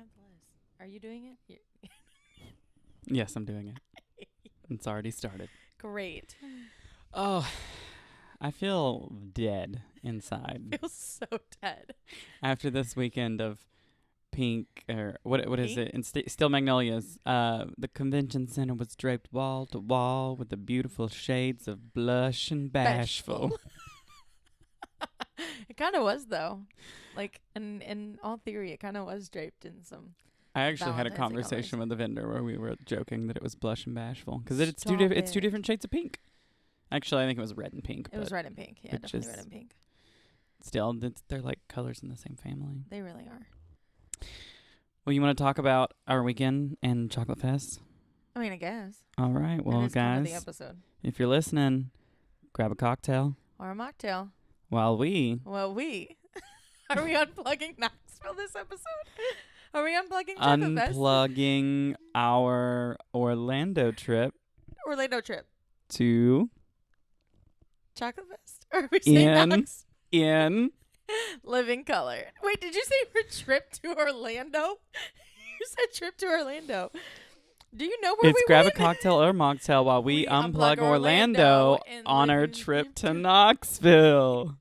have the list. Are you doing it? Yes, I'm doing it. It's already started. Great. Oh, I feel dead inside. I feel so dead. After this weekend of Pink, or what is it? And Still Magnolias. The convention center was draped wall to wall with the beautiful shades of blush and bashful. It kind of was, though. Like, in all theory, it kind of was draped in some. I actually had a Valentine's conversation with the vendor where we were joking that it was blush and bashful because it's Stop it's two it. different shades of pink. Actually, I think it was red and pink. It was red and pink. Yeah, which definitely is- red and pink. Still, they're like colors in the same family. They really are. Well, you want to talk about our weekend and Chocolatefest? I mean, I guess. All right. Well, it is kind of the guys, episode. if you're listening, grab a cocktail Or a mocktail. while we... Well, are we unplugging Knoxville this episode? Are we unplugging Chocolatefest? Unplugging our Orlando trip Orlando trip. to... Chocolatefest? Or are we saying Knox? in... Living color. Wait, did you say your trip to Orlando? You said trip to Orlando. Do you know where It's we grab went? a cocktail or mocktail while we unplug Orlando and on live our in trip to future. Knoxville.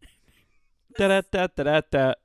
Da-da-da-da-da-da.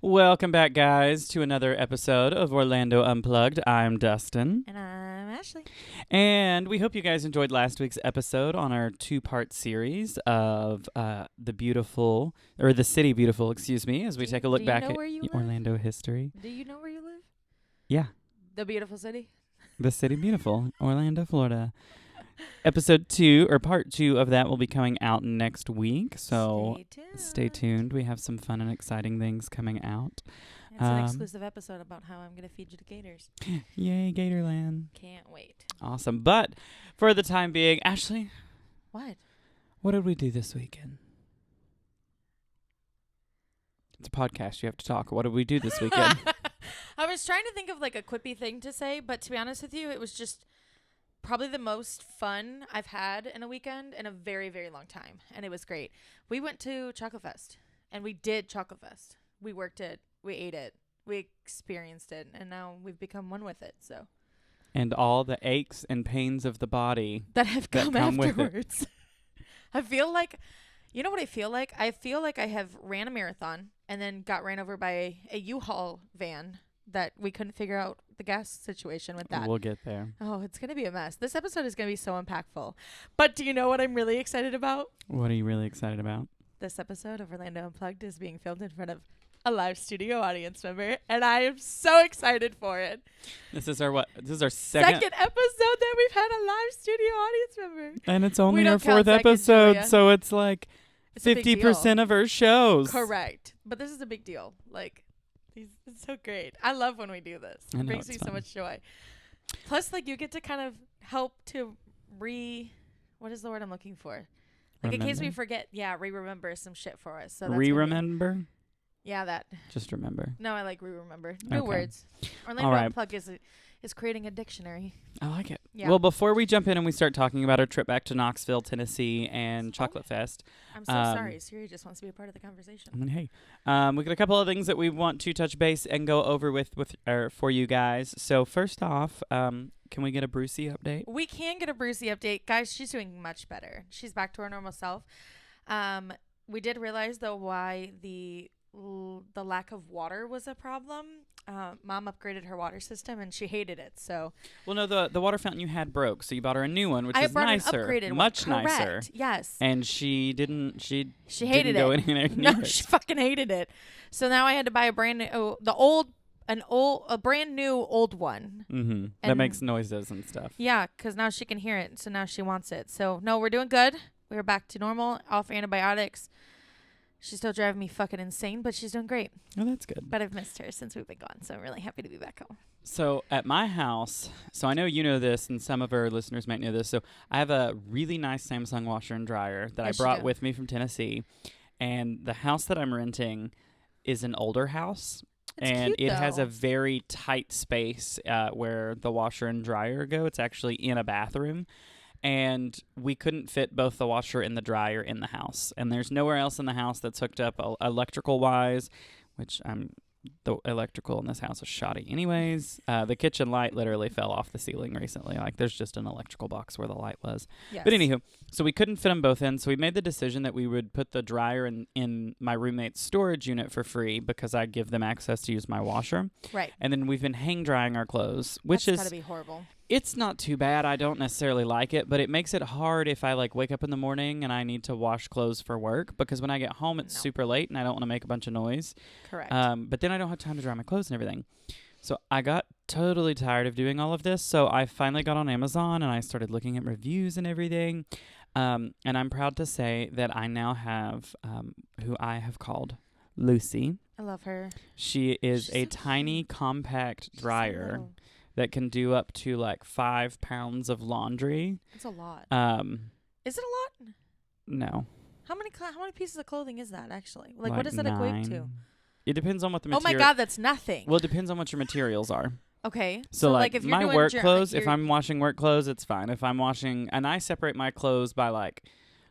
Welcome back, guys, to another episode of Orlando Unplugged. I'm Dustin. And I'm Ashley. And we hope you guys enjoyed last week's episode on our two-part series of the City Beautiful, as we take a look do you back know at where you live? Orlando history. Do you know where you live? Yeah, The beautiful city? the City Beautiful, Orlando, Florida. Episode 2, or part 2 of that will be coming out next week, so stay tuned. We have some fun and exciting things coming out. It's an exclusive episode about how I'm going to feed you to gators. Yay, Gatorland. Can't wait. Awesome. But for the time being, Ashley, What? what did we do this weekend? It's a podcast. You have to talk. What did we do this weekend? I was trying to think of like a quippy thing to say, but to be honest with you, it was just probably the most fun I've had in a weekend in a very, very long time. And it was great. We went to Chocolatefest and we did Chocolatefest. We worked it. We ate it. We experienced it. And now we've become one with it. So And all the aches and pains of the body that have come come with it. afterwards. I feel like, you know what I feel like? I feel like I have ran a marathon and then got ran over by a U-Haul van that we couldn't figure out the gas situation with that. We'll get there. Oh, it's going to be a mess. This episode is going to be so impactful. But do you know what I'm really excited about? What are you really excited about? This episode of Orlando Unplugged is being filmed in front of a live studio audience member, and I am so excited for it. This is our second Second episode that we've had a live studio audience member. and it's only our don't count 4th seconds, episode, Julia. so it's like It's a big 50% deal. of our shows. Correct. But this is a big deal. Like, it's so great. I love when we do this. I know, It brings me it's so fun. much joy. Plus, like, you get to kind of help to what is the word I'm looking for? Like, in case we Remember? forget, remember some shit for us. So that's gonna be- Re-remember? Yeah, that. Just remember. No, I like remember. New Okay. words. Orlando All right. Unplugged is creating a dictionary. I like it. Yeah. Well, before we jump in and we start talking about our trip back to Knoxville, Tennessee and Chocolatefest, I'm so sorry. Siri just wants to be a part of the conversation. I mean, hey, we got a couple of things that we want to touch base and go over with for you guys. So first off, can we get a Brucie update? We can get a Brucie update. Guys, she's doing much better. She's back to her normal self. We did realize, though, why the lack of water was a problem. Mom upgraded her water system, and she hated it. So Well, no, the water fountain you had broke, so you bought her a new one, which I is brought nicer, an upgraded much one. nicer. Correct. Yes. And she didn't. She hated didn't go it. anywhere near No, it. she fucking hated it. So now I had to buy a brand new, a brand new old one. Mm-hmm. That And- makes noises and stuff. Yeah, because now she can hear it. So now she wants it. So no, we're doing good. We're back to normal, off antibiotics. She's still driving me fucking insane, but she's doing great. Oh, that's good. But I've missed her since we've been gone, so I'm really happy to be back home. So at my house, so I know you know this, and some of our listeners might know this. So I have a really nice Samsung washer and dryer that I brought with me from Tennessee. And the house that I'm renting is an older house. And it has a very tight space where the washer and dryer go. It's actually in a bathroom. And we couldn't fit both the washer and the dryer in the house. And there's nowhere else in the house that's hooked up electrical-wise, which the electrical in this house is shoddy anyways. The kitchen light literally fell off the ceiling recently. Like, there's just an electrical box where the light was. Yes. But anywho, so we couldn't fit them both in. So we made the decision that we would put the dryer in my roommate's storage unit for free because I give them access to use my washer. Right. And then we've been hang drying our clothes, which That's gotta be horrible. It's not too bad. I don't necessarily like it, but it makes it hard if I wake up in the morning and I need to wash clothes for work, because when I get home it's super late and I don't want to make a bunch of noise. Correct. But then I don't have time to dry my clothes and everything. So I got totally tired of doing all of this. So I finally got on Amazon and I started looking at reviews and everything. And I'm proud to say that I now have who I have called Lucy. I love her. She is a tiny compact dryer that can do up to 5 pounds of laundry. That's a lot. Is it a lot? No. How many pieces of clothing is that actually? What does that equate to? It depends on what the material. Oh my God, that's nothing. Well, it depends on what your materials are. Okay. So if my work clothes, if I'm washing work clothes, it's fine. If I'm washing, and I separate my clothes by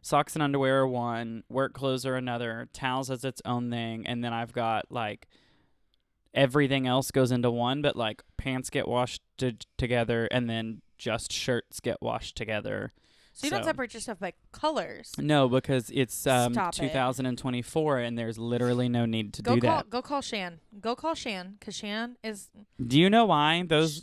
socks and underwear are one, work clothes are another, towels as its own thing, and then I've got everything else goes into one, but pants get washed together and then just shirts get washed together. So you don't separate your stuff by colors? No, because it's 2024 and there's literally no need to do that. Go call Shan. Go call Shan, because Shan is... Do you know why Shan is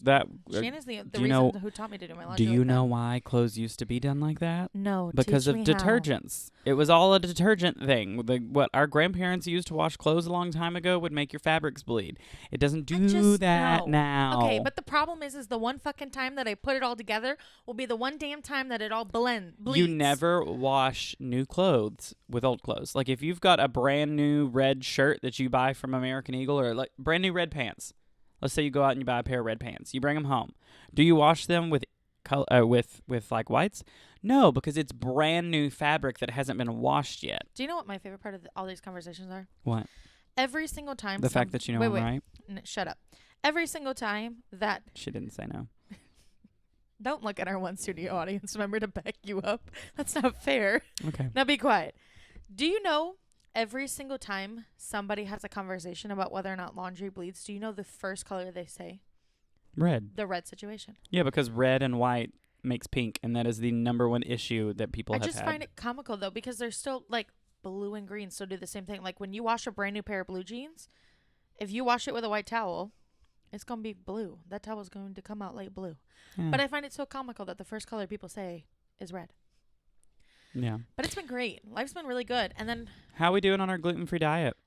the reason who taught me to do my laundry. Do you know why clothes used to be done like that? No, because of detergents. It was all a detergent thing. What our grandparents used to wash clothes a long time ago would make your fabrics bleed. It doesn't do that now. Okay, but the problem is the one fucking time that I put it all together will be the one damn time that it all bleeds. You never wash new clothes with old clothes. If you've got a brand new red shirt that you buy from American Eagle, or brand new red pants. Let's say you go out and you buy a pair of red pants. You bring them home. Do you wash them with whites? No, because it's brand new fabric that hasn't been washed yet. Do you know what my favorite part of all these conversations are? What? Every single time. The fact that you know I'm right? Shut up. Every single time that... She didn't say no. Don't look at our one studio audience. Remember to back you up. That's not fair. Okay. Now be quiet. Do you know every single time somebody has a conversation about whether or not laundry bleeds, do you know the first color they say? Red. The red situation. Yeah, because red and white makes pink, and that is the number one issue that people have had. I just find it comical, though, because they're still, blue and green still do the same thing. When you wash a brand new pair of blue jeans, if you wash it with a white towel, it's going to be blue. That towel is going to come out light blue. Yeah. But I find it so comical that the first color people say is red. Yeah. But it's been great. Life's been really good. And then... How are we doing on our gluten-free diet?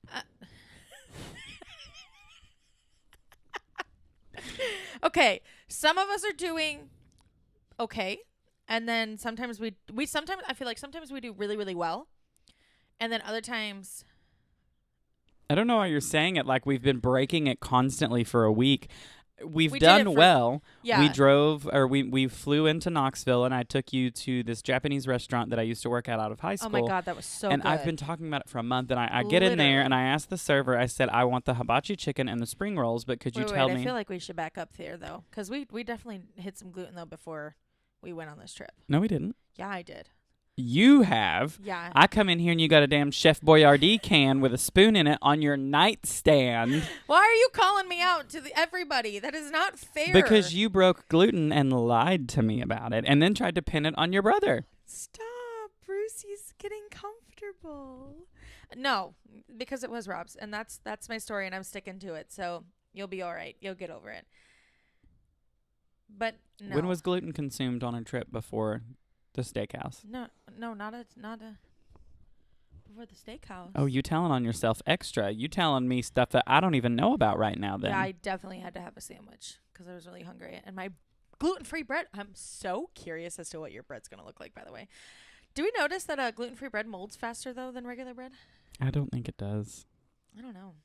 Okay. Some of us are doing okay. And then sometimes sometimes I feel like sometimes we do really, really well. And then other times... I don't know why you're saying it like we've been breaking it constantly for a week. We've done well. Yeah. We flew into Knoxville, and I took you to this Japanese restaurant that I used to work at out of high school. Oh my God, that was so good. And I've been talking about it for a month, and I get in there, and I asked the server, I said, I want the hibachi chicken and the spring rolls, but could you tell me? I feel like we should back up there, though, because we definitely hit some gluten, though, before we went on this trip. No, we didn't. Yeah, I did. You have. Yeah. I come in here and you got a damn Chef Boyardee can with a spoon in it on your nightstand. Why are you calling me out to everybody? That is not fair. Because you broke gluten and lied to me about it and then tried to pin it on your brother. Stop. Brucie's getting comfortable. No, because it was Rob's, and that's my story, and I'm sticking to it. So you'll be all right. You'll get over it. But no. When was gluten consumed on a trip before the steakhouse? No, not a before the steakhouse. Oh, you telling on yourself extra. You telling me stuff that I don't even know about right now then. Yeah, I definitely had to have a sandwich because I was really hungry. And my gluten-free bread, I'm so curious as to what your bread's going to look like, by the way. Do we notice that gluten-free bread molds faster, though, than regular bread? I don't think it does. I don't know.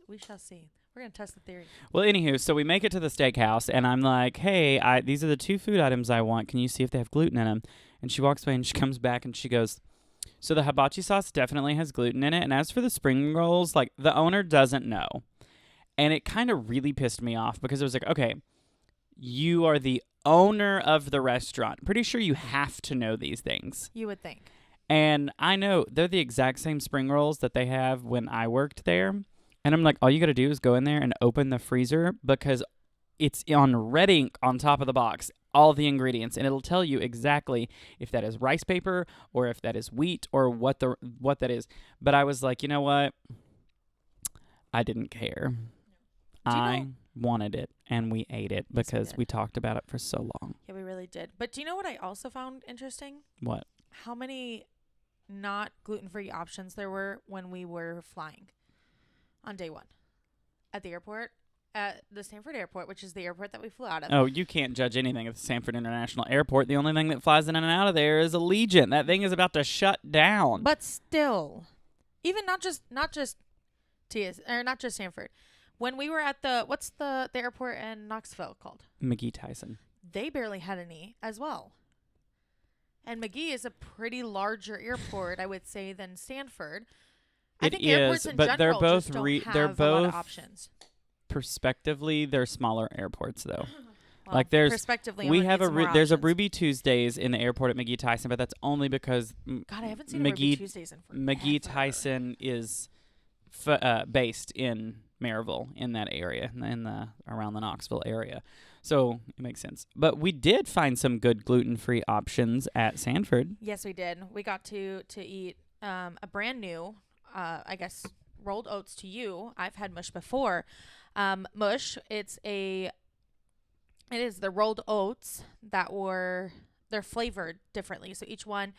We shall see. We're going to test the theory. Well, anywho, so we make it to the steakhouse, and I'm like, hey, these are the 2 food items I want. Can you see if they have gluten in them? And she walks away, and she comes back, and she goes, so the hibachi sauce definitely has gluten in it. And as for the spring rolls, like, the owner doesn't know. And it kind of really pissed me off because it was like, okay, you are the owner of the restaurant. Pretty sure you have to know these things. You would think. And I know they're the exact same spring rolls that they have when I worked there. And I'm like, all you got to do is go in there and open the freezer because it's on red ink on top of the box, all the ingredients, and it'll tell you exactly if that is rice paper or if that is wheat or what that is. But I was like, you know what? I didn't care. I wanted it, and we ate it because we talked about it for so long. Yeah, we really did. But do you know what I also found interesting? What? How many not gluten-free options there were when we were flying on day 1 at the airport, at the Stanford airport, which is the airport that we flew out of. Oh, you can't judge anything at the Stanford International Airport. The only thing that flies in and out of there is Allegiant. That thing is about to shut down. But still, even not just Stanford. When we were at what's the airport in Knoxville called? McGee Tyson. They barely had any as well. And McGee is a pretty larger airport, I would say, than Stanford. I think airports in general they're both just don't have they're a both lot of options. Prospectively, they're smaller airports though. Well, like there's there's a options. Ruby Tuesdays in the airport at McGee Tyson, but that's only because God, I haven't seen a Ruby Tuesdays in forever. McGee Tyson is based in Maryville, in that area, around the Knoxville area. So it makes sense. But we did find some good gluten-free options at Sanford. Yes, we did. We got to eat a brand new, I guess, rolled oats to you. I've had mush before. Mush, it is the rolled oats they're flavored differently. So each one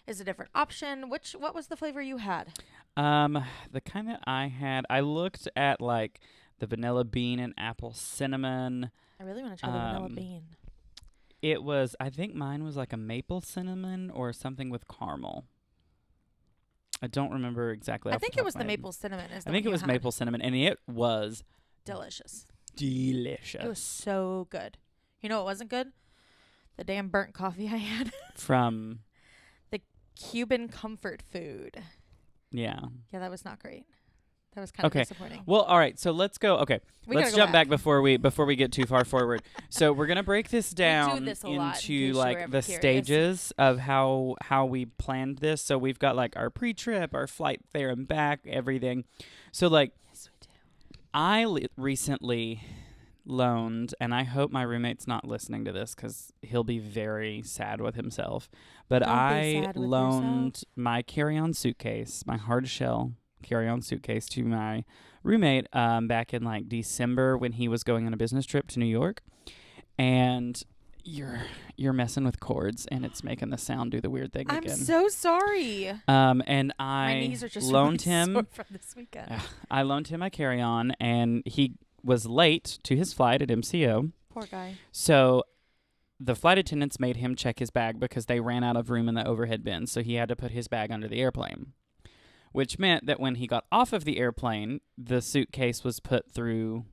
is a different option. What was the flavor you had? The kind that I had, I looked at like the vanilla bean and apple cinnamon. I really want to try the vanilla bean. It was, I think mine was like a maple cinnamon or something with caramel. I don't remember exactly. I think it was the maple cinnamon. I think it was maple cinnamon, and it was delicious. Delicious. It was so good. You know what wasn't good? The damn burnt coffee I had. From? The Cuban comfort food. Yeah. Yeah, that was not great. That was kind of disappointing. Well, all right. So let's go. Okay, let's jump back before we get too far forward. So we're gonna break this down into like the stages of how we planned this. So we've got like our pre-trip, our flight there and back, everything. So like, yes, we do. I recently loaned, and I hope my roommate's not listening to this because he'll be very sad with himself. But I loaned my carry-on suitcase, my hard shell carry-on suitcase, to my roommate back in like December when he was going on a business trip to New York. And you're messing with cords, and it's making the sound do the weird thing again. I'm so sorry. And my knees are just loaned really him sore from this weekend. I loaned him my carry-on, and he was late to his flight at MCO. Poor guy. So the flight attendants made him check his bag because they ran out of room in the overhead bin, so he had to put his bag under the airplane, which meant that when he got off of the airplane, the suitcase was put through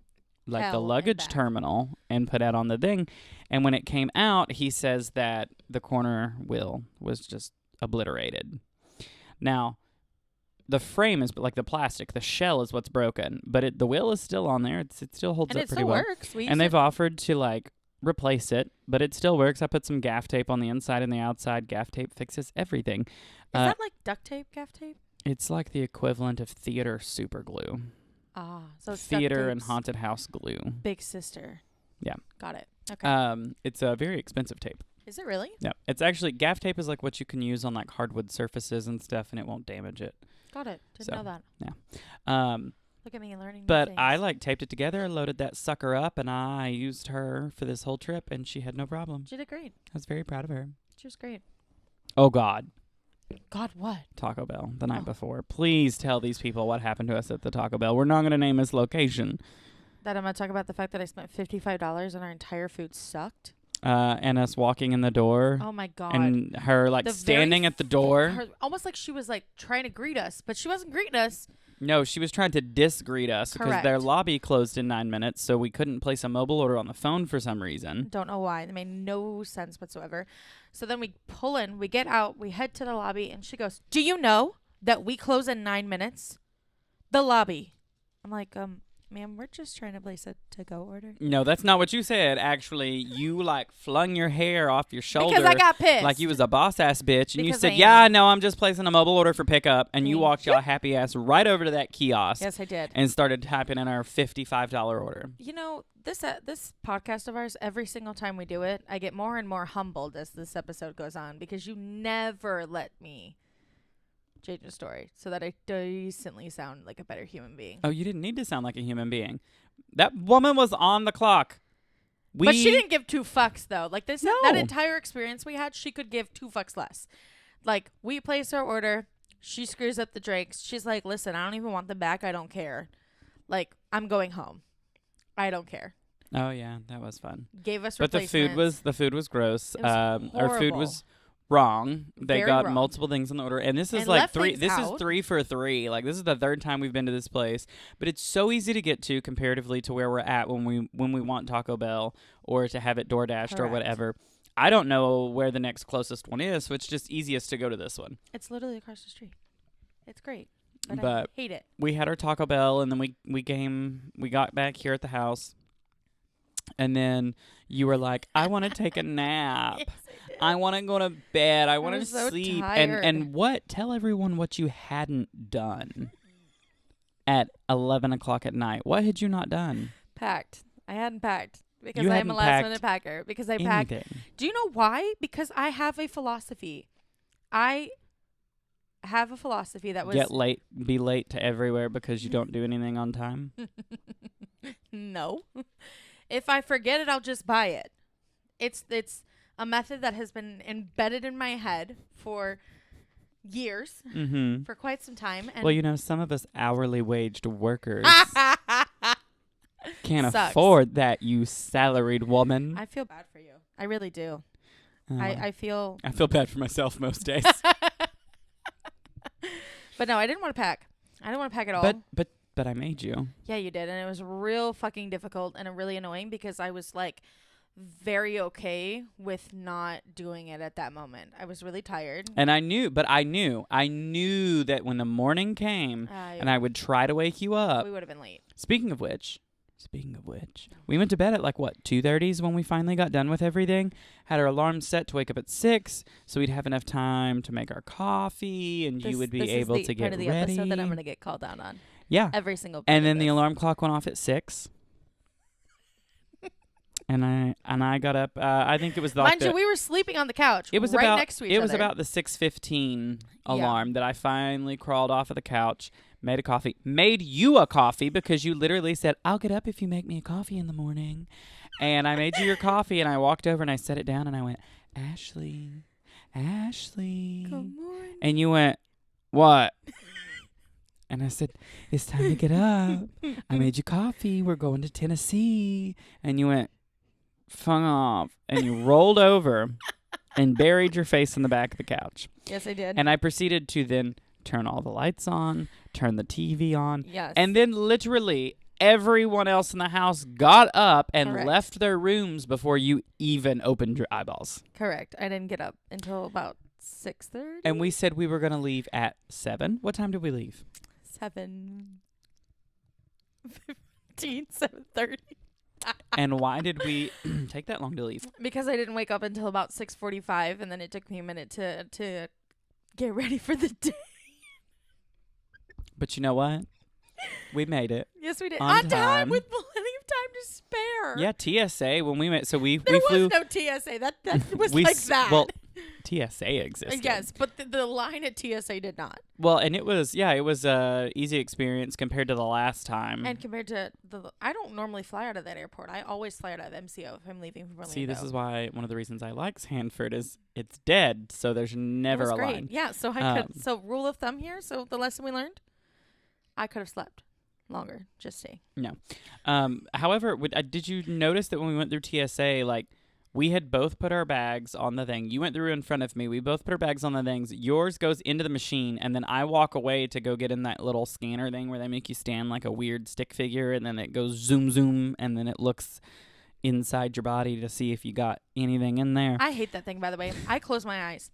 like the luggage terminal and put out on the thing. And when it came out, he says that the corner wheel was just obliterated. Now, the frame is like the plastic, the shell is what's broken, but the wheel is still on there. It still holds up pretty well. And it still works. And they've offered to like replace it, but it still works. I put some gaff tape on the inside and the outside. Gaff tape fixes everything. Is that like duct tape, gaff tape? It's like the equivalent of theater super glue. Ah, so it's theater and haunted house glue. Big sister. Yeah. Got it. Okay. It's a very expensive tape. Is it really? Yeah. It's actually, gaff tape is like what you can use on like hardwood surfaces and stuff, and it won't damage it. Got it. Didn't know that. Yeah. Look at me learning. But new I things. like taped it together, loaded that sucker up, and I used her for this whole trip, and she had no problem. She did great. I was very proud of her. She was great. Oh God. God, what? Taco Bell the night before. Please tell these people what happened to us at the Taco Bell. We're not going to name this location. That I'm going to talk about the fact that I spent $55 and our entire food sucked. and us walking in the door. Oh my God. And her like standing at the door. Almost like she was like trying to greet us, but she wasn't greeting us. No, she was trying to disgreet us because their lobby closed in 9 minutes, so we couldn't place a mobile order on the phone for some reason. Don't know why. It made no sense whatsoever. So then we pull in, we get out, we head to the lobby, and she goes, "Do you know that we close in 9 minutes? The lobby." I'm like, ma'am, we're just trying to place a to-go order. No, that's not what you said. Actually, you like flung your hair off your shoulder. Because I got pissed. Like you was a boss-ass bitch. And you Because said, yeah, no, I'm just placing a mobile order for pickup. And you walked y'all happy ass right over to that kiosk. Yes, I did. And started typing in our $55 order. You know, this podcast of ours, every single time we do it, I get more and more humbled as this episode goes on because you never let me change the story so that I decently sound like a better human being. Oh, you didn't need to sound like a human being. That woman was on the clock. But she didn't give 2 fucks though. Like this, that entire experience we had, she could give 2 fucks less. Like we place our order, she screws up the drinks. She's like, "Listen, I don't even want them back. I don't care. Like I'm going home. I don't care." Oh yeah, that was fun. Gave us but replacements. the food was gross. It was our food was wrong. They Very got wrong. multiple things on the order, and this is And like left 3. things This out. is 3 for 3. Like this is the 3rd time we've been to this place, but it's so easy to get to comparatively to where we're at when we want Taco Bell or to have it DoorDashed or Correct. whatever. I don't know where the next closest one is, so it's just easiest to go to this one. It's literally across the street. It's great, but But I hate it. we had our Taco Bell, and then we got back here at the house, and then you were like, "I want to take a nap. Yes, I want to go to bed. I want to was so sleep." tired. And what? Tell everyone what you hadn't done at 11 o'clock at night. What had you not done? Packed. I hadn't packed because You I am hadn't a last packed minute packer. Because I packed. Anything. Do you know why? Because I have a philosophy. I have a philosophy that was Be late to everywhere because you don't do anything on time. no. If I forget it, I'll just buy it. It's a method that has been embedded in my head for years, Mm-hmm. for quite some time. And Well, you know, some of us hourly waged workers can't Sucks. afford that, you salaried woman. I feel bad for you. I really do. Oh, I feel. I feel bad for myself most days. But no, I didn't want to pack. I didn't want to pack at all. But I made you. Yeah, you did. And it was real fucking difficult and really annoying because I was like very okay with not doing it at that moment. I was really tired. And I knew that when the morning came and I would try to wake you up. We would have been late. Speaking of which, we went to bed at 2:30 when we finally got done with everything. Had our alarm set to wake up at 6, so we'd have enough time to make our coffee, and you would be able to get ready. This is the part of the ready. episode that I'm going to get called out on. Yeah. Every single. And then the alarm clock went off at 6. And I got up. I think it was Mind you, we were sleeping on the couch. It was right about next to each other. It was about the 6:15 alarm that I finally crawled off of the couch, made you a coffee because you literally said, "I'll get up if you make me a coffee in the morning," and I made you your coffee, and I walked over and I set it down and I went, Ashley, Good morning. and you went, "What?" And I said, "It's time to get up. I made you coffee. We're going to Tennessee," and you went, "Fung off," and you rolled over and buried your face in the back of the couch. Yes, I did. And I proceeded to then turn all the lights on, turn the TV on. Yes. And then literally everyone else in the house got up and Correct. left their rooms before you even opened your eyeballs. Correct. I didn't get up until about 6:30. And we said we were going to leave at 7. What time did we leave? 7:15, 7:30. And why did we take that long to leave? Because I didn't wake up until about 6:45, and then it took me a minute to get ready for the day. But you know what? We made it. Yes, we did. On On time time. with plenty of time to spare. Yeah, TSA, when we met, so we There flew. was no TSA. That was we like s- that. Well, TSA existed. Yes, but the line at TSA did not. Well, and it was a easy experience compared to the last time. And compared to I don't normally fly out of that airport. I always fly out of MCO if I'm leaving from Orlando. See, this is why one of the reasons I like Hanford is it's dead, so there's never it was a great. line. Yeah, so so rule of thumb here. So the lesson we learned, I could have slept longer. Just say. No. However, did you notice that when we went through TSA, We had both put our bags on the thing. You went through in front of me. We both put our bags on the things. Yours goes into the machine, and then I walk away to go get in that little scanner thing where they make you stand like a weird stick figure, and then it goes zoom, zoom, and then it looks inside your body to see if you got anything in there. I hate that thing, by the way. I close my eyes.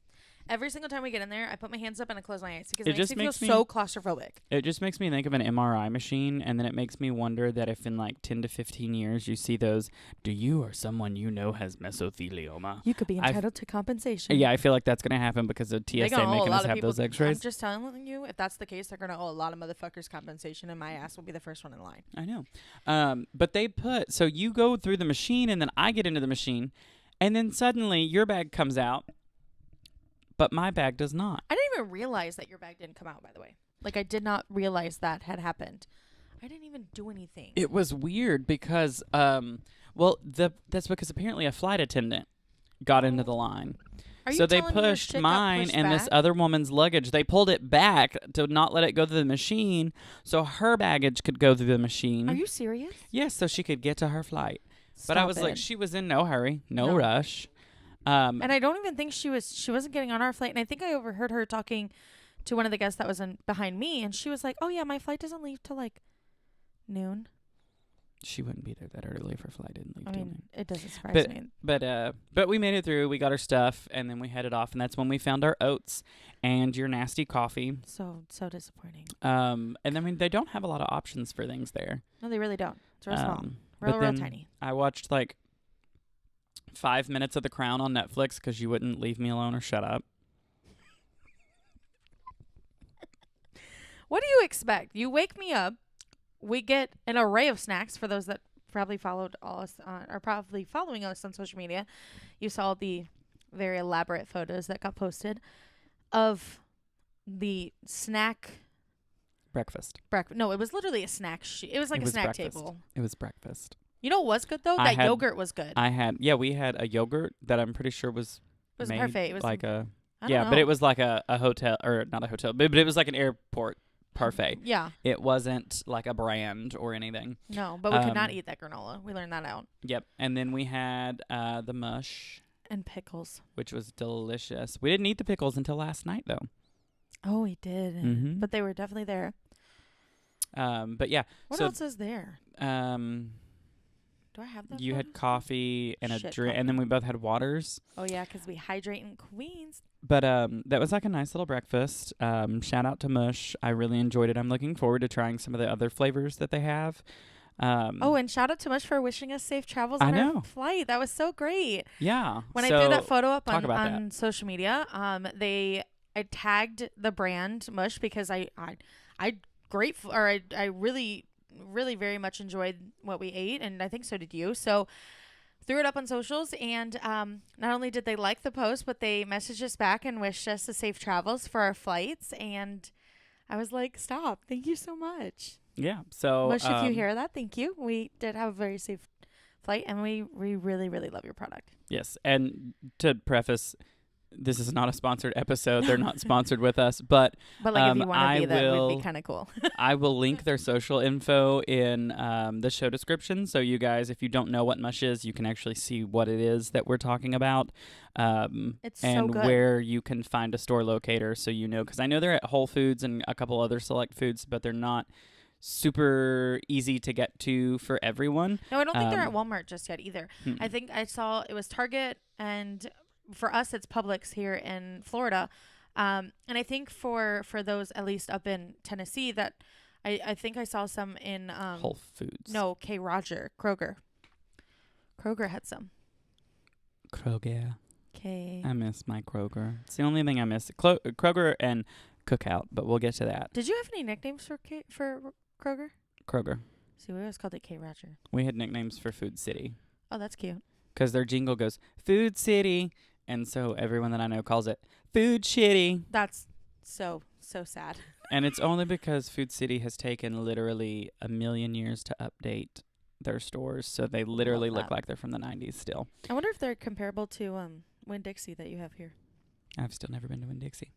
Every single time we get in there, I put my hands up and I close my eyes because it makes me feel so claustrophobic. It just makes me think of an MRI machine, and then it makes me wonder that if in like 10 to 15 years you see those, do you or someone you know has mesothelioma? You could be entitled to compensation. Yeah, I feel like that's going to happen because of TSA making us have those x-rays. I'm just telling you, if that's the case, they're going to owe a lot of motherfuckers compensation, and my ass will be the first one in line. I know. But they put, so you go through the machine, and then I get into the machine, and then suddenly your bag comes out. But my bag does not. I didn't even realize that your bag didn't come out, by the way. Like, I did not realize that had happened. I didn't even do anything. It was weird because, that's because apparently a flight attendant got into the line. So they pushed mine and this other woman's luggage. They pulled it back to not let it go through the machine so her baggage could go through the machine. Are you serious? Yes, so she could get to her flight. Stop but I was it. like, she was in no hurry, no rush. And I don't even think she wasn't getting on our flight. And I think I overheard her talking to one of the guests that was behind me. And she was like, oh, yeah, my flight doesn't leave till like noon. She wouldn't be there that early if her flight didn't leave till noon. It doesn't surprise me. But we made it through. We got our stuff, and then we headed off. And that's when we found our oats and your nasty coffee. So disappointing. And I mean, they don't have a lot of options for things there. No, they really don't. It's real small. Real tiny. I watched like 5 minutes of The Crown on Netflix because you wouldn't leave me alone or shut up. What do you expect? You wake me up. We get an array of snacks for those that probably followed us are probably following us on social media. You saw the very elaborate photos that got posted of the snack breakfast. No, it was literally a snack. It was like a snack breakfast. table. It was breakfast. You know what was good though? That yogurt was good. We had a yogurt that I'm pretty sure was made perfect. It was like I don't know. but it was like a hotel, or not a hotel, but it was like an airport parfait. Yeah. It wasn't like a brand or anything. No, but we could not eat that granola. We learned that out. Yep. And then we had the mush. And pickles. Which was delicious. We didn't eat the pickles until last night, though. Oh, we did. Mm-hmm. But they were definitely there. But yeah. What else is there? Do I have that? You had coffee and a drink, and then we both had waters. Oh, yeah, because we hydrate in Queens. But that was like a nice little breakfast. Shout out to Mush. I really enjoyed it. I'm looking forward to trying some of the other flavors that they have. And shout out to Mush for wishing us safe travels on our flight. That was so great. Yeah. When I threw that photo up on social media, I tagged the brand Mush because I really very much enjoyed what we ate, and I think so did you. So threw it up on socials, and not only did they like the post, but they messaged us back and wished us a safe travels for our flights. And I was like, stop. Thank you so much. Yeah. So Mush, if you hear that, thank you. We did have a very safe flight, and we really, really love your product. Yes. And to preface, this is not a sponsored episode. They're not sponsored with us, but like if you want to be, that would be kind of cool. I will link their social info in the show description, so you guys, if you don't know what Mush is, you can actually see what it is that we're talking about, it's and so good. where you can find a store locator, so you know, because I know they're at Whole Foods and a couple other select foods, but they're not super easy to get to for everyone. No, I don't think they're at Walmart just yet either. Mm-mm. I think I saw it was Target, and for us it's Publix here in Florida, and I think for those at least up in Tennessee that I think I saw some in Whole Foods. No, Kroger had some. Kroger. Okay. I miss my Kroger. It's the only thing I miss. Kroger and Cookout, but we'll get to that. Did you have any nicknames for Kroger? Kroger. See, we always called it K. Roger. We had nicknames for Food City. Oh, that's cute. Because their jingle goes, Food City. And so everyone that I know calls it Food Shitty. That's so sad. And it's only because Food City has taken literally 1 million years to update their stores. So they literally look like they're from the 90s still. I wonder if they're comparable to Winn-Dixie that you have here. I've still never been to Winn-Dixie.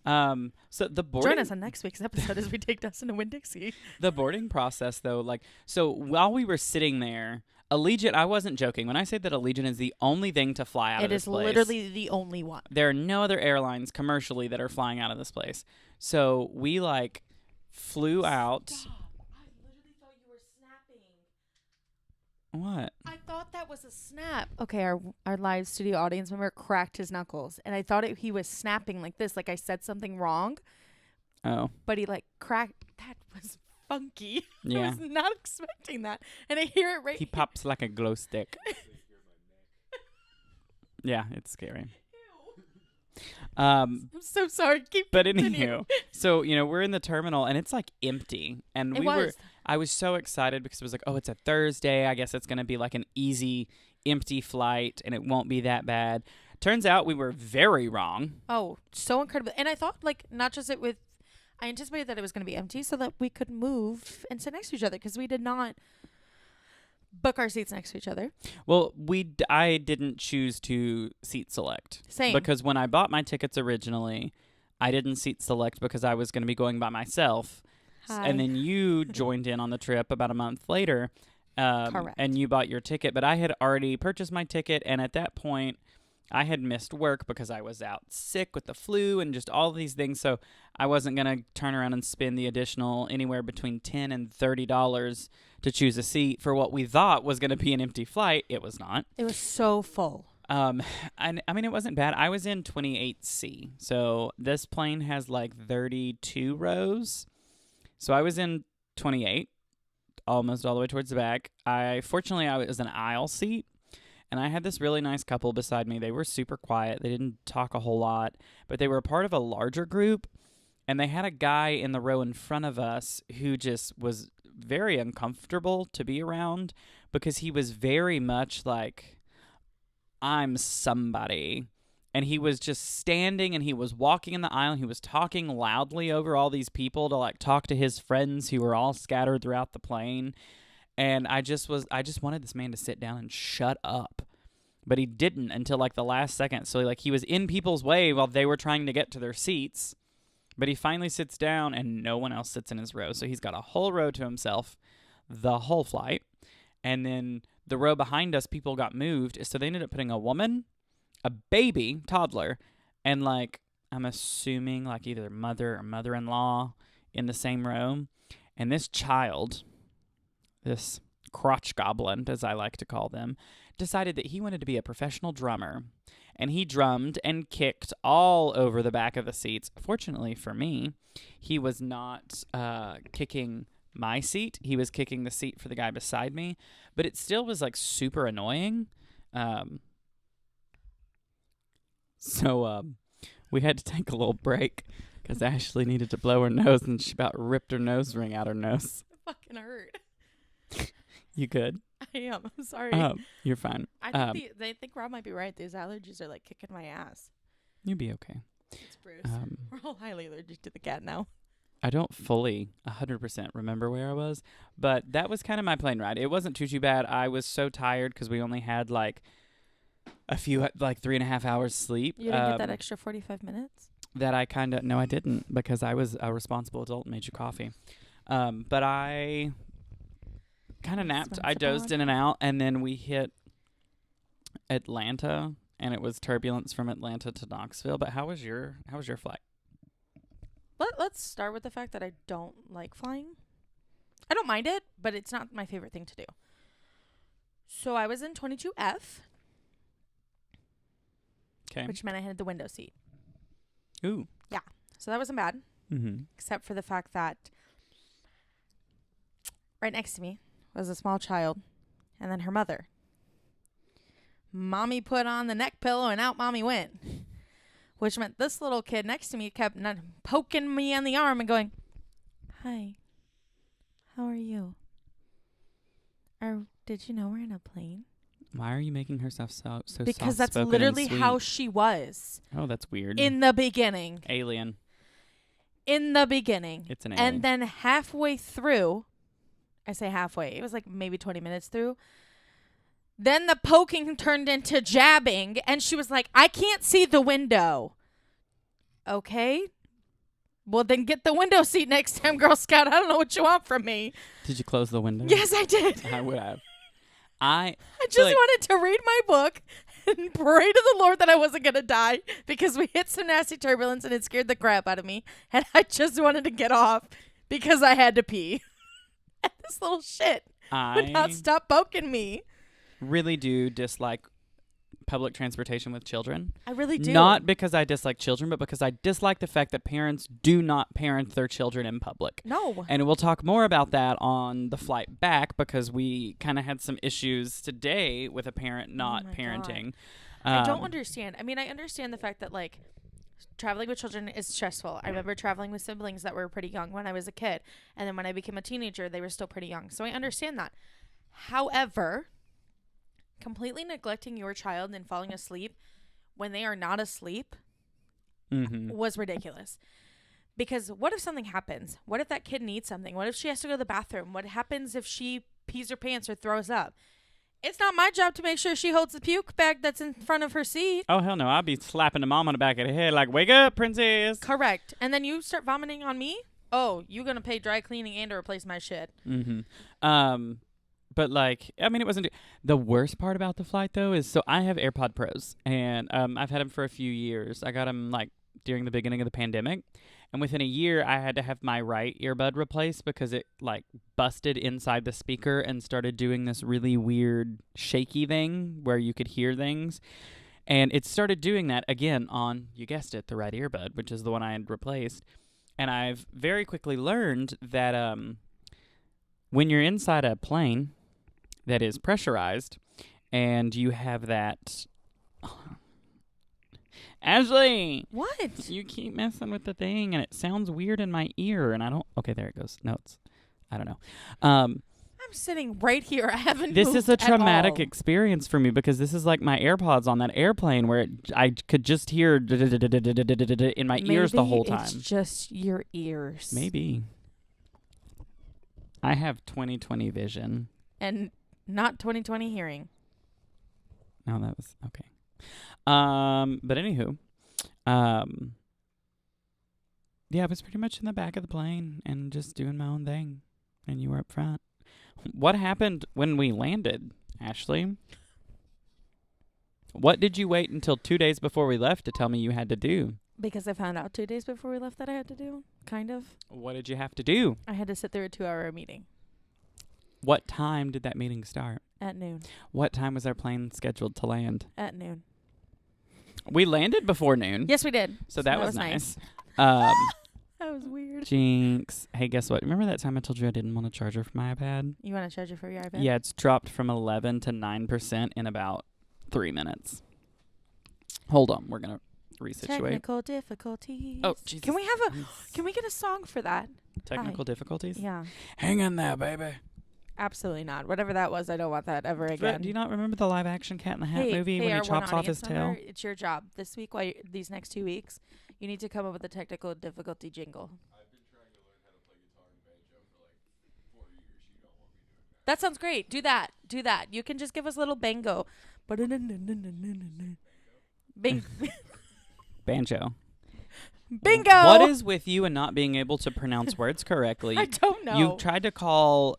Oh. So the boarding... Join us on next week's episode as we take Dustin to Winn-Dixie. The boarding process, though, like, so while we were sitting there, Allegiant, I wasn't joking. When I say that Allegiant is the only thing to fly out of this place. It is literally the only one. There are no other airlines commercially that are flying out of this place. So we, like, flew out. Stop. I literally thought you were snapping. What? I thought that was a snap. Okay, our live studio audience member cracked his knuckles, and I thought he was snapping like this, like I said something wrong. Oh. But he, like, cracked. That was funky. Yeah. I was not expecting that. And I hear it right He pops like a glow stick. Yeah, it's scary. I'm so sorry. But anywho, so, you know, we're in the terminal and it's like empty. And I was so excited because it was like, oh, it's a Thursday. I guess it's going to be like an easy, empty flight and it won't be that bad. Turns out we were very wrong. Oh, so incredible. And I thought, like, not just it with, I anticipated that it was going to be empty so that we could move and sit next to each other because we did not book our seats next to each other. Well, I didn't choose to seat select. Same. Because when I bought my tickets originally, I didn't seat select because I was going to be going by myself. Hi. And then you joined in on the trip about a month later. Correct. And you bought your ticket. But I had already purchased my ticket. And at that point, I had missed work because I was out sick with the flu and just all these things. So I wasn't going to turn around and spend the additional anywhere between $10 and $30 to choose a seat for what we thought was going to be an empty flight. It was not. It was so full. And I mean, it wasn't bad. I was in 28C. So this plane has like 32 rows. So I was in 28, almost all the way towards the back. Fortunately, I was an aisle seat. And I had this really nice couple beside me. They were super quiet. They didn't talk a whole lot, but they were a part of a larger group. And they had a guy in the row in front of us who just was very uncomfortable to be around because he was very much like, I'm somebody. And he was just standing and he was walking in the aisle and he was talking loudly over all these people to like talk to his friends who were all scattered throughout the plane. And I just wanted this man to sit down and shut up. But he didn't until like the last second. So like he was in people's way while they were trying to get to their seats. But he finally sits down and no one else sits in his row. So he's got a whole row to himself the whole flight. And then the row behind us, people got moved. So they ended up putting a woman, a baby, toddler, and like I'm assuming like either mother or mother-in-law in the same row. And this child, this crotch goblin, as I like to call them, decided that he wanted to be a professional drummer. And he drummed and kicked all over the back of the seats. Fortunately for me, he was not kicking my seat. He was kicking the seat for the guy beside me. But it still was like super annoying. So we had to take a little break because Ashley needed to blow her nose and she about ripped her nose ring out her nose. It fucking hurt. You good? I am. I'm sorry. You're fine. They think Rob might be right. These allergies are like kicking my ass. You'll be okay. It's Bruce. We're all highly allergic to the cat now. I don't fully 100% remember where I was, but that was kind of my plane ride. It wasn't too bad. I was so tired because we only had like a few, like 3.5 hours sleep. You didn't get that extra 45 minutes? That I no, I didn't because I was a responsible adult and made you coffee. But I kind of napped. I dozed in and out, and then we hit Atlanta, and it was turbulence from Atlanta to Knoxville. But how was your flight? Let's start with the fact that I don't like flying. I don't mind it, but it's not my favorite thing to do. So I was in 22F. Okay. Which meant I had the window seat. Ooh. Yeah. So that wasn't bad. Mm-hmm. Except for the fact that right next to me was a small child and then her mother. Mommy put on the neck pillow and out Mommy went. Which meant this little kid next to me kept poking me on the arm and going, "Hi, how are you? Or did you know we're in a plane?" Why are you making herself so because that's soft-spoken literally and sweet? how she was. Oh, that's weird. In the beginning. Alien. In the beginning. It's an alien. And then halfway through, I say halfway, it was like maybe 20 minutes through. Then the poking turned into jabbing, and she was like, "I can't see the window." okay, well, then get the window seat next time, Girl Scout. I don't know what you want from me. Did you close the window? Yes, I did. I would have. I just wanted to read my book and pray to the Lord that I wasn't going to die because we hit some nasty turbulence and it scared the crap out of me. And I just wanted to get off because I had to pee. And this little shit would not stop poking me. Really do dislike public transportation with children. I really do. Not because I dislike children, but because I dislike the fact that parents do not parent their children in public. No. And we'll talk more about that on the flight back because we kind of had some issues today with a parent not parenting. I don't understand. I mean, I understand the fact that, like, traveling with children is stressful. I remember traveling with siblings that were pretty young when I was a kid. And then when I became a teenager, they were still pretty young. So I understand that. However, completely neglecting your child and falling asleep when they are not asleep was ridiculous. Because what if something happens? What if that kid needs something? What if she has to go to the bathroom? What happens if she pees her pants or throws up? It's not my job to make sure she holds the puke bag that's in front of her seat. Oh, hell no. I'll be slapping the mom on the back of the head like, wake up, princess. Correct. And then you start vomiting on me? Oh, you're going to pay dry cleaning and to replace my shit. But, like, I mean, it wasn't... The worst part about the flight, though, is... So, I have AirPod Pros, and I've had them for a few years. I got them, like, during the beginning of the pandemic. And within a year, I had to have my right earbud replaced because it, like, busted inside the speaker and started doing this really weird shaky thing where you could hear things. And it started doing that, again, on, you guessed it, the right earbud, which is the one I had replaced. And I've very quickly learned that when you're inside a plane that is pressurized, and you have that... Ashley! What? You keep messing with the thing, and it sounds weird in my ear, and I don't... Okay, there it goes. No, it's... I don't know. I'm sitting right here. I haven't This moved is a traumatic at all. experience for me, because this is like my AirPods on that airplane where I could just hear in my ears the whole time. Maybe it's just your ears. Maybe. I have 20/20 vision. And not 20/20 hearing. No, that was... Okay. But anywho, yeah, I was pretty much in the back of the plane and just doing my own thing, and you were up front. What happened when we landed, Ashley? What did you wait until 2 days before we left to tell me you had to do? Because I found out 2 days before we left that I had to do, kind of. What did you have to do? I had to sit through a 2-hour meeting. What time did that meeting start? At noon. What time was our plane scheduled to land? At noon. We landed before noon. Yes, we did. So that was nice. That was weird. Jinx. Hey, guess what? Remember that time I told you I didn't want a charger for my iPad? You want a charger for your iPad? Yeah, it's dropped from 11 to 9% in about 3 minutes. Hold on. We're going to resituate. Technical difficulties. Oh, Jesus. Can we get a song for that? Technical difficulties? Yeah. Hang in there, baby. Absolutely not. Whatever that was, I don't want that ever again. Do you not remember the live action Cat in the Hat movie when he chops off his tail? It's your job. This week, these next 2 weeks, you need to come up with a technical difficulty jingle. I've been trying to learn how to play guitar and banjo for like 4 years. You don't want me doing that. That sounds great. Do that. Do that. You can just give us a little bango. Banjo. Bingo! What is with you and not being able to pronounce words correctly? I don't know. You tried to call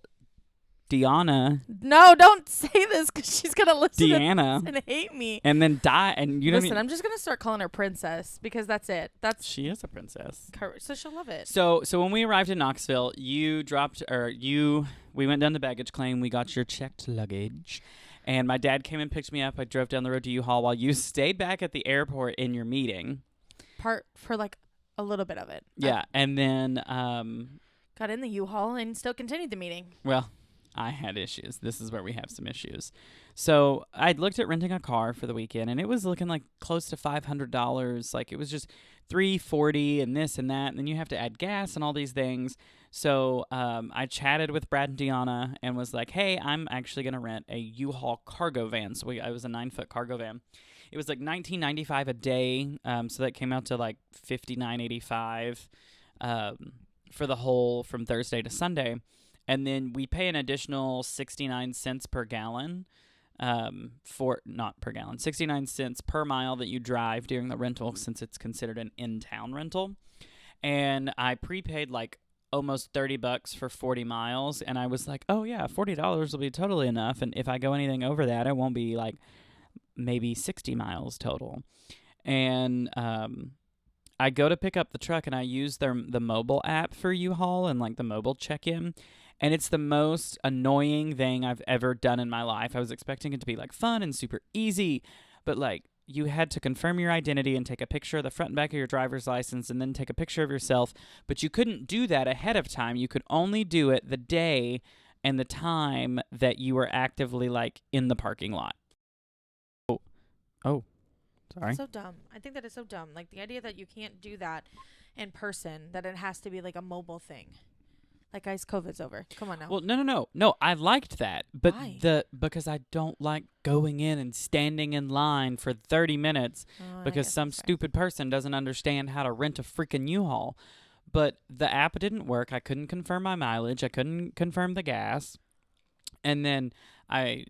Deanna. No, don't say this because she's going to listen Deanna. to this and hate me. And then die. And you Listen, don't I'm just going to start calling her princess because that's it. She is a princess. So she'll love it. So when we arrived in Knoxville, we went down to baggage claim. We got your checked luggage. And my dad came and picked me up. I drove down the road to U-Haul while you stayed back at the airport in your meeting. For like a little bit of it. Yeah. And then... got in the U-Haul and still continued the meeting. Well... I had issues. This is where we have some issues. So I'd looked at renting a car for the weekend, and it was looking like close to $500. Like it was just $340 and this and that, and then you have to add gas and all these things. So I chatted with Brad and Deanna and was like, "Hey, I'm actually gonna rent a U-Haul cargo van." So I was a 9-foot cargo van. It was like $19.95 a day. So that came out to like $59.85 for the whole from Thursday to Sunday. And then we pay an additional 69 cents per gallon for not per gallon, 69 cents per mile that you drive during the rental, since it's considered an in-town rental. And I prepaid like almost $30 for 40 miles, and I was like, oh yeah, $40 will be totally enough, and if I go anything over that, it won't be like maybe 60 miles total. And I go to pick up the truck, and I use the mobile app for U-Haul and like the mobile check-in, and it's the most annoying thing I've ever done in my life. I was expecting it to be like fun and super easy, but like you had to confirm your identity and take a picture of the front and back of your driver's license and then take a picture of yourself, but you couldn't do that ahead of time. You could only do it the day and the time that you were actively like in the parking lot. Oh. Sorry. So dumb. I think that is so dumb. Like the idea that you can't do that in person, that it has to be like a mobile thing. Like, guys, COVID's over. Come on now. Well, no. I liked that, but Why? because I don't like going in and standing in line for 30 minutes Oh, I because guess some that's fair. stupid person doesn't understand how to rent a freaking U-Haul. But the app didn't work. I couldn't confirm my mileage. I couldn't confirm the gas. And then I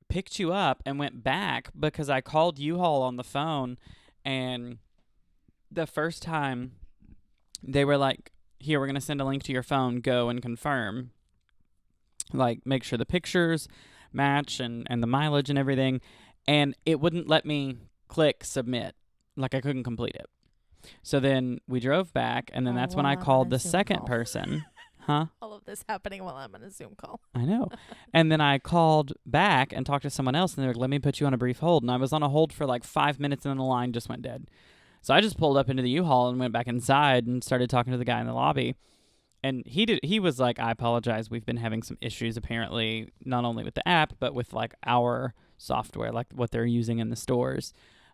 picked you up and went back because I called U-Haul on the phone, and the first time they were like, here, we're going to send a link to your phone, go and confirm, like make sure the pictures match and the mileage and everything, and it wouldn't let me click submit, like I couldn't complete it. So then we drove back, and then that's when I well, I'm called on the a Zoom second call. person. Huh? All of this happening while I'm on a Zoom call. I know. And then I called back and talked to someone else, and they were like, let me put you on a brief hold. And I was on a hold for like 5 minutes, and then the line just went dead. So I just pulled up into the U-Haul and went back inside and started talking to the guy in the lobby. And he was like, I apologize. We've been having some issues, apparently, not only with the app, but with like our software, like what they're using in the stores.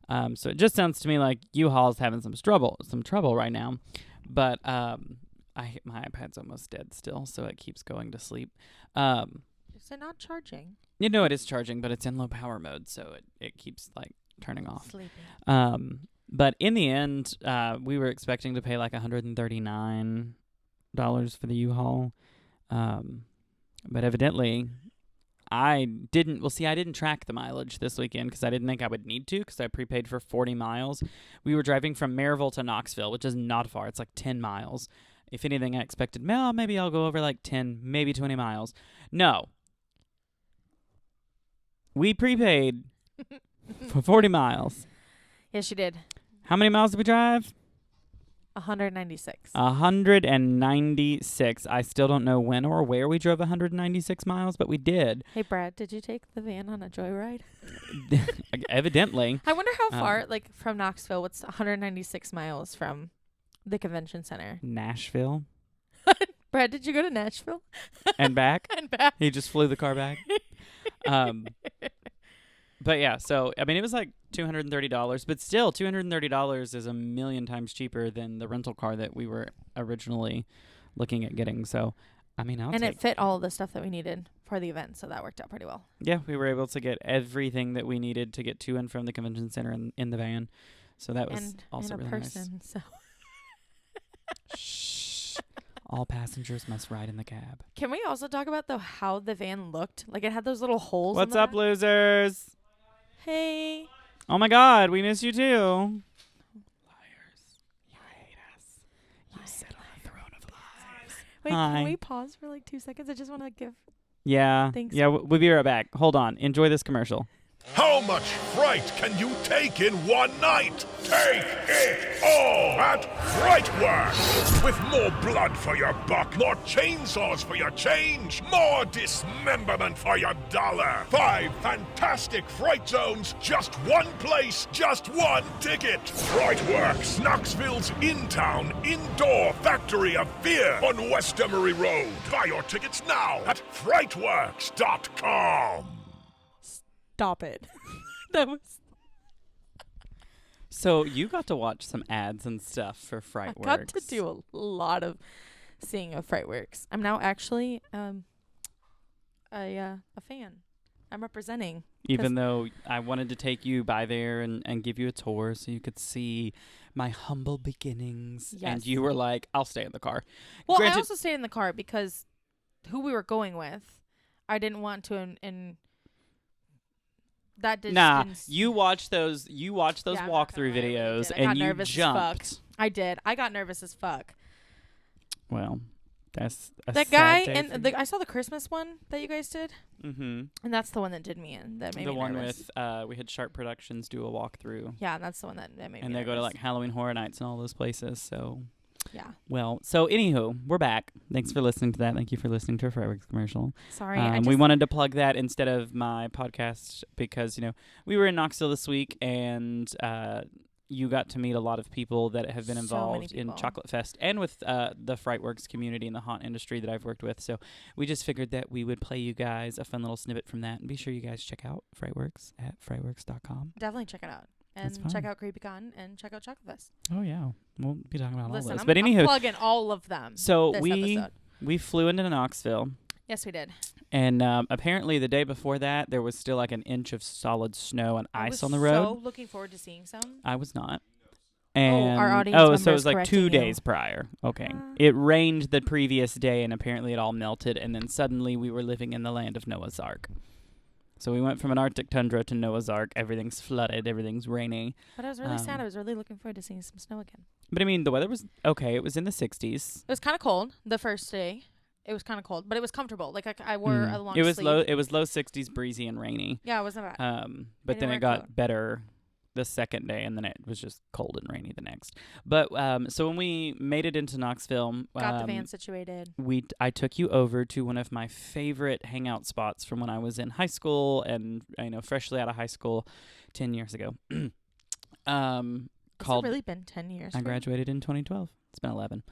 So it just sounds to me like U-Haul's having some trouble right now. But my iPad's almost dead still, so it keeps going to sleep. Is it not charging? You know, it is charging, but it's in low power mode, so it keeps like turning off. Sleeping. But in the end, we were expecting to pay like $139 for the U-Haul. But evidently I didn't. Well, see, I didn't track the mileage this weekend because I didn't think I would need to, because I prepaid for 40 miles. We were driving from Maryville to Knoxville, which is not far. It's like 10 miles. If anything, I expected, well, maybe I'll go over like 10, maybe 20 miles. No. We prepaid for 40 miles. Yes, you did. How many miles did we drive? 196. 196. I still don't know when or where we drove 196 miles, but we did. Hey, Brad, did you take the van on a joyride? Evidently. I wonder how far, like, from Knoxville, what's 196 miles from the convention center? Nashville. Brad, did you go to Nashville? And back. And back. He just flew the car back. But yeah, so, I mean, it was like $230, but still, $230 is a million times cheaper than the rental car that we were originally looking at getting. So, I mean, And it fit all the stuff that we needed for the event, so that worked out pretty well. Yeah, we were able to get everything that we needed to get to and from the convention center in the van. So that was And also in a really person, so. nice. Shh. All passengers must ride in the cab. Can we also talk about, though, how the van looked? Like, it had those little holes in What's the up, back. losers? Hey. Oh my God, we miss you too. Liars. You hate us. You sit on the throne of lies. Wait, Hi. can we pause for like 2 seconds? I just want to give. Yeah. Thanks. Yeah, we'll be right back. Hold on. Enjoy this commercial. How much fright can you take in one night? Take it all at Frightworks! With more blood for your buck, more chainsaws for your change, more dismemberment for your dollar. 5 fantastic fright zones, just one place, just one ticket. Frightworks, Knoxville's in-town, indoor factory of fear on West Emery Road. Buy your tickets now at frightworks.com. Stop it. That was. So you got to watch some ads and stuff for Frightworks. I got to do a lot of seeing of Frightworks. I'm now actually a fan. I'm representing. Even though I wanted to take you by there and give you a tour so you could see my humble beginnings. Yes. And you were like, I'll stay in the car. Well, Granted, I also stayed in the car because who we were going with, I didn't want to That did. Nah, didn't s- you watch those Yeah, I'm not gonna walkthrough lie, I really videos did. I got and you nervous as fuck. jumped. I did. I got nervous as fuck. Well, that's a That sad guy day for and you. I saw the Christmas one that you guys did, Mm-hmm. and that's the one that did me in. That made The me one nervous. with we had Sharp Productions do a walkthrough, Yeah, that's the one that made me. and they go to like Halloween Horror Nights and all those places. So Yeah. well, so anywho, we're back. Thanks for listening to that. Thank you for listening to a Fireworks commercial. Sorry, We wanted to plug that instead of my podcast because we were in Knoxville this week and you got to meet a lot of people that have been So involved many in people. Chocolatefest and with the Frightworks community and the haunt industry that I've worked with. So we just figured that we would play you guys a fun little snippet from that, and be sure you guys check out Frightworks at frightworks.com. definitely check it out. That's And check fine. out CreepyCon and check out Chocolatefest. Oh yeah, we'll be talking about Listen, all those. I'm, But I'm anywho, plugging all of them. so this we episode. flew into Knoxville. Yes, we did. And apparently the day before that, there was still like an inch of solid snow and I ice was on the road. So looking forward to seeing some. I was not. And our audience so it member was is like correcting 2 you. days prior. Okay. Ah. It rained the previous day, and apparently it all melted, and then suddenly we were living in the land of Noah's Ark. So we went from an Arctic tundra to Noah's Ark. Everything's flooded. Everything's rainy. But I was really sad. I was really looking forward to seeing some snow again. But I mean, the weather was okay. It was in the 60s. It was kind of cold the first day. It was kind of cold, but it was comfortable. Like I wore a long It was sleeve. low. It was low 60s, breezy and rainy. Yeah, it wasn't bad. But didn't then wear it a got coat. better the second day, and then it was just cold and rainy the next. But so when we made it into Knoxville, Got the van situated. I took you over to one of my favorite hangout spots from when I was in high school, and freshly out of high school, 10 years ago. Has Called. it really been 10 years? I for you? graduated in 2012. It's been 11.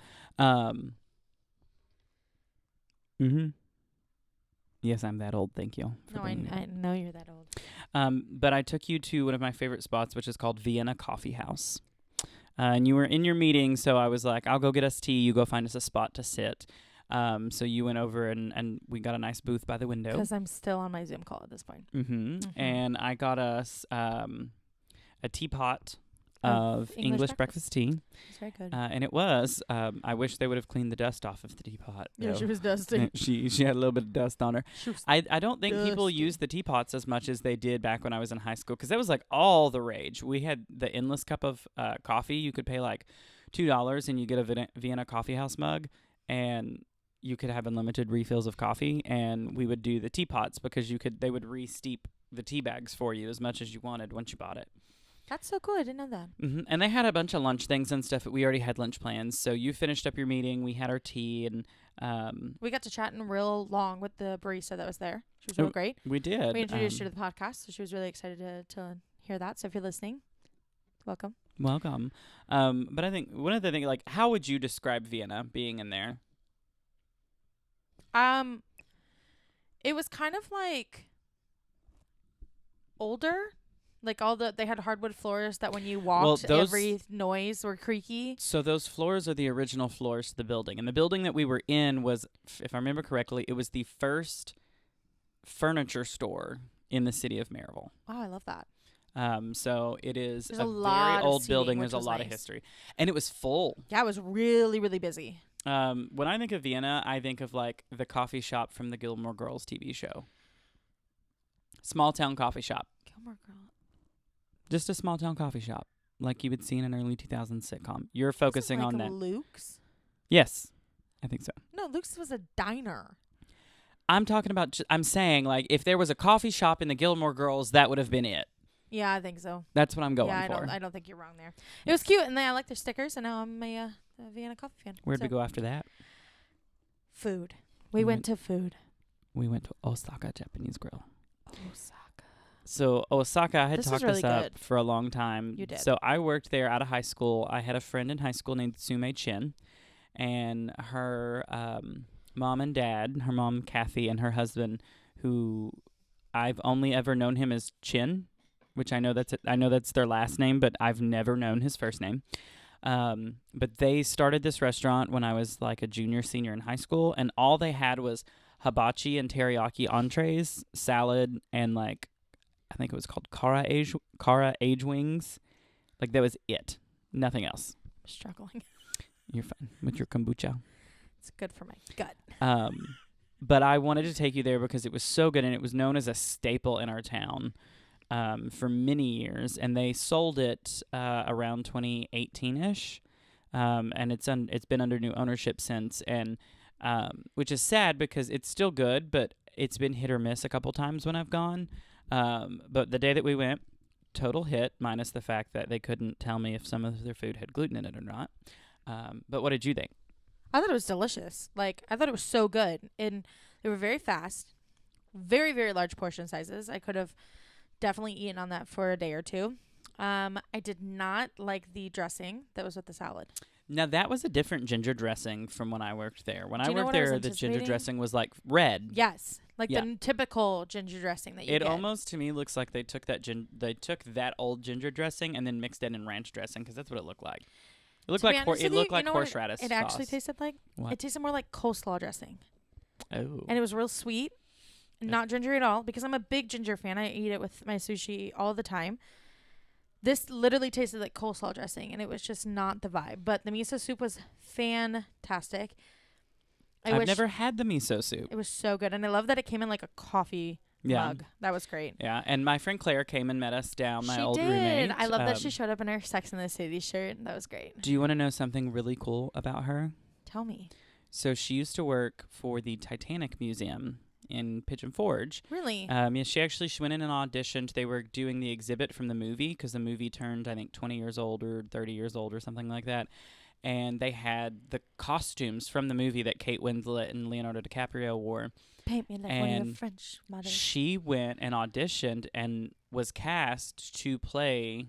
Yes, I'm that old. Thank you. for No, I bringing it up. know you're that old. But I took you to one of my favorite spots, which is called Vienna Coffee House. And you were in your meeting, so I was like, I'll go get us tea. You go find us a spot to sit. So you went over, and we got a nice booth by the window. Because I'm still on my Zoom call at this point. And I got us a teapot of English breakfast tea. It's very good. And it was. I wish they would have cleaned the dust off of the teapot. Yeah, though. she was dusty. she had a little bit of dust on her. She was I don't think people dusty. use the teapots as much as they did back when I was in high school, because that was like all the rage. We had the endless cup of coffee. You could pay like $2 and you get a Vienna Coffee House mug, and you could have unlimited refills of coffee. And we would do the teapots because they would re-steep the tea bags for you as much as you wanted once you bought it. That's so cool. I didn't know that. And they had a bunch of lunch things and stuff. But we already had lunch plans, so you finished up your meeting. We had our tea, and We got to chatting real long with the barista that was there. She was real great. we did. We introduced her to the podcast, so she was really excited to hear that. So if you're listening, welcome. Welcome. But I think one of the things, like, how would you describe Vienna being in there? It was kind of like older. Like they had hardwood floors that when you walked, every noise were creaky. So those floors are the original floors to the building. And the building that we were in was, if I remember correctly, it was the first furniture store in the city of Maryville. Oh, I love that. So it is There's a a lot very of old seating, building. which There's a was lot of nice. history. And it was full. Yeah, it was really, really busy. When I think of Vienna, I think of like the coffee shop from the Gilmore Girls TV show. Small town coffee shop. Gilmore Girl. Just a small town coffee shop, like you would see in an early 2000s sitcom. You're focusing Like on that. Luke's? Yes, I think so. No, Luke's was a diner. I'm talking about. I'm saying, like, if there was a coffee shop in the Gilmore Girls, that would have been it. Yeah, I think so. That's what I'm going yeah, for. I don't think you're wrong there. It was cute, and I like their stickers, and now I'm a Vienna coffee fan. Where'd So, we go after that? Food. We went to food. We went to Osaka Japanese Grill. Osaka. So Osaka, I had This was talked really this up good. for a long time. You did. So I worked there out of high school. I had a friend in high school named Tsume Chin, and her mom and dad, her mom Kathy, and her husband, who I've only ever known him as Chin, which I know that's their last name, but I've never known his first name. But they started this restaurant when I was like a junior, senior in high school, and all they had was hibachi and teriyaki entrees, salad, and like I think it was called Kara age wings. Like that was it. Nothing else. Struggling. You're fine with your kombucha. It's good for my gut. But I wanted to take you there because it was so good, and it was known as a staple in our town. for many years, and they sold it around 2018-ish, and it's been under new ownership since, and which is sad because it's still good, but it's been hit or miss a couple times when I've gone. But the day that we went, total hit, minus the fact that they couldn't tell me if some of their food had gluten in it or not. But what did you think? I thought it was delicious. Like, I thought it was so good. And they were very fast. Very, very large portion sizes. I could have definitely eaten on that for a day or two. I did not like the dressing that was with the salad. Now, that was a different ginger dressing from when I worked there. When I Do you know worked what I was there, the ginger anticipating? dressing was like red. Yes. Like Yeah. the typical ginger dressing that you It get. almost to me looks like they took that old ginger dressing and then mixed it in ranch dressing, because that's what it looked like. It looked To be like honest with you, you know what horseradish it actually sauce. tasted like? What? It tasted more like coleslaw dressing. Oh. And it was real sweet. Not ginger at all, because I'm a big ginger fan. I eat it with my sushi all the time. This literally tasted like coleslaw dressing, and it was just not the vibe. But the miso soup was fantastic. I've never had the miso soup. It was so good, and I love that it came in like a coffee mug. That was great. Yeah, and my friend Claire came and met us down, my She old did. roommate. I love that she showed up in her Sex and the City shirt. That was great. Do you want to know something really cool about her? Tell me. So she used to work for the Titanic Museum in Pigeon Forge. Really? Yeah, she went in and auditioned. They were doing the exhibit from the movie, because the movie turned, I think, 20 years old or 30 years old or something like that. And they had the costumes from the movie that Kate Winslet and Leonardo DiCaprio wore. Paint me like one of your And French models. she went and auditioned and was cast to play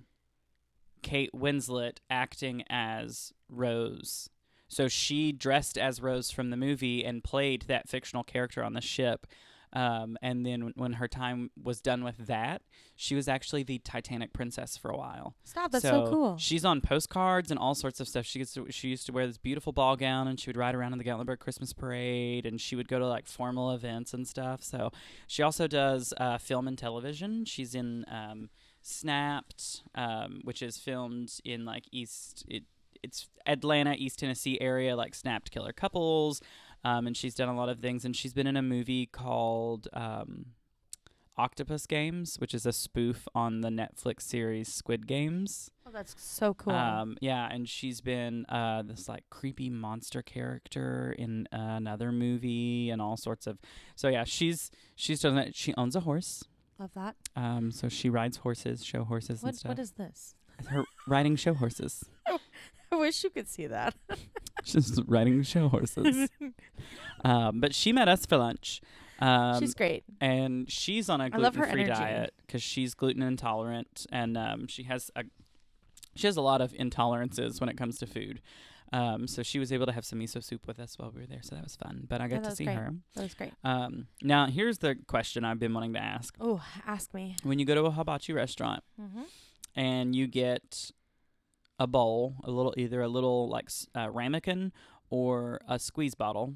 Kate Winslet acting as Rose. So she dressed as Rose from the movie and played that fictional character on the ship. And then when her time was done with that, she was actually the Titanic princess for a while. Stop, that's so cool. She's on postcards and all sorts of stuff. She used to wear this beautiful ball gown, and she would ride around in the Gatlinburg Christmas parade, and she would go to like formal events and stuff. So she also does film and television. She's in Snapped, which is filmed in like it's Atlanta, East Tennessee area, like Snapped Killer Couples. And she's done a lot of things, and she's been in a movie called Octopus Games, which is a spoof on the Netflix series Squid Games. Oh, that's so cool. Yeah, and she's been this like creepy monster character in another movie and all sorts of. So yeah, she's done that. She owns a horse. Love that. So she rides horses, show horses and stuff. What is this? Her riding show horses. I wish you could see that. She's riding show horses. But she met us for lunch. She's great. And she's on a love her gluten-free energy. diet because she's gluten intolerant, and she has a lot of intolerances when it comes to food. So she was able to have some miso soup with us while we were there, so that was fun. But I got to see her. That was great. Now, here's the question I've been wanting to ask. Oh, ask me. When you go to a hibachi restaurant and you get a bowl, either a little like ramekin or a squeeze bottle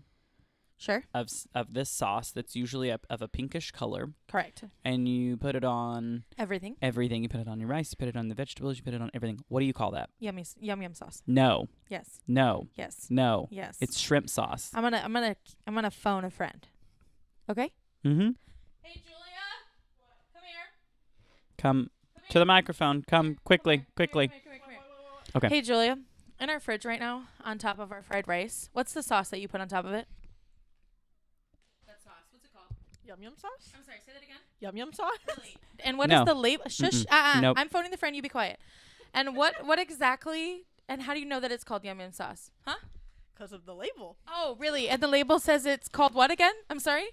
Sure. of this sauce that's usually of a pinkish color, Correct. and you put it on Everything. you put it on your rice, you put it on the vegetables, you put it on everything. What do you call that? Yum yum sauce. No. Yes. No. Yes. No. Yes. It's shrimp sauce. I'm gonna phone a friend. Okay? Mm-hmm. Hey Julia, come here. Come to the microphone. Come quickly. Come here. Okay. Hey Julia, in our fridge right now, on top of our fried rice, what's the sauce that you put on top of it? That sauce. What's it called? Yum yum sauce? I'm sorry. Say that again. Yum yum sauce? Really? And what is No. the label? Shush. Nope. I'm phoning the friend. You be quiet. And what exactly? And how do you know that it's called yum yum sauce? Huh? Because of the label. Oh, really? And the label says it's called what again? I'm sorry.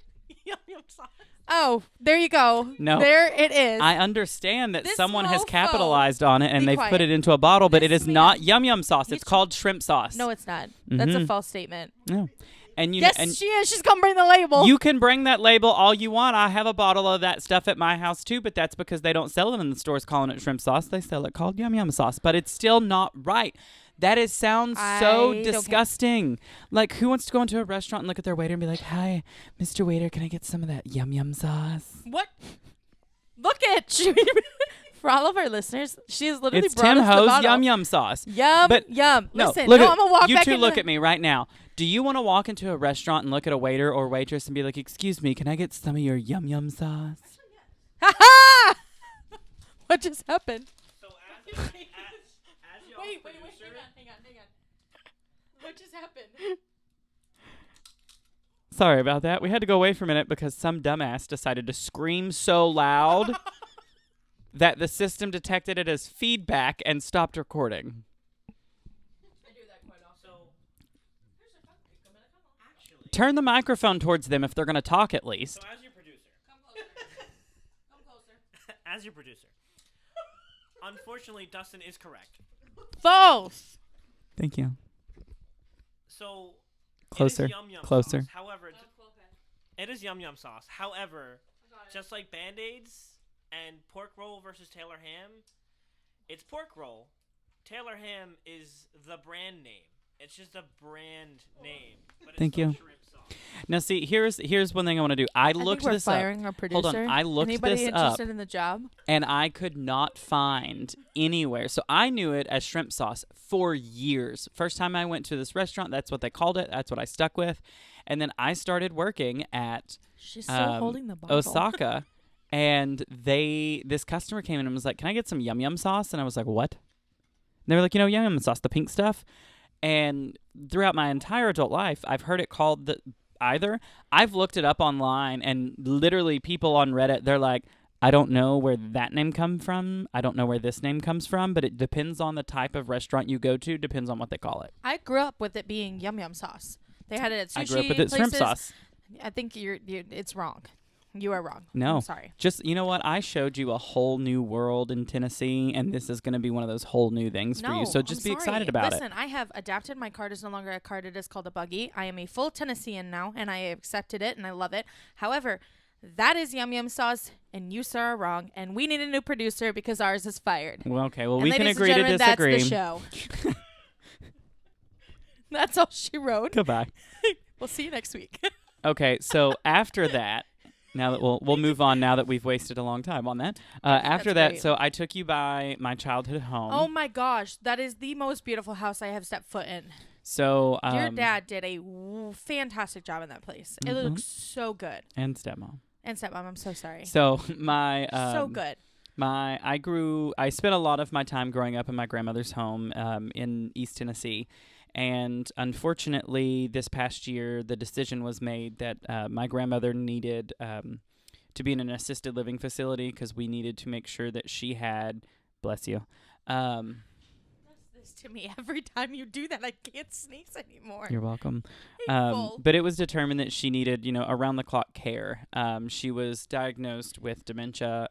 Yum yum sauce. Oh, there you go. No. There it is. I understand that This someone has mofo. capitalized on it and Be they've quiet. put it into a bottle, but it This is man- not yum yum sauce. He's It's called shrimp sauce. No, it's not. That's a Mhm. false statement. No. And you Yes, and she is. She's gonna bring the label. you can bring that label all you want. I have a bottle of that stuff at my house too, but that's because they don't sell it in the stores calling it shrimp sauce. They sell it called yum yum sauce, but it's still not right. That sounds I so don't care. disgusting. Like, who wants to go into a restaurant and look at their waiter and be like, "Hi, Mr. Waiter, can I get some of that yum yum sauce?" What? Look at you. For all of our listeners, she has literally It's brought Tim us the Ho's bottle. yum yum sauce. Yum, But yum. No, Listen, look no, at, I'm gonna walk you back two in look the- at me right now. Do you want to walk into a restaurant and look at a waiter or waitress and be like, "Excuse me, can I get some of your yum yum sauce?" Ha ha! just happened? So as y'all's Wait, producer, hang on. What just happened? Sorry about that. We had to go away for a minute because some dumbass decided to scream so loud that the system detected it as feedback and stopped recording. I do that quite often. So actually, Turn the microphone towards them if they're going to talk at least. so as your producer, Come closer. as your producer, unfortunately, Dustin is correct. False. Thank you. So Closer. It is yum yum Closer. Sauce. However, it is yum yum sauce. However, just like Band-Aids and pork roll versus Taylor ham, it's pork roll. Taylor ham is the brand name. It's just a brand name. But it's Thank still you. shrimp sauce. Now, see, here's one thing I want to do. I looked think we're this up. firing our producer. Hold on. I looked Anybody this up, interested in the job? and I could not find anywhere. So I knew it as shrimp sauce for years. First time I went to this restaurant, that's what they called it. That's what I stuck with. And then I started working at She's still holding the bottle. Osaka, and this customer came in and was like, "Can I get some yum yum sauce?" And I was like, "What?" And they were like, "Yum yum sauce, the pink stuff." And throughout my entire adult life, I've heard it called either. I've looked it up online, and literally people on Reddit, they're like, "I don't know where that name comes from. I don't know where this name comes from, but it depends on the type of restaurant you go to. Depends on what they call it." I grew up with it being yum yum sauce. They had it at sushi I grew up with it shrimp places. sauce. I think it's wrong. You are wrong. No. I'm sorry. Just, you know what? I showed you a whole new world in Tennessee, and this is going to be one of those whole new things for you. So just I'm be excited sorry. about Listen, I have adapted. My card is no longer a card. It is called a buggy. I am a full Tennessean now, and I accepted it, and I love it. However, that is yum yum sauce, and you, sir, are wrong, and we need a new producer because ours is fired. it. Well, okay. Well, And we can ladies agree and to gentlemen, disagree. That's the show. That's all she wrote. Goodbye. We'll see you next week. Okay, so after that, now that we'll move on now that we've wasted a long time on that. After that, great. so I took you by my childhood home. Oh my gosh, that is the most beautiful house I have stepped foot in. So Your dad did a fantastic job in that place. It Mhm. looks so good. and stepmom. And stepmom, I'm so sorry. So my So good. I spent a lot of my time growing up in my grandmother's home in East Tennessee. And unfortunately, this past year, the decision was made that my grandmother needed to be in an assisted living facility because we needed to make sure that she had, bless you. Does this to me every time you do that. I can't sneeze anymore. You're welcome. Hateful. But it was determined that she needed, around the clock care. She was diagnosed with dementia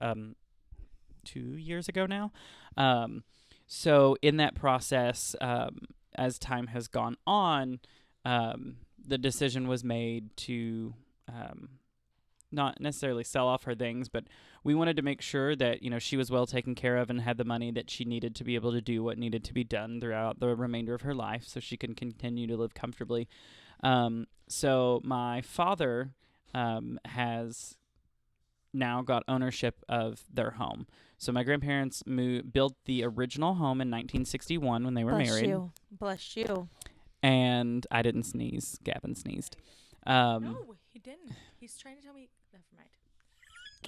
2 years ago now. So in that process, as time has gone on, the decision was made to not necessarily sell off her things, but we wanted to make sure that, she was well taken care of and had the money that she needed to be able to do what needed to be done throughout the remainder of her life so she can continue to live comfortably. So my father has now got ownership of their home. So my grandparents built the original home in 1961 when they were married. Bless you. And I didn't sneeze. Gavin sneezed. No, he didn't. He's trying to tell me. Never mind.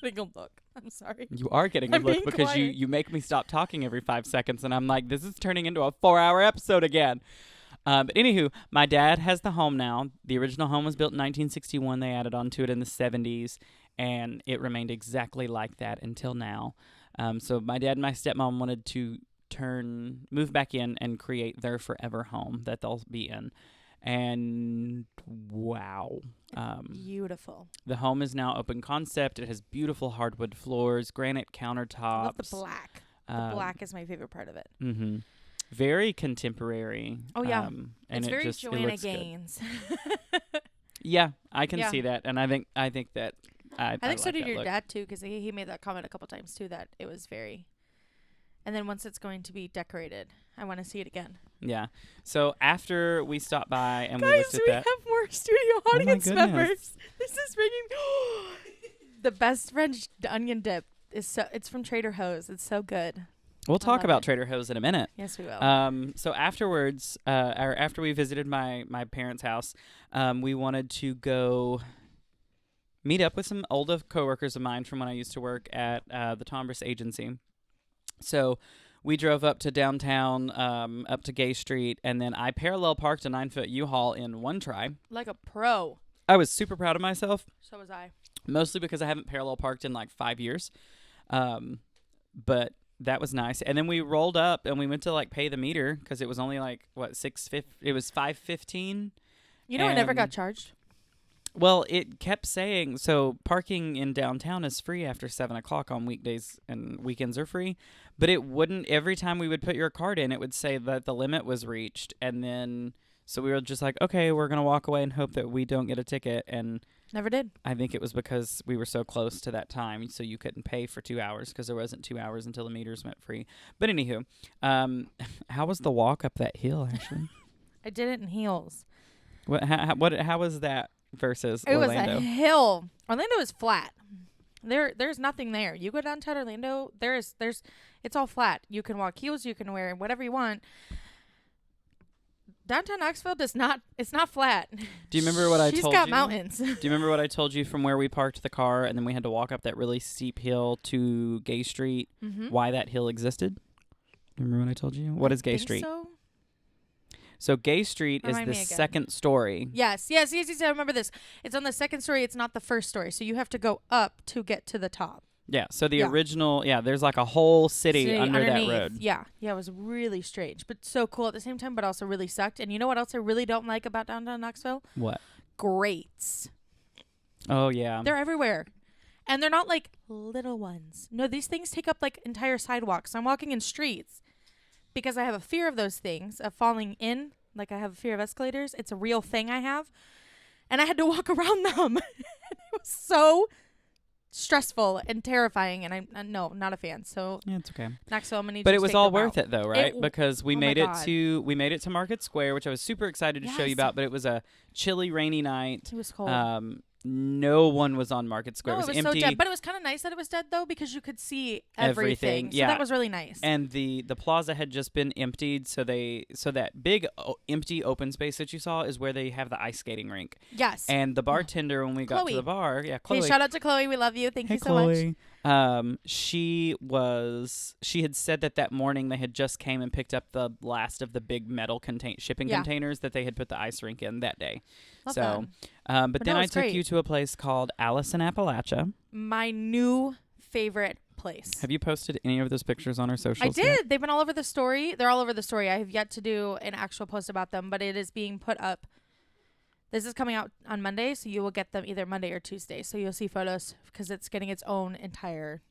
Getting a look. I'm sorry. You are getting a I'm look being because quiet. you make me stop talking every 5 seconds, and I'm like, this is turning into a 4-hour episode again. But anywho, my dad has the home now. The original home was built in 1961. They added on to it in the 70s, and it remained exactly like that until now. So my dad and my stepmom wanted to move back in and create their forever home that they'll be in. And wow. Beautiful. The home is now open concept. It has beautiful hardwood floors, granite countertops. I love the black. The black is my favorite part of it. Mm-hmm. Very contemporary. Oh, yeah. And It's very it Joanna looks good. Gaines. Yeah, I can Yeah. see that, and I think that I I think so like did that your look. dad too, because he made that comment a couple times too, that it was very. And then once it's going to be decorated, I want to see it again. Yeah. So after we stopped by and we Guys, looked at we that, have more studio my audience goodness. members. This is bringing the best French onion dip. It's from Trader Joe's. It's so good. we'll I talk love about it. Trader Joe's in a minute. Yes, we will. So afterwards, or after we visited my parents' house, we wanted to go meet up with some older coworkers of mine from when I used to work at the Tombras agency. So we drove up to downtown, up to Gay Street, and then I parallel parked a 9-foot U-Haul in one try. Like a pro. I was super proud of myself, So was I. mostly because I haven't parallel parked in like 5 years. But that was nice. And then we rolled up and we went to like pay the meter because it was only like what it was $5.15. You know, I never And- got charged. Well, it kept saying so. Parking in downtown is free after 7 o'clock on weekdays, and weekends are free. But it wouldn't. Every time we would put your card in, it would say that the limit was reached, and then so we were just like, okay, we're gonna walk away and hope that we don't get a ticket. And Never did. I think it was because we were so close to that time, so you couldn't pay for 2 hours because there wasn't 2 hours until the meters went free. But anywho, how was the walk up that hill, Ashley? I did it in heels. How was that versus It Orlando? was a hill. Orlando is flat. There's nothing there. You go downtown Orlando, it's all flat. You can walk heels, you can wear whatever you want. Downtown Knoxville it's not flat. Do you remember what I told you? She's got mountains. Do you remember what I told you from where we parked the car and then we had to walk up that really steep hill to Gay Street? Mm-hmm. Why that hill existed? Remember what I told you? What is Gay Street? So Gay Street Remind is me the again. second story. Yes. I remember this. It's on the second story. It's not the first story. So you have to go up to get to the top. Yeah. So the Yeah. original, there's like a whole city under underneath. that road. Yeah. It was really strange, but so cool at the same time, but also really sucked. And you know what else I really don't like about downtown Knoxville? What? Grates. Oh, yeah. They're everywhere. And they're not like little ones. No, these things take up like entire sidewalks. I'm walking in streets because I have a fear of those things, of falling in. Like I have a fear of escalators. It's a real thing I have. And I had to walk around them. It was so stressful and terrifying. And I'm not a fan. So Yeah, it's okay. Knoxville, I'm gonna need But you it to was take all them worth out. it though, right? Because we oh my made it God. to Market Square, which I was super excited to show you Yes. about, but it was a chilly, rainy night. It was cold. No one was on Market Square. No, it was so empty. dead. But it was kind of nice that it was dead though, because you could see everything. So yeah. that was really nice. And the plaza had just been emptied, so that big empty open space that you saw is where they have the ice skating rink. Yes. And the bartender, when we got to Chloe. the bar, Chloe. Hey, shout out to Chloe. We love you. Thank Hey, you so much. Chloe. She had said that morning they had just came and picked up the last of the big metal shipping Yeah. containers that they had put the ice rink in that day. Love So, that. but But then no, I it's took great. you to a place called Alice in Appalachia. My new favorite place. Have you posted any of those pictures on our socials? I yet? did. They've been all over the story. They're all over the story. I have yet to do an actual post about them, but it is being put up. This is coming out on Monday, so you will get them either Monday or Tuesday. So you'll see photos because it's getting its own entire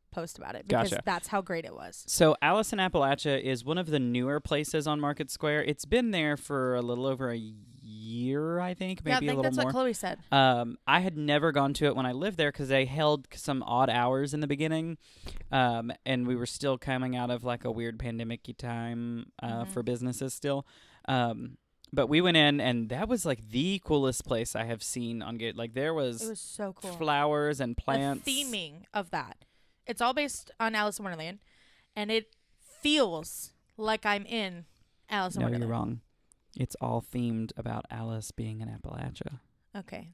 post about it because Gotcha. that's how great it was. So Alice in Appalachia is one of the newer places on Market Square. It's been there for a little over a year, I think, maybe yeah, I a think little that's more. what Chloe said. I had never gone to it when I lived there because they held some odd hours in the beginning, and we were still coming out of like a weird pandemic-y time for businesses still. But we went in, and that was like the coolest place I have seen on Gate. Like there It was was so cool. flowers and plants. The theming of that. It's all based on Alice in Wonderland, and it feels like I'm in Alice in No, Wonderland. you're wrong. It's all themed about Alice being in Appalachia. Okay.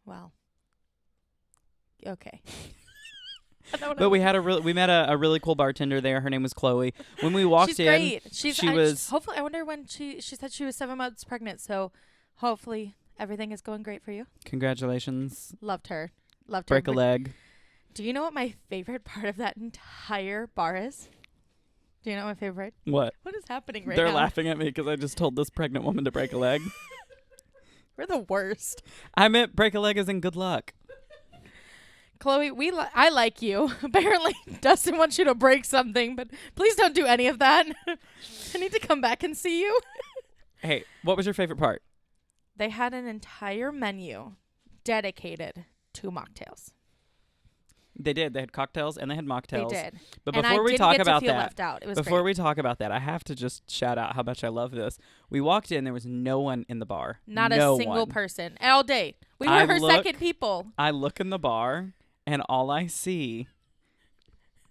Well. Okay. But we met a really cool bartender there. Her name was Chloe. When we walked She's in, great. she was hopefully. I wonder when she said she was 7 months pregnant. So hopefully everything is going great for you. congratulations. Loved her. Break a leg. Do you know what my favorite part of that entire bar is? Do you know my favorite? What? What is happening right They're now? laughing at me because I just told this pregnant woman to break a leg. We're the worst. I meant break a leg as in good luck. Chloe, I like you. Apparently, Dustin wants you to break something, but please don't do any of that. I need to come back and see you. Hey, what was your favorite part? They had an entire menu dedicated to mocktails. They did. They had cocktails and they had mocktails. They did. But And before I we didn't talk get about to feel that, left out. It was before great. we talk about that, I have to just shout out how much I love this. We walked in, there was no one in the bar. Not no a single one. person all day. We were I her look- second people. I look in the bar, and all I see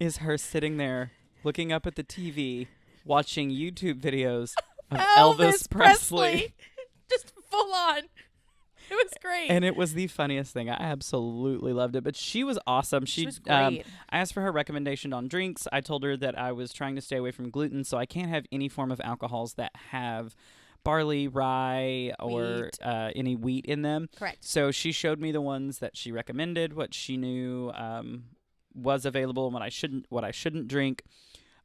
is her sitting there looking up at the TV, watching YouTube videos of Elvis Presley. Just full on. It was great. And it was the funniest thing. I absolutely loved it. But she was awesome. She was great. I asked for her recommendation on drinks. I told her that I was trying to stay away from gluten, so I can't have any form of alcohols that have barley, rye, or any wheat in them. Correct. So she showed me the ones that she recommended, what she knew was available, and what I shouldn't drink.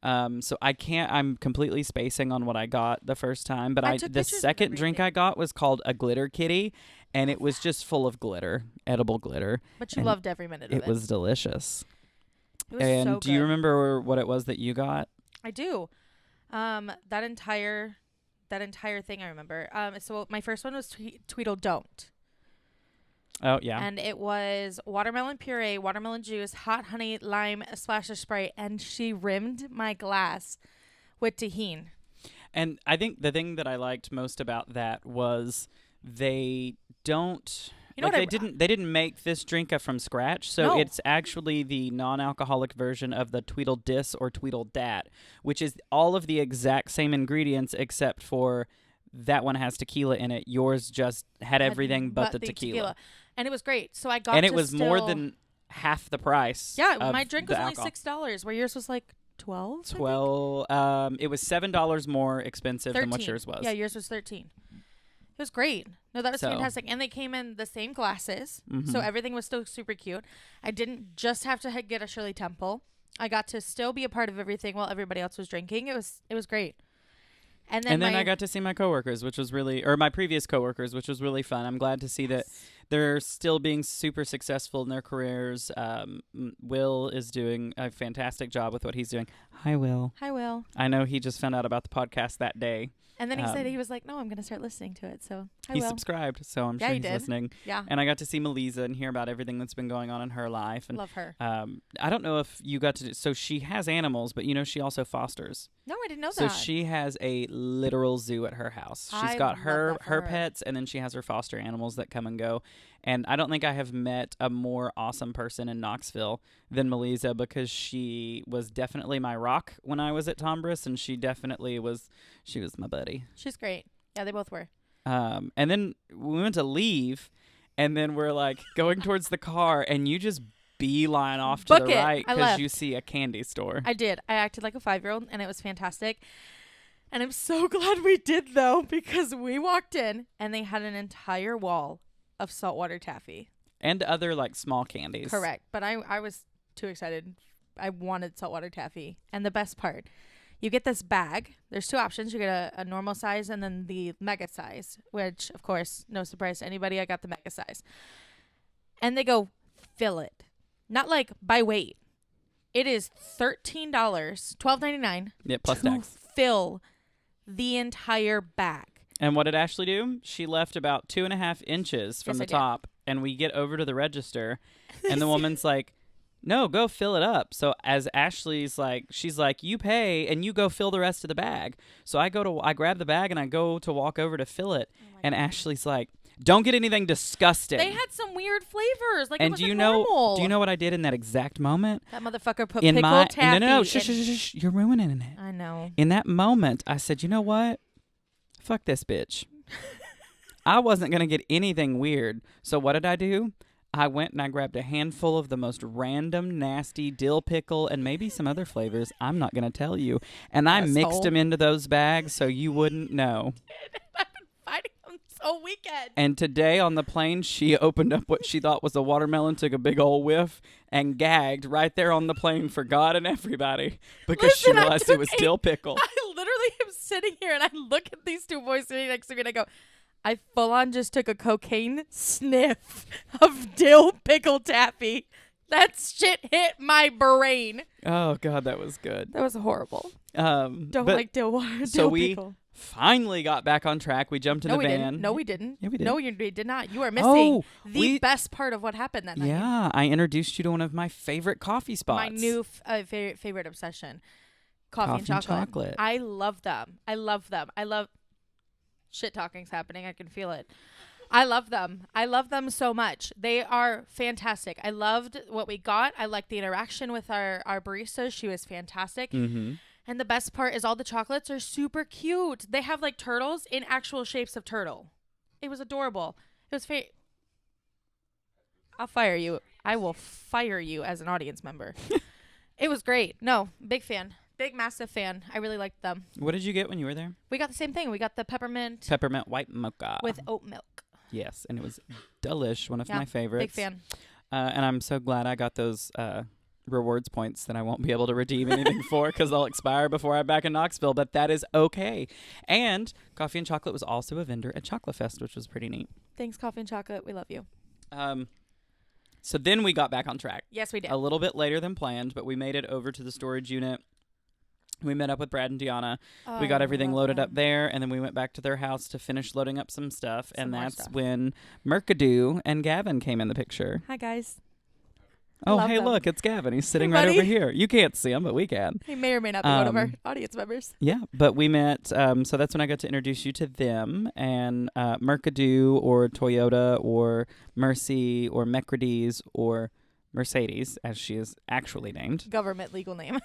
So I'm completely spacing on what I got the first time, but I took the pictures of second drink I everything. got was called a glitter kitty, and it was just full of glitter, edible glitter. But you and loved every minute of it. It was delicious. It was And so do you good. remember what it was that you got? I do. That entire thing I remember. So my first one was Tweedle Don't. Oh, yeah. And it was watermelon puree, watermelon juice, hot honey, lime, a splash of Sprite, and she rimmed my glass with tahini. And I think the thing that I liked most about that was they don't... You know like what they didn't make this drink from scratch, so No. it's actually the non-alcoholic version of the Tweedle Dis or Tweedle Dat, which is all of the exact same ingredients except for that one has tequila in it. Yours just had everything but the tequila. And it was great. So I got And it to was more still- than half the price. Yeah, of my drink was the only alcohol. $6, where yours was like 12. 12. It was $7 more expensive than what 13. yours was. Yeah, yours was 13. It was great. No, that was So- fantastic. And they came in the same glasses. Mhm. So everything was still super cute. I didn't just have to get a Shirley Temple. I got to still be a part of everything while everybody else was drinking. It was great. And then, I got to see my coworkers, which was my previous coworkers, which was really fun. I'm glad to see that they're still being super successful in their careers. Will is doing a fantastic job with what he's doing. Hi, Will. Hi, Will. I know he just found out about the podcast that day. And then he said he was like, no, I'm going to start listening to it. So, hi, He Will. subscribed, so I'm Yeah, sure he he's did. listening. Yeah. And I got to see Melisa and hear about everything that's been going on in her life. And Love her. I don't know if you got to. So she has animals, but she also fosters. No, I didn't know So that. she has a literal zoo at her house. She's I got love her that for her. pets, and then she has her foster animals that come and go. And I don't think I have met a more awesome person in Knoxville than Melisa, because she was definitely my rock when I was at Tombras, and she definitely was. She was my buddy. She's great. Yeah, they both were. And then we went to leave, and then we're like going towards the car, and you just beeline off to Book the it. right I because left. you see a candy store. I did. I acted like a 5-year-old, and it was fantastic. And I'm so glad we did, though, because we walked in, and they had an entire wall of saltwater taffy. And other like small candies. Correct. But I was too excited. I wanted saltwater taffy. And the best part, you get this bag. There's two options. You get a normal size and then the mega size, which, of course, no surprise to anybody, I got the mega size. And they go, fill it. Not like by weight. It is $13, $12.99 Yeah, plus to tax. fill the entire bag. And what did Ashley do? She left about 2.5 inches from Yes, the I did. top, and we get over to the register, and the woman's like, no, go fill it up. So as Ashley's like, she's like, you pay and you go fill the rest of the bag. So I grab the bag and I go to walk over to fill it. And Ashley's like, don't get anything disgusting. They had some weird flavors. Like, and it wasn't do you know normal. do you know what I did in that exact moment? That motherfucker put In pickled my taffy. no, in- shush, you're ruining it. I know. In that moment, I said, you know what? Fuck this bitch. I wasn't going to get anything weird. So what did I do? I went and I grabbed a handful of the most random, nasty dill pickle and maybe some other flavors. I'm not going to tell you. And I mixed Asshole. them into those bags so you wouldn't know. I've been fighting them so weekend. And today on the plane, she opened up what she thought was a watermelon, took a big old whiff, and gagged right there on the plane for God and everybody because Listen, she I realized it took was a- dill pickle. I literally am sitting here and I look at these two boys sitting next to me and I go, I full on just took a cocaine sniff of dill pickle taffy. That shit hit my brain. Oh, God, that was good. That was horrible. Don't Don't like dill water. So dill we pickle. finally got back on track. We jumped in No, the we van. didn't. No, we didn't. Yeah, we did. No, you did not. You are missing Oh, the best part of what happened that night. Yeah, I introduced you to one of my favorite coffee spots. My new favorite obsession. Coffee and chocolate. I love them. I love them. I love shit talking's happening. I can feel it. I love them. I love them so much. They are fantastic. I loved what we got. I liked the interaction with our barista. She was fantastic. Mm-hmm. And the best part is all the chocolates are super cute. They have like turtles in actual shapes of turtle. It was adorable. It was I'll fire you. I will fire you as an audience member. It was great. No, big fan. Big, massive fan. I really liked them. What did you get when you were there? We got the same thing. We got the peppermint Peppermint white mocha. with oat milk. Yes, and it was delish, one of Yeah, my favorites. Big fan. And I'm so glad I got those rewards points that I won't be able to redeem anything for because they'll expire before I'm back in Knoxville, but that is okay. And Coffee and Chocolate was also a vendor at Chocolatefest, which was pretty neat. Thanks, Coffee and Chocolate. We love you. So then we got back on track. Yes, we did. A little bit later than planned, but we made it over to the storage unit. We met up with Brad and Deanna. We got everything loaded up there, and then we went back to their house to finish loading up some stuff. Some and more that's stuff. when Mercadoo and Gavin came in the picture. Hi, guys. Oh, Love hey, them. look, it's Gavin. He's sitting Hey, right buddy. over here. You can't see him, but we can. He may or may not be one of our Um, audience members. Yeah, but we met. So that's when I got to introduce you to them. And Mercadoo or Toyota or Mercy or Mecrades or Mercedes, as she is actually named. Government legal name.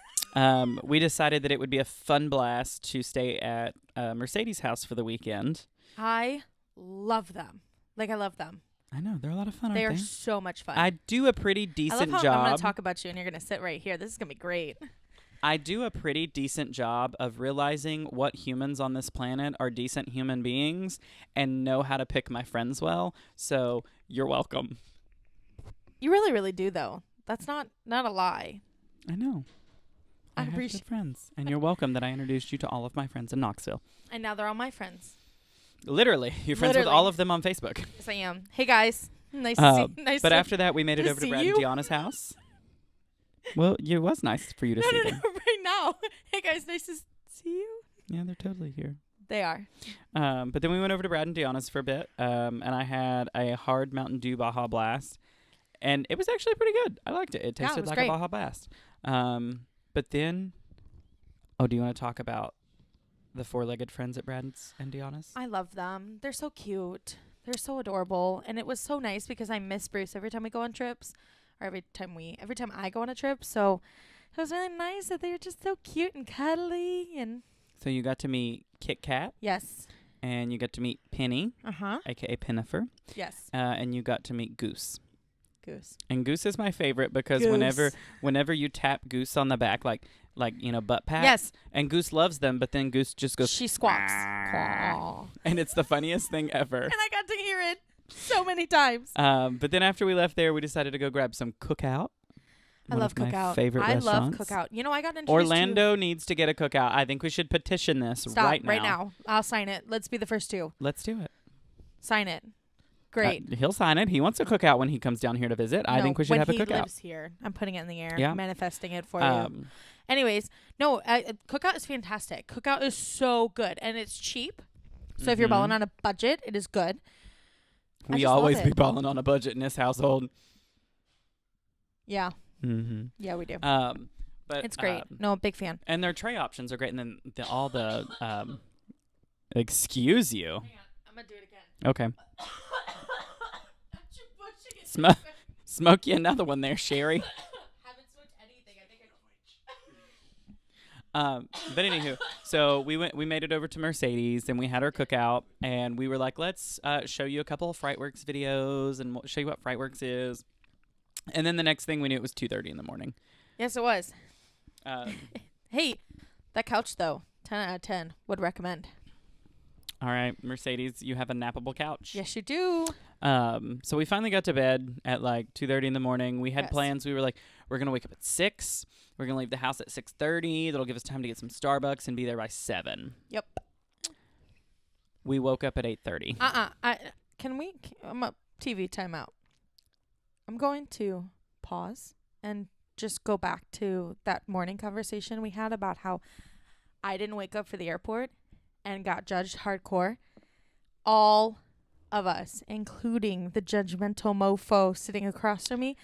We decided that it would be a fun blast to stay at Mercedes' house for the weekend. I love them. Like, I love them. I know, they're a lot of fun, They are aren't they? so much fun. I do a pretty I decent love how I'm going job. to talk about you, and you're going to sit right here. This is going to be great. I do a pretty decent job of realizing what humans on this planet are decent human beings and know how to pick my friends well. So you're welcome. You really, really do, though. That's not a lie. I know. I have appreciate- good friends, and you're welcome that I introduced you to all of my friends in Knoxville. And now they're all my friends. Literally, you're friends with Literally. all of them on Facebook. Yes, I am. Hey, guys. Nice to see nice But to after that, we made it to over to see Brad you. and Deanna's house. Well, it was nice for you to No, see no, no, them. right now. Hey, guys. Nice to see you. Yeah, they're totally here. They are. But then we went over to Brad and Deanna's for a bit, and I had a hard Mountain Dew Baja Blast, and it was actually pretty good. I liked it. It Yeah, it tasted was like great. a Baja Blast. But then, do you want to talk about the four-legged friends at Brad and Deanna's? I love them. They're so cute. They're so adorable. And it was so nice because I miss Bruce every time we go on trips, or every time I go on a trip. So it was really nice that they were just so cute and cuddly. And So you got to meet Kit Kat, yes. and you got to meet Penny, Uh-huh. a.k.a. Pinnifer, Yes. and you got to meet Goose. Goose. And Goose is my favorite because Goose. whenever you tap Goose on the back, like butt pat. Yes. And Goose loves them, but then Goose just goes, She squawks. Quaw. and it's the funniest thing ever. And I got to hear it so many times. But then after we left there, we decided to go grab some Cookout. I One love of my Cookout. favorite I love restaurants. Cookout. You know, I got introduced Orlando needs to get a Cookout. I think we should petition this to... Stop, right now. right now. I'll sign it. Let's be the first two. Let's do it. Sign it. Great. He'll sign it. He wants a Cookout when he comes down here to visit. I No, think we should when have a he Cookout. lives here. I'm putting it in the air. Yeah. Manifesting it for you. Anyways, no, Cookout is fantastic. Cookout is so good, and it's cheap. So if you're Mhm. balling on a budget, it is good. I We just love always be it. balling on a budget in this household. Yeah. Mm-hmm. Yeah, we do. But It's great. No, big fan. and their tray options are great. And then all the excuse you. Hang on. I'm going to do it again. Okay. Smoke you another one there, Sherry. Haven't smoked anything. I think I But anywho, so we made it over to Mercedes and we had our Cookout and we were like, let's show you a couple of Frightworks videos and show you what Frightworks is. And then the next thing we knew, it was 2:30 in the morning. Yes, it was. Um, Hey, that couch, though, 10 out of 10. Would recommend. all right, Mercedes, you have a nappable couch. Yes, you do. So we finally got to bed at like 2:30 in the morning. We had Yes. plans. We were like, we're gonna wake up at 6. We're gonna leave the house at 6:30. That'll give us time to get some Starbucks and be there by 7. Yep. We woke up at 8:30. I'm a TV timeout. I'm going to pause and just go back to that morning conversation we had about how I didn't wake up for the airport and got judged hardcore. All of us, including the judgmental mofo sitting across from me,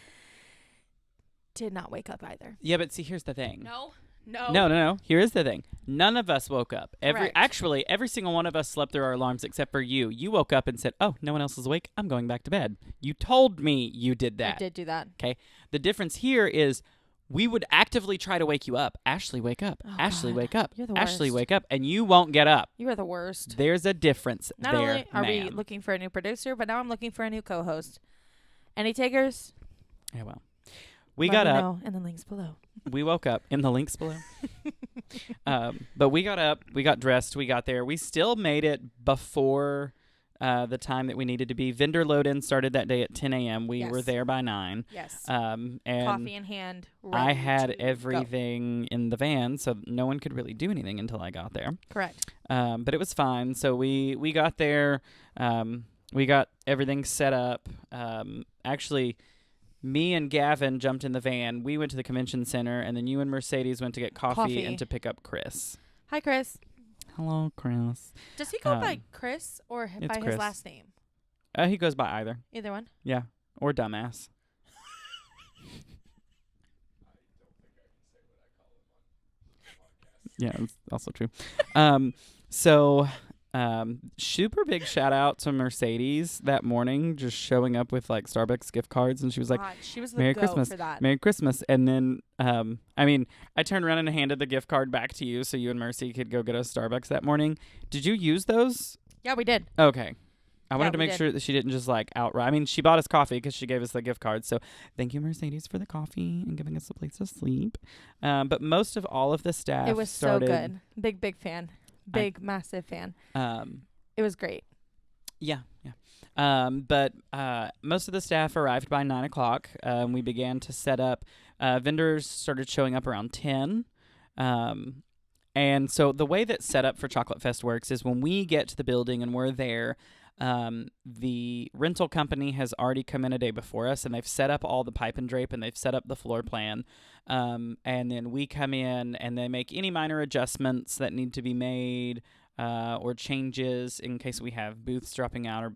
did not wake up either. Yeah, but see, here's the thing. No. No. Here's the thing. None of us woke up. Correct. Actually, every single one of us slept through our alarms except for you. You woke up and said, "Oh, no one else is awake. I'm going back to bed." You told me you did that. I did do that. Okay. The difference here is we would actively try to wake you up. Ashley, wake up. Oh, Ashley, God. wake up. You're the Ashley, worst. wake up. And you won't get up. You are the worst. There's a difference Not there, only are we ma'am. looking for a new producer, but now I'm looking for a new co-host. Any takers? Yeah, well. We Let got me up. know in the links below. We woke up in the links below. But we got up. We got dressed. We got there. We still made it before the time that we needed to be. Vendor load-in started that day at 10 a.m. We were Yes. there by 9. Yes. And Coffee in hand. I ready had to go. everything in the van, so no one could really do anything until I got there. Correct. But it was fine. So we got there. We got everything set up. Actually, me and Gavin jumped in the van. We went to the convention center, and then you and Mercedes went to get coffee. And to pick up Chris. Hi, Chris. Hello, Chris. Does he go by Chris or it's by Chris. his last name? He goes by either. Either one. Yeah, or dumbass. Yeah, that's also true. Super big shout out to Mercedes that morning, just showing up with like Starbucks gift cards, and she was like, God, she was the "Merry go Christmas, for that. Merry Christmas." And then, I turned around and handed the gift card back to you, so you and Mercy could go get us Starbucks that morning. Did you use those? Yeah, we did. Okay. I wanted to we make did. sure that she didn't just like outright. I mean, she bought us coffee because she gave us the gift card. So thank you, Mercedes, for the coffee and giving us a place to sleep. But most of all of the staff It was started, so good. Big fan. Massive fan. It was great. Yeah. But most of the staff arrived by 9 o'clock. We began to set up. Vendors started showing up around 10. And so the way that setup for Chocolatefest works is when we get to the building and we're there, the rental company has already come in a day before us, and they've set up all the pipe and drape, and they've set up the floor plan. And then we come in, and they make any minor adjustments that need to be made, or changes in case we have booths dropping out or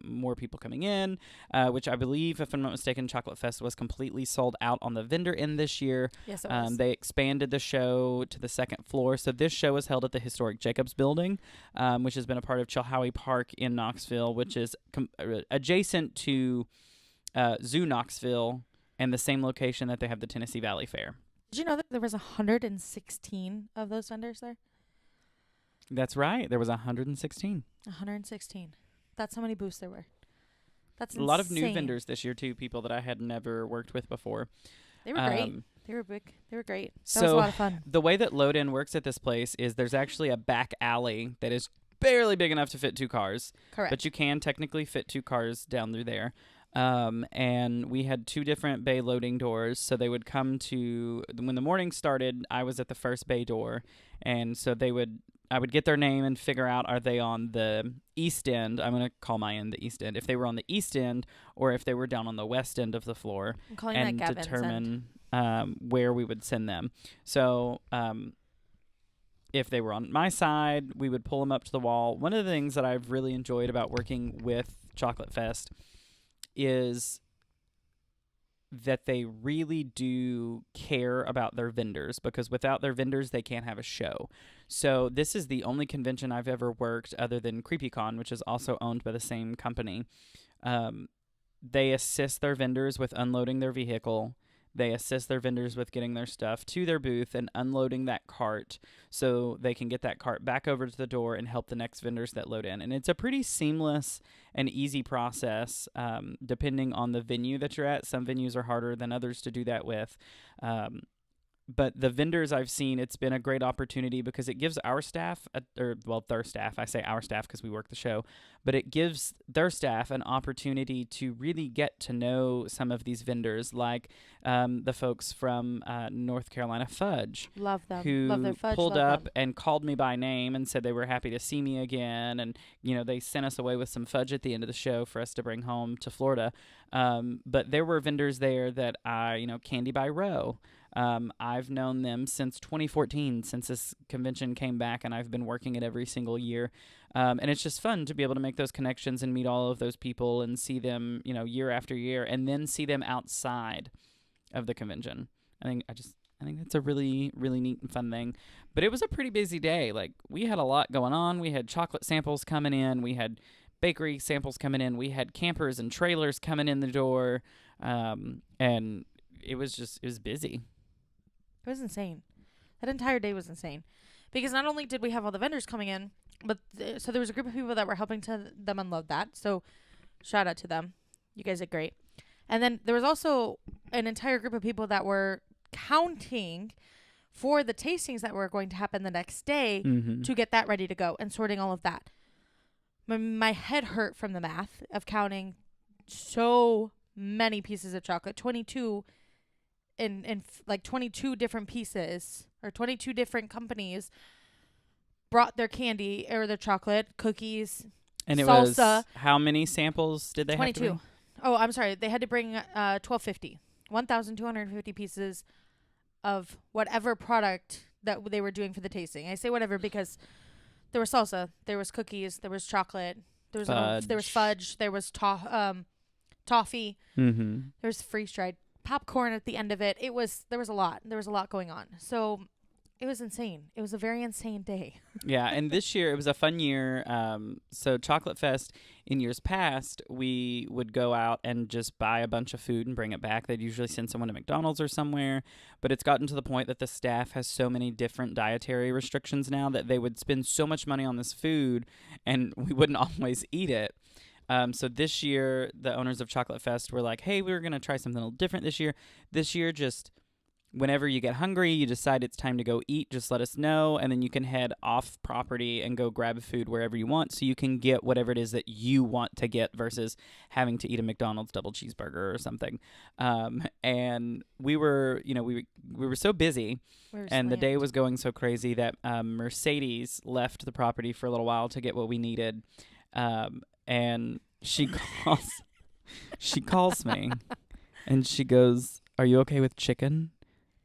more people coming in, which I believe, if I'm not mistaken, Chocolatefest was completely sold out on the vendor end this year. Yes, it was. They expanded the show to the second floor, so this show is held at the historic Jacobs Building, which has been a part of Chilhowie Park in Knoxville, which is adjacent to Zoo Knoxville and the same location that they have the Tennessee Valley Fair. Did you know that there was 116 of those vendors there? That's right. There was 116. 116. That's how many booths there were. That's a lot of new insane. vendors this year too. People that I had never worked with before. They were great. They were big. They were great. That So was a lot of fun. the way that load-in works at this place is there's actually a back alley that is barely big enough to fit 2 cars. Correct. But you can technically fit 2 cars down through there. And we had 2 different bay loading doors. So they would come to, when the morning started, I was at the first bay door. And so I would get their name and figure out, are they on the east end? I'm going to call my end the east end. If they were on the east end or if they were down on the west end of the floor, I'm calling and that Gavin's determine end. where we would send them. So if they were on my side, we would pull them up to the wall. One of the things that I've really enjoyed about working with Chocolatefest is that they really do care about their vendors, because without their vendors, they can't have a show. So this is the only convention I've ever worked other than CreepyCon, which is also owned by the same company. They assist their vendors with unloading their vehicle. They assist their vendors with getting their stuff to their booth and unloading that cart so they can get that cart back over to the door and help the next vendors that load in. And it's a pretty seamless and easy process, depending on the venue that you're at. Some venues are harder than others to do that with. But the vendors I've seen, it's been a great opportunity because it gives our staff, their staff, I say our staff because we work the show, but it gives their staff an opportunity to really get to know some of these vendors, like the folks from North Carolina Fudge. Love them. Who Love their fudge. pulled love up them. and called me by name and said they were happy to see me again. And, they sent us away with some fudge at the end of the show for us to bring home to Florida. But there were vendors there that Candy by Row. I've known them since 2014, since this convention came back, and I've been working it every single year. And it's just fun to be able to make those connections and meet all of those people and see them, year after year, and then see them outside of the convention. I think that's a really, really neat and fun thing. But it was a pretty busy day. Like, we had a lot going on. We had chocolate samples coming in. We had bakery samples coming in. We had campers and trailers coming in the door. And it was busy. It was insane. That entire day was insane. Because not only did we have all the vendors coming in, but so there was a group of people that were helping them unload that. So shout out to them. You guys did great. And then there was also an entire group of people that were counting for the tastings that were going to happen the next day Mm-hmm. to get that ready to go and sorting all of that. My head hurt from the math of counting so many pieces of chocolate, 22 in like 22 different pieces, or 22 different companies brought their candy or their chocolate, cookies, And it salsa. was, how many samples did they have to 22. bring? Oh, I'm sorry. They had to bring 1,250. 1,250 pieces of whatever product that they were doing for the tasting. I say whatever because there was salsa, there was cookies, there was chocolate, there was fudge, there was toffee, Mm-hmm. there was freeze-dried popcorn at the end of it. There was a lot. There was a lot going on. So it was insane. It was a very insane day. Yeah, and this year it was a fun year. So Chocolatefest, in years past, we would go out and just buy a bunch of food and bring it back. They'd usually send someone to McDonald's or somewhere, but it's gotten to the point that the staff has so many different dietary restrictions now that they would spend so much money on this food, and we wouldn't always eat it. So this year, the owners of Chocolatefest were like, hey, we're going to try something a little different this year. This year, just whenever you get hungry, you decide it's time to go eat, just let us know, and then you can head off property and go grab food wherever you want, so you can get whatever it is that you want to get versus having to eat a McDonald's double cheeseburger or something. And we were so busy, and the day was going so crazy that Mercedes left the property for a little while to get what we needed, and she calls me, and she goes, "Are you okay with chicken?"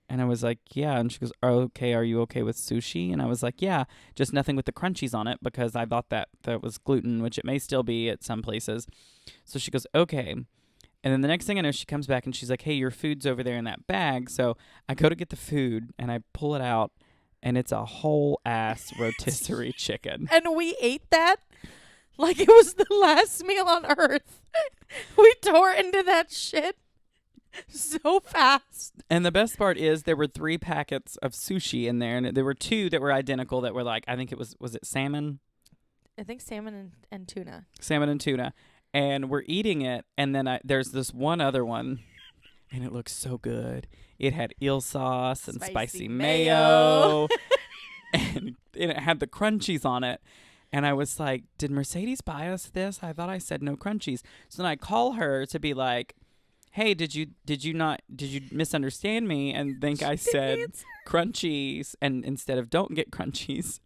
And I was like, yeah. And she goes, okay, are you okay with sushi? And I was like, yeah, just nothing with the crunchies on it, because I thought that was gluten, which it may still be at some places. So she goes, okay. And then the next thing I know, she comes back and she's like, hey, your food's over there in that bag. So I go to get the food and I pull it out, and it's a whole ass rotisserie chicken. And we ate that like it was the last meal on earth. We tore into that shit so fast. And the best part is there were 3 packets of sushi in there, and there were 2 that were identical that were like, I think it was it salmon? I think salmon and tuna. Salmon and tuna. And we're eating it, and then there's this one other one, and it looks so good. It had eel sauce and spicy mayo, and it had the crunchies on it. And I was like, did Mercedes buy us this? I thought I said no crunchies. So then I call her to be like, hey, did you misunderstand me and think I said crunchies and instead of don't get crunchies?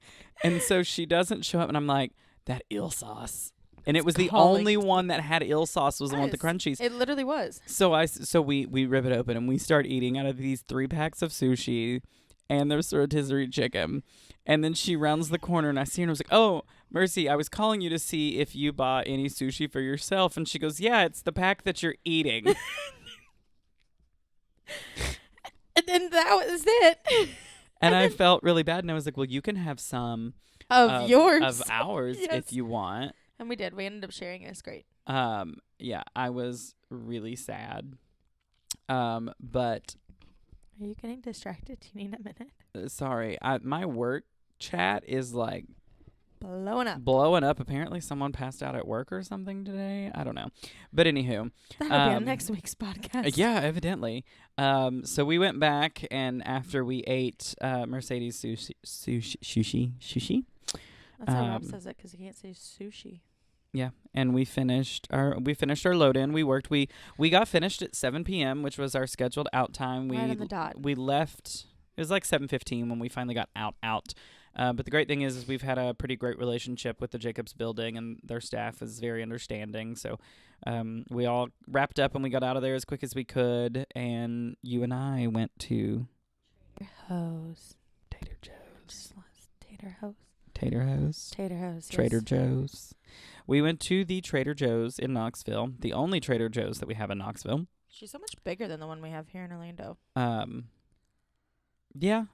And so she doesn't show up, and I'm like, that eel sauce. And it was the only one that had eel sauce was the one with the crunchies. It literally was. So we rip it open and we start eating out of these 3 packs of sushi and there's rotisserie chicken. And then she rounds the corner and I see her and I was like, oh, Mercy, I was calling you to see if you bought any sushi for yourself. And she goes, yeah, it's the pack that you're eating. And then that was it. And I felt really bad. And I was like, well, you can have some of yours. Of ours Yes. if you want. And we did. We ended up sharing it. It's great. Yeah, I was really sad. But Are you getting distracted? Do you need a minute? sorry, my work chat is like Blowing up. Apparently someone passed out at work or something today. I don't know. But anywho. That'll be on next week's podcast. Yeah, evidently. So we went back, and after we ate Mercedes sushi. That's how Rob says it, because he can't say sushi. Yeah, and we finished our load in. We worked. We got finished at 7 p.m., which was our scheduled out time. Right on the dot. We left. It was like 7:15 when we finally got out. But the great thing is we've had a pretty great relationship with the Jacobs building, and their staff is very understanding. So we all wrapped up and we got out of there as quick as we could. And you and I went to Tater Joe's. Trader Joe's. We went to the Trader Joe's in Knoxville, the only Trader Joe's that we have in Knoxville. She's so much bigger than the one we have here in Orlando. Yeah,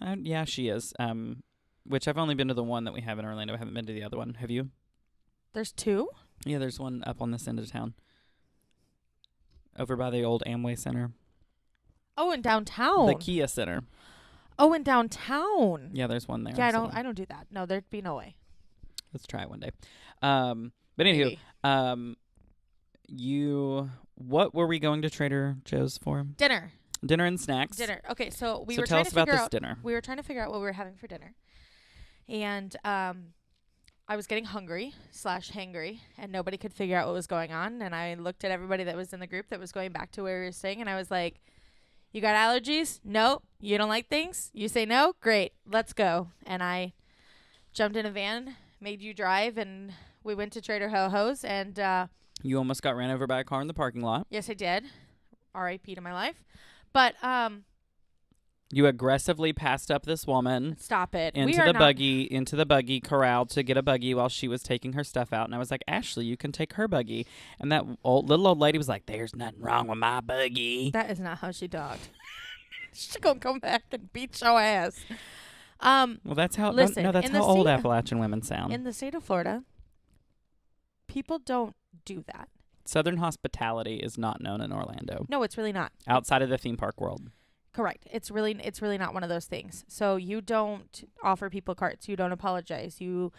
she is. Which I've only been to the one that we have in Orlando. I haven't been to the other one. Have you? There's 2? Yeah, there's one up on this end of town. Over by the old Amway Center. Oh, in downtown. The Kia Center. Oh, in downtown. Yeah, there's one there. Yeah, I don't do that. No, there'd be no way. Let's try it one day. But anywho, Maybe. you what were we going to Trader Joe's for? Dinner. Dinner and snacks. Dinner. Okay, so we So were tell trying us to about figure this out. dinner. We were trying to figure out what we were having for dinner, and I was getting hungry / hangry, and nobody could figure out what was going on. And I looked at everybody that was in the group that was going back to where we were staying, and I was like, "You got allergies? No. You don't like things? You say no? Great. Let's go." And I jumped in a van, made you drive, and we went to Trader Ho-Ho's, and You almost got ran over by a car in the parking lot. yes, I did. R.I.P. to my life. But You aggressively passed up this woman stop it. We into are the not- buggy corral to get a buggy while she was taking her stuff out. And I was like, Ashley, you can take her buggy. And that little old lady was like, there's nothing wrong with my buggy. That is not how she talked. She gonna come back and beat your ass. Well, that's how. Listen, no, that's in how the old state- Appalachian women sound. In the state of Florida, people don't do that. Southern hospitality is not known in Orlando No, it's really not. outside of the theme park world. Correct. It's really not one of those things. So you don't offer people carts. You don't apologize. You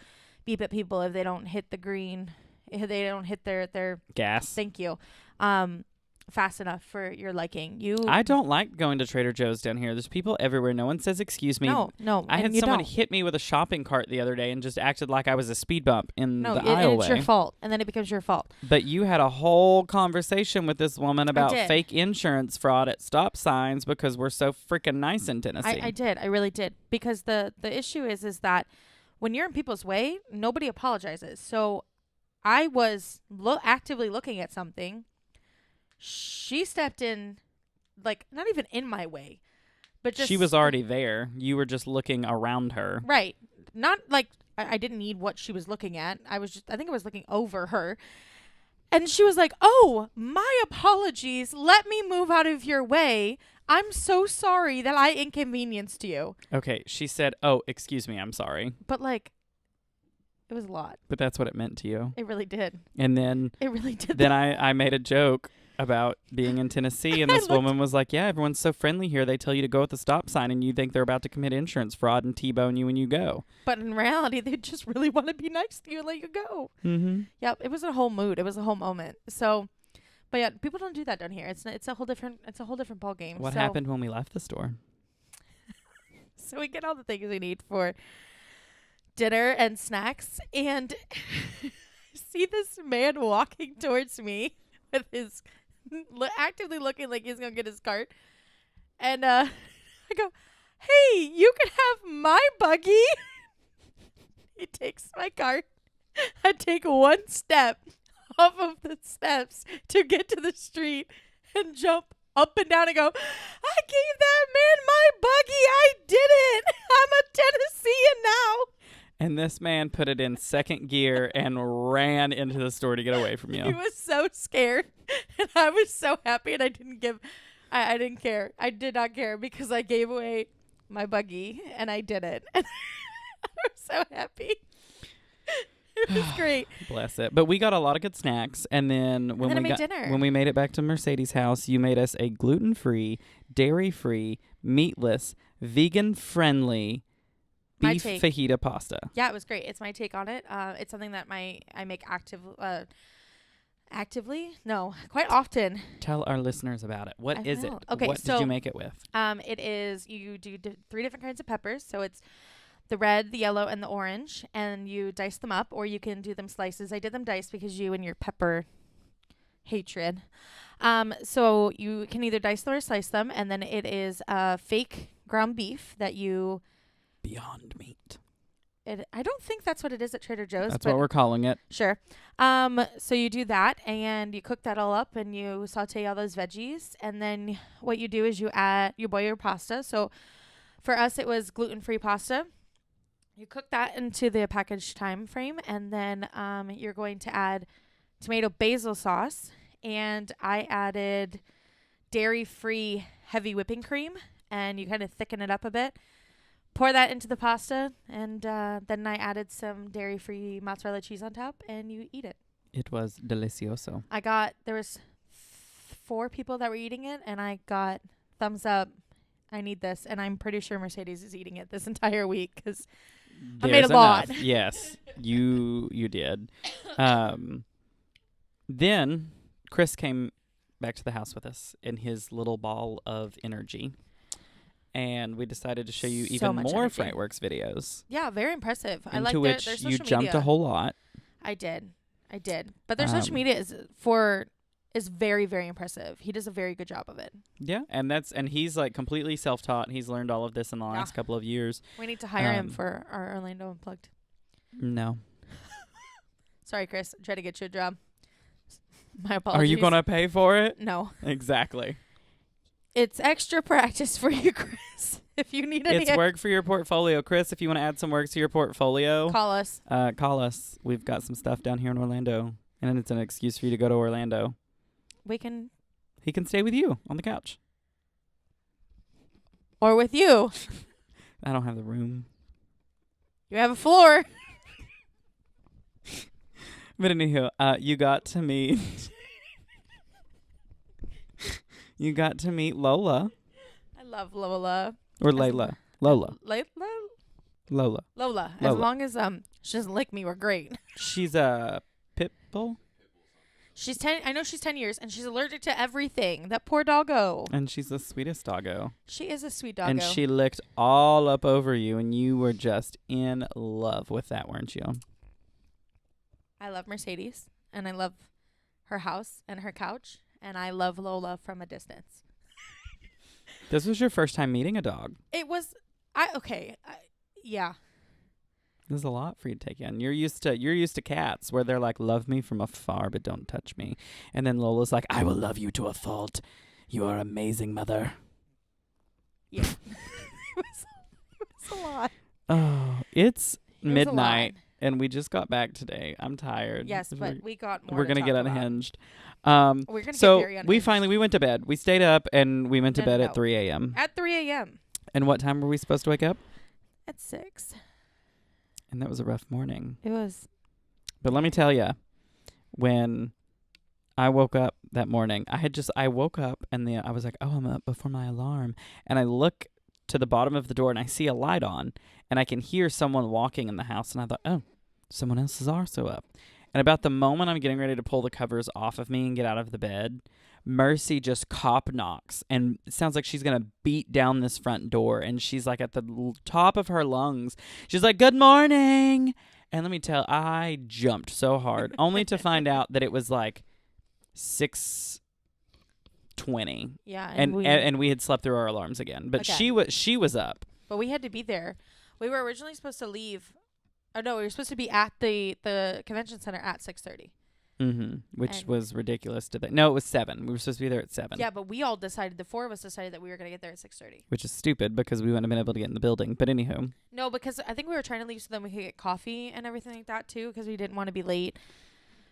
beep at people if they don't hit the green. If they don't hit their Gas. thank you. Fast enough for your liking. I don't like going to Trader Joe's down here. There's people everywhere. No one says excuse me. No. I and had you someone don't. hit me with a shopping cart the other day and just acted like I was a speed bump in No, the and it's your aisleway. fault, and then it becomes your fault. But you had a whole conversation with this woman about did. fake insurance fraud at stop signs because we're so freaking nice in Tennessee. I did. I really did. Because the issue is that when you're in people's way, nobody apologizes. So I was actively looking at something. She stepped in, like, not even in my way, but just... She was already there. You were just looking around her. Right. Not like I didn't need what she was looking at. I think I was looking over her. And she was like, "Oh, my apologies. Let me move out of your way. I'm so sorry that I inconvenienced you." Okay, she said, "Oh, excuse me, I'm sorry." But, like, it was a lot. But that's what it meant to you. It really did. And then It really did. then I made a joke about being in Tennessee, and I this looked- woman was like, "Yeah, everyone's so friendly here. They tell you to go at the stop sign, and you think they're about to commit insurance fraud and T-bone you when you go." But in reality, they just really want to be nice to you and let you go. Mm-hmm. Yep, it was a whole mood. It was a whole moment. So, but yeah, people don't do that down here. It's a whole different ball game. What So- happened when we left the store? So we get all the things we need for dinner and snacks, and see this man walking towards me with his actively looking like he's gonna get his cart, and I go, "Hey, you can have my buggy." He takes my cart. I take one step off of the steps to get to the street and jump up and down and go, "I gave that man my buggy. I did it. I'm a Tennessean now." And this man put it in second gear and ran into the store to get away from He you. was so scared, and I was so happy, and I didn't care. I did not care because I gave away my buggy, and I did it. And I was so happy. It was great. Bless it. But we got a lot of good snacks, and then when then I we made got dinner. when we made it back to Mercedes' house, you made us a gluten-free, dairy-free, meatless, vegan-friendly My beef take. fajita pasta. Yeah, it was great. It's my take on it. It's something that I make quite often. Tell our listeners about it. What I is will. it? Okay, what did so- you make it with? It is you do 3 different kinds of peppers. So it's the red, the yellow, and the orange, and you dice them up, or you can do them slices. I did them diced because you and your pepper hatred. So you can either dice them or slice them, and then it is fake ground beef that you. Beyond meat. I don't think that's what it is at Trader Joe's. That's but what we're calling it. Sure. So you do that, and you cook that all up, and you saute all those veggies, and then what you do is you boil your pasta. So for us, it was gluten-free pasta. You cook that into the packaged time frame, and then you're going to add tomato basil sauce, and I added dairy-free heavy whipping cream, and you kind of thicken it up a bit. Pour that into the pasta, and then I added some dairy-free mozzarella cheese on top, and you eat it. It was delicioso. There was 4 people that were eating it, and I got thumbs up. I need this, and I'm pretty sure Mercedes is eating it this entire week because I made a There's lot. enough. Yes, you did. Then Chris came back to the house with us in his little ball of energy. And we decided to show you So even much more energy. Frightworks videos. Yeah, very impressive. I like Into their which social you jumped media. a whole lot. I did. But their social media is very, very impressive. He does a very good job of it. Yeah, and he's like completely self-taught. He's learned all of this in the last couple of years. We need to hire him for our Orlando Unplugged. No. Sorry, Chris. Try to get you a job. My apologies. Are you going to pay for it? No. Exactly. It's extra practice for you, Chris. If you need any It's work for your portfolio. Chris, if you want to add some work to your portfolio, call us. Call us. We've got some stuff down here in Orlando, and it's an excuse for you to go to Orlando. We can. He can stay with you on the couch. Or with you. I don't have the room. You have a floor. But anywho, you got to meet... You got to meet Lola. I love Lola. Or Layla. Lola. Lola. Lola. As long as she doesn't lick me, we're great. She's a pit bull. She's 10. I know she's 10 years, and she's allergic to everything. That poor doggo. And she's the sweetest doggo. She is a sweet doggo. And she licked all up over you, and you were just in love with that, weren't you? I love Mercedes, and I love her house and her couch, and I love Lola from a distance. This was your first time meeting a dog. It was. Yeah. This is a lot for you to take in. You're used to cats where they're like, love me from afar, but don't touch me. And then Lola's like, I will love you to a fault. You are amazing, mother. Yeah. it was a lot. Oh, it's It was a midnight, lot. and we just got back today. I'm tired. Yes, but we got more. We're going gonna to get talk about. unhinged. We're gonna So get very unhinged. we went to bed. We stayed up and we went to bed No. at 3 a.m. At 3 a.m. And what time were we supposed to wake up? At 6. And that was a rough morning. It was. But let me tell you, when I woke up that morning, I woke up and I was like, oh, I'm up before my alarm. And I look to the bottom of the door and I see a light on and I can hear someone walking in the house. And I thought, oh, someone else is also up. And about the moment I'm getting ready to pull the covers off of me and get out of the bed, Mercy just cop knocks, and it sounds like she's going to beat down this front door, and she's like at the top of her lungs. She's like, good morning. And let me tell, I jumped so hard, only to find out that it was like 6:20. Yeah. And we had slept through our alarms again. But Okay. she was up. But we had to be there. We were originally supposed to leave. Oh, no, we were supposed to be at the convention center at 6:30. Mm-hmm. Which And- was ridiculous to think. No, it was 7. We were supposed to be there at 7. Yeah, but we all decided, the 4 of us decided that we were going to get there at 6:30. Which is stupid because we wouldn't have been able to get in the building. But anywho. No, because I think we were trying to leave so then we could get coffee and everything like that too, because we didn't want to be late.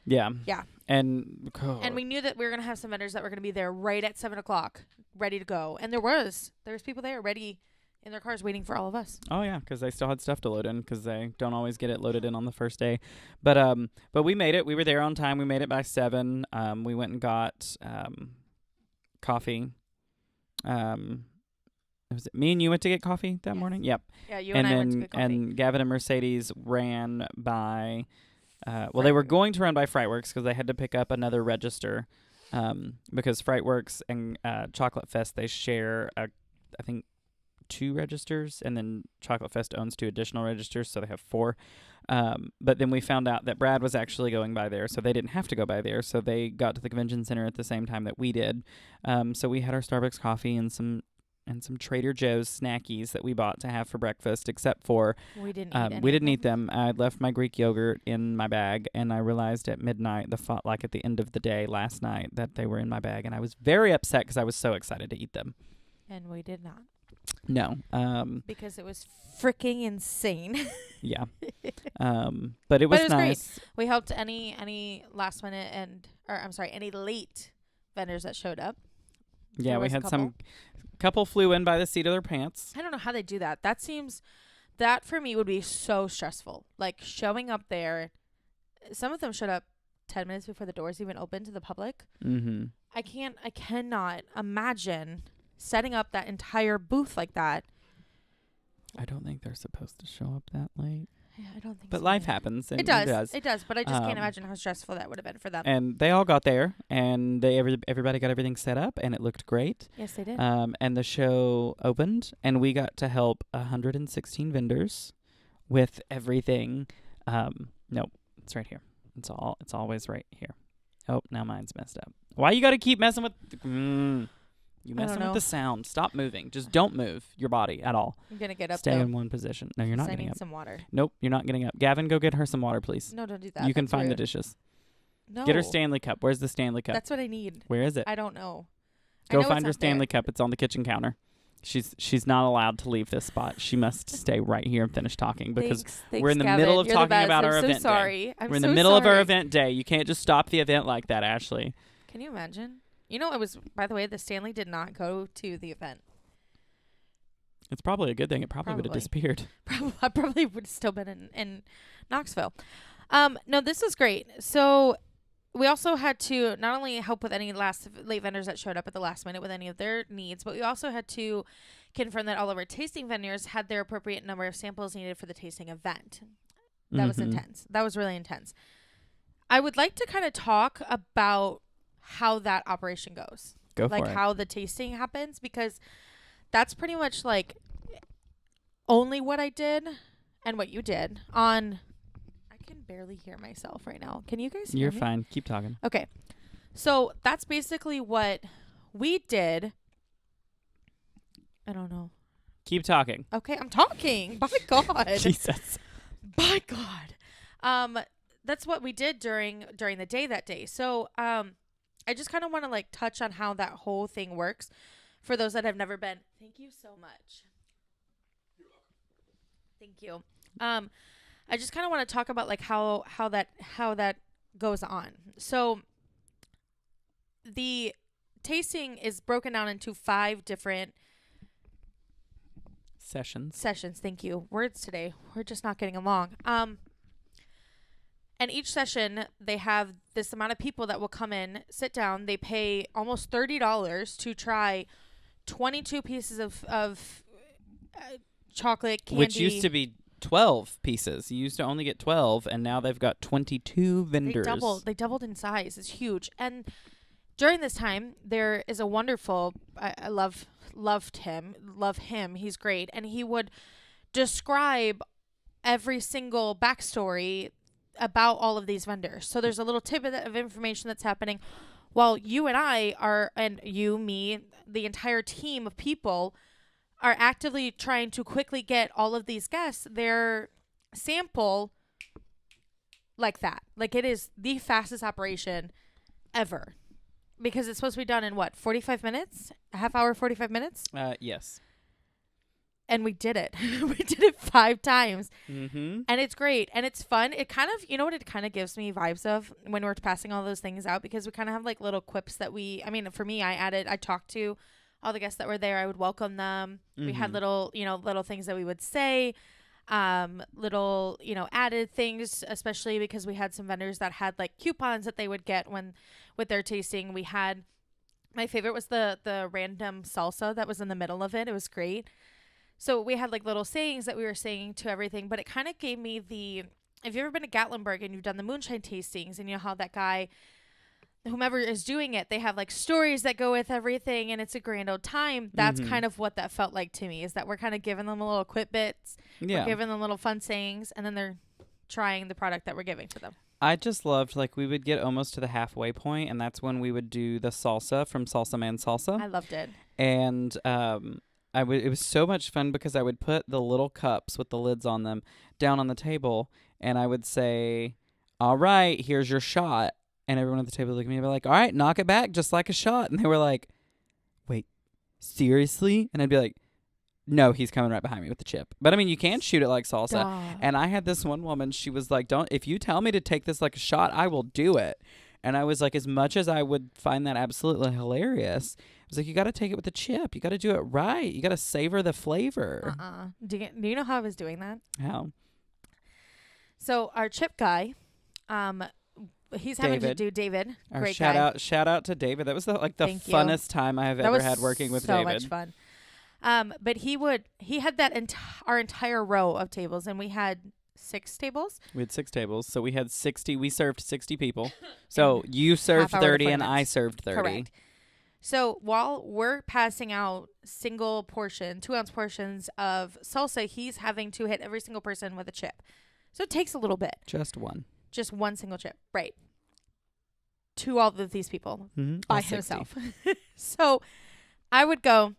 Yeah. Yeah. And And we knew that we were going to have some vendors that were going to be there right at 7 o'clock, ready to go. And there was people there ready in their cars waiting for all of us. oh yeah, because they still had stuff to load in because they don't always get it loaded in on the first day. But we made it. We were there on time. We made it by 7. We went and got coffee. Was it me and you went to get coffee that Yes. morning? Yep. Yeah, you and I went to get coffee. And Gavin and Mercedes ran by. They were going to run by Frightworks because they had to pick up another register. Because Frightworks and Chocolatefest, they share I think 2 registers, and then Chocolatefest owns 2 additional registers, so they have 4. But then we found out that Brad was actually going by there, so they didn't have to go by there. So they got to the convention center at the same time that we did. So we had our Starbucks coffee and some Trader Joe's snackies that we bought to have for breakfast, except for we didn't eat any we of didn't eat them. I left my Greek yogurt in my bag, and I realized at midnight, like at the end of the day last night, that they were in my bag, and I was very upset because I was so excited to eat them. And we did not. No. Because it was freaking insane. Yeah. But it was nice. Great. We helped any last minute any late vendors that showed up. Yeah, There we was a had some couple flew in by the seat of their pants. I don't know how they do that. That for me would be so stressful. Like showing up there, some of them showed up 10 minutes before the doors even opened to the public. Mm-hmm. I cannot imagine setting up that entire booth like that. I don't think they're supposed to show up that late. I don't think But so. life either. happens. It does. It does. But I just can't imagine how stressful that would have been for them. And they all got there, and everybody got everything set up, and it looked great. Yes, they did. And the show opened, and we got to help 116 vendors with everything. Nope, it's right here. It's always right here. Oh, now mine's messed up. Why you got to keep messing with? You messing with the sound. Stop moving. Just don't move your body at all. I'm gonna get up. Stay in one position. No, you're not I getting need up. some water. Nope, you're not getting up. Gavin, go get her some water, please. No, don't do that. You can That's find the rude. dishes. No. Get her Stanley cup. Where's the Stanley cup? That's what I need. Where is it? I don't know. I Go know find it's her up Stanley there. cup. It's on the kitchen counter. She's not allowed to leave this spot. She must stay right here and finish talking because Thanks, we're in the Gavin. middle of You're the talking best. about I'm our so event day. sorry. I'm We're in so the middle of our sorry. event day. You can't just stop the event like that, Ashley. Can you imagine? You know, it was, by the way, the Stanley did not go to the event. It's probably a good thing. It probably would have Probably. disappeared. I probably would have still been in Knoxville. No, this was great. So we also had to not only help with any late vendors that showed up at the last minute with any of their needs, but we also had to confirm that all of our tasting vendors had their appropriate number of samples needed for the tasting event. That was intense. That was really intense. I would like to kind of talk about how that operation goes. Go for like it. how the tasting happens, because that's pretty much like only what I did and what you did on. I can barely hear myself right now. Can you guys hear You're me? fine. Keep talking. Okay. So that's basically what we did. I don't know. Keep talking. Okay, I'm talking. By God. Jesus. By God. That's what we did during the day that day. So I just kind of want to like touch on how that whole thing works for those that have never been. Thank you so much. Thank you. I just kind of want to talk about like how that goes on. So the tasting is broken down into 5 different sessions. Thank you. Words today. We're just not getting along. And each session, they have this amount of people that will come in, sit down. They pay almost $30 to try 22 pieces of chocolate candy. Which used to be 12 pieces. You used to only get 12, and now they've got 22 vendors. They doubled in size. It's huge. And during this time, there is a wonderful, I love him. He's great. And he would describe every single backstory about all of these vendors. So there's a little tidbit of information that's happening while you and I are, and you, me, the entire team of people are actively trying to quickly get all of these guests their sample like that. Like it is the fastest operation ever. Because it's supposed to be done in what, 45 minutes? A half hour, 45 minutes? Yes. And we did it. We did it 5 times. Mm-hmm. And it's great. And it's fun. It kind of, you know what it kind of gives me vibes of when we're passing all those things out, because we kind of have like little quips that for me, I talked to all the guests that were there. I would welcome them. Mm-hmm. We had little things that we would say, little, added things, especially because we had some vendors that had like coupons that they would get with their tasting. We had, my favorite was the random salsa that was in the middle of it. It was great. So we had like little sayings that we were saying to everything, but it kind of gave me if you've ever been to Gatlinburg and you've done the moonshine tastings, and you know how that guy, whomever is doing it, they have like stories that go with everything, and it's a grand old time. That's kind of what that felt like to me, is that we're kind of giving them a little quip bits. Yeah. We're giving them little fun sayings, and then they're trying the product that we're giving to them. I just loved, like, we would get almost to the halfway point, and that's when we would do the salsa from Salsa Man Salsa. I loved it. And it was so much fun because I would put the little cups with the lids on them down on the table, and I would say, all right, here's your shot. And everyone at the table would look at me and be like, all right, knock it back just like a shot. And they were like, wait, seriously? And I'd be like, no, he's coming right behind me with the chip. But I mean, you can shoot it like salsa. Duh. And I had this one woman, she was like, if you tell me to take this like a shot, I will do it. And I was like, as much as I would find that absolutely hilarious, I was like, you got to take it with the chip. You got to do it right. You got to savor the flavor. Do you know how I was doing that? How? So our chip guy, he's having to do David. Great guy. Shout out to David. That was the funnest time I have that ever was had working with so David. So much fun. But he had that our entire row of tables, and we had 6 tables. We had 6 tables, so we had 60. We served 60 people. So you served half hour to 30 40 and I minutes. served 30. Correct. So while we're passing out single portion, 2-ounce portions of salsa, he's having to hit every single person with a chip. So it takes a little bit. Just one. Just one single chip. Right. To all of these people Mm-hmm. by himself. So I would go,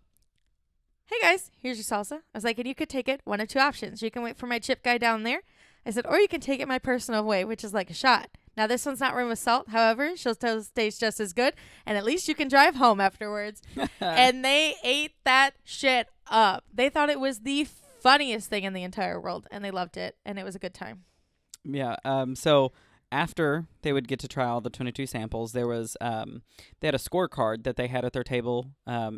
hey guys, here's your salsa. I was like, and you could take it one of 2 options. You can wait for my chip guy down there. I said, or you can take it my personal way, which is like a shot. Now, this one's not rimmed with salt. However, she'll taste just as good. And at least you can drive home afterwards. And they ate that shit up. They thought it was the funniest thing in the entire world. And they loved it. And it was a good time. Yeah. So after they would get to try all the 22 samples, there was they had a scorecard that they had at their table.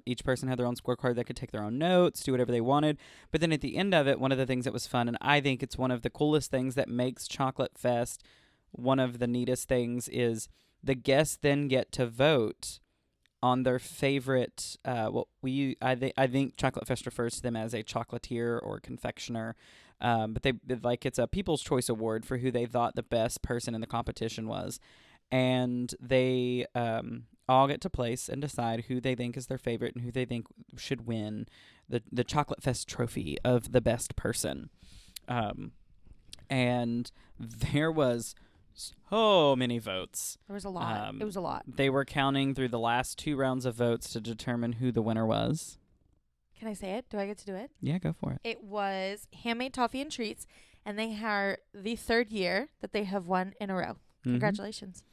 Each person had their own scorecard. They could take their own notes, do whatever they wanted. But then at the end of it, one of the things that was fun, and I think it's one of the coolest things that makes Chocolatefest one of the neatest things, is the guests then get to vote on their favorite. I think Chocolatefest refers to them as a chocolatier or confectioner. But it's a People's Choice Award for who they thought the best person in the competition was. And they all get to place and decide who they think is their favorite and who they think should win the Chocolatefest trophy of the best person. And there was so many votes. There was a lot. It was a lot. They were counting through the last 2 rounds of votes to determine who the winner was. Can I say it? Do I get to do it? Yeah, go for it. It was Handmade Toffee and Treats, and they are the 3rd year that they have won in a row. Congratulations.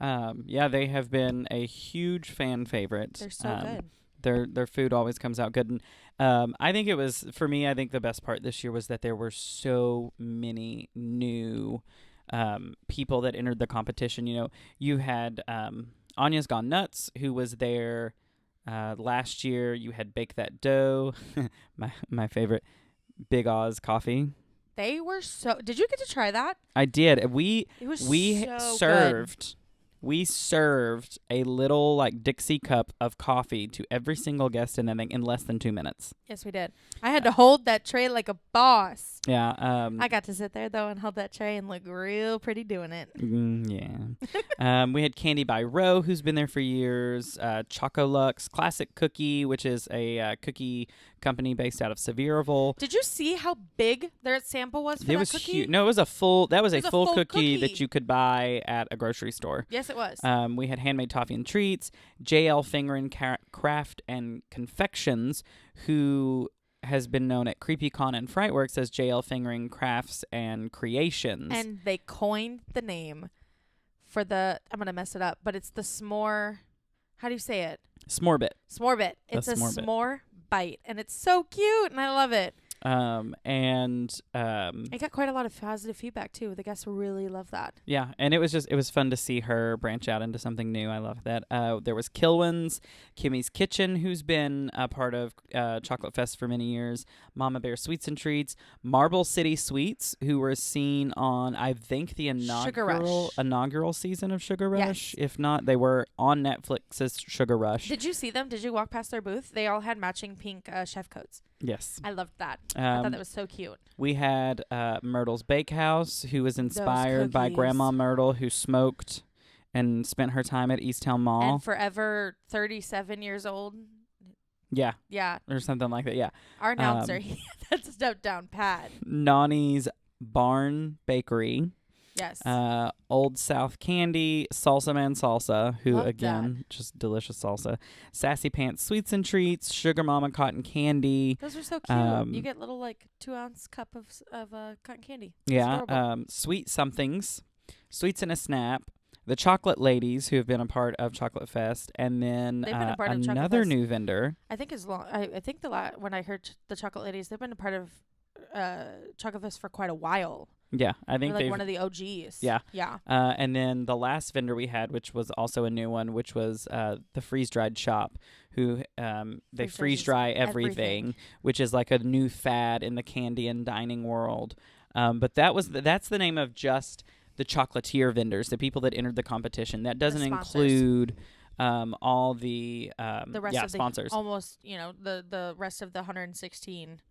Yeah, they have been a huge fan favorite. They're so good. Their food always comes out good. And I think it was, for me, I think the best part this year was that there were so many new people that entered the competition. You know, you had Anya's Gone Nuts, who was there last year. You had Bake That Dough, my favorite, Big Oz Coffee. They were so. Did you get to try that? I did. We so served. good. We served a little like Dixie cup of coffee to every single guest in less than 2 minutes. Yes, we did. I had to hold that tray like a boss. Yeah. I got to sit there though and hold that tray and look real pretty doing it. Yeah. We had Candy by Row, who's been there for years. Chocolux Classic Cookie, which is a cookie company based out of Sevierville. Did you see how big their sample was for It that was cookie? huge. No, it was a full. That was a full cookie cookie that you could buy at a grocery store. Yes, it was. We had Handmade Toffee and Treats, JL Fingerin Craft and Confections, who has been known at CreepyCon and Frightworks as JL Fingering Crafts and Creations. And they coined the name for the, I'm going to mess it up, but it's the s'more, how do you say it? S'morebit. S'morebit. It's a s'morebit. s'more bite, and it's so cute, and I love it. It got quite a lot of positive feedback too. The guests really love that. Yeah, and it was fun to see her branch out into something new. I love that. There was Kilwin's, Kimmy's Kitchen, who's been a part of Chocolatefest for many years, Mama Bear Sweets and Treats, Marble City Sweets, who were seen on, I think, the inaugural season of Sugar Rush. Yes. If not, they were on Netflix's Sugar Rush. Did you see them? Did you walk past their booth? They all had matching pink chef coats. Yes. I loved that. I thought that was so cute. We had Myrtle's Bakehouse, who was inspired by cookies. Grandma Myrtle, who smoked and spent her time at Easttown Mall. And forever 37 years old. Yeah. Yeah. Or something like that, yeah. Our announcer, that's a step down pat. Nani's Barn Bakery. Yes. Old South Candy, Salsa Man Salsa, who, Love again, just delicious salsa. Sassy Pants Sweets and Treats, Sugar Mama Cotton Candy. Those are so cute. You get little, 2-ounce cup of cotton candy. It's Yeah. adorable. Sweet Somethings, Sweets in a Snap, the Chocolate Ladies, who have been a part of Chocolatefest, and then They've been a part of another Chocolatefest. new vendor. I think I think when I heard the Chocolate Ladies, they've been a part of Chocolatefest for quite a while. Yeah, I think They're they've one of the OGs. Yeah. Yeah. And then the last vendor we had, which was also a new one, which was the Freeze Dried Shop, who they freeze dry everything, which is like a new fad in the candy and dining world. But that's the name of just the chocolatier vendors, the people that entered the competition. That doesn't include all the rest of sponsors. almost, the rest of the 116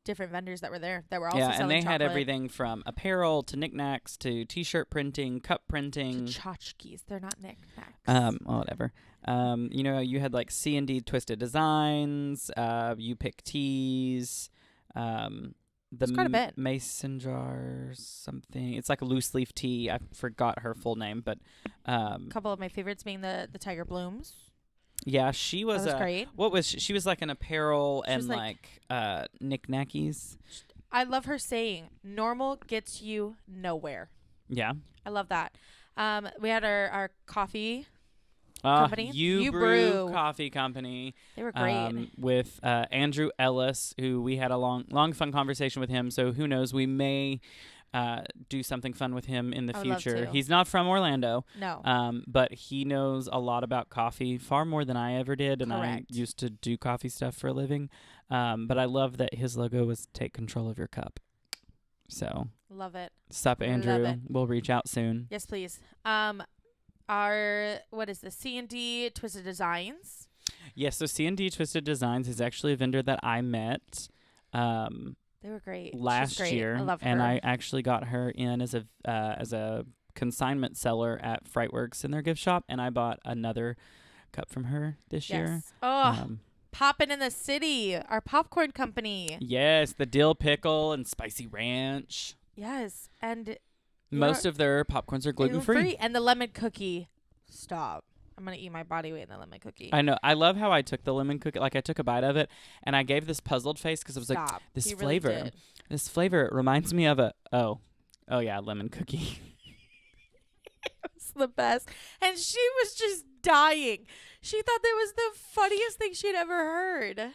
different vendors that were there that were also Yeah, selling and they had chocolate. everything from apparel to knickknacks to T-shirt printing, cup To printing. tchotchkes. They're not knickknacks. Whatever. You know, you had like C&D Twisted Designs. You pick teas. The It's quite a bit. mason jar something. It's like a loose leaf tea. I forgot her full name, but A couple of my favorites being the Tiger Blooms. yeah, she was, That was great. what was she was like an apparel She and was like knickknackies. I love her saying, "Normal gets you nowhere." Yeah. I love that. We had our coffee. Uh, Company? You You Brew Brew. Coffee Company. They were great. With Andrew Ellis, who we had a long, fun conversation with him. So who knows? We may do something fun with him in the I would love future. to. He's not from Orlando, No. but he knows a lot about coffee, far more than I ever did. And Correct. I used to do coffee stuff for a living. But I love that his logo was "Take control of your cup." So, Love it. sup, Love Andrew? it. We'll reach out soon. Yes, please. What is the C&D Twisted Designs? Yes, so C&D Twisted Designs is actually a vendor that I met They were great. She's last great. year, I love her. and I actually got her in as a consignment seller at Frightworks in their gift shop, and I bought another cup from her this year. Yes. Oh, Um, Poppin' in the City, our popcorn company. yes, the dill pickle and spicy ranch. Yes, and Most of their popcorns are gluten free. and the lemon cookie. Stop. I'm gonna eat my body weight in the lemon cookie. I know. I love how I took the lemon cookie. Like I took a bite of it, and I gave this puzzled face because I was like, Stop. "This You really flavor, did. this flavor reminds me of a oh yeah, lemon cookie." It's the best. And she was just dying. She thought that was the funniest thing she'd ever heard. It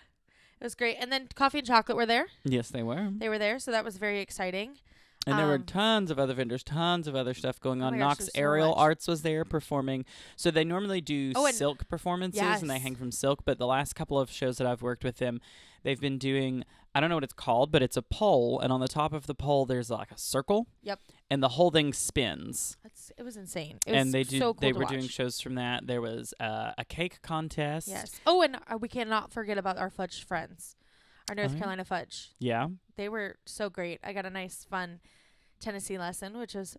was great. And then coffee and chocolate were there. Yes, they were. They were there, so that was very exciting. And there were Um, tons of other vendors, tons of other stuff going Oh on. my gosh, Knox there's so Aerial much. Arts was there performing. So they normally do Oh, and- silk performances, and they Yes. hang from silk. But the last couple of shows that I've worked with them, they've been doing, I don't know what it's called, but it's a pole. And on the top of the pole, there's like a circle. Yep. And the whole thing spins. It was insane. It was And they so cool they to were doing watch. shows from that. There was a cake contest. Yes. Oh, and we cannot forget about our fudge friends, our North Oh, yeah. Carolina fudge. Yeah. They were so great. I got a nice, fun Tennessee lesson, which was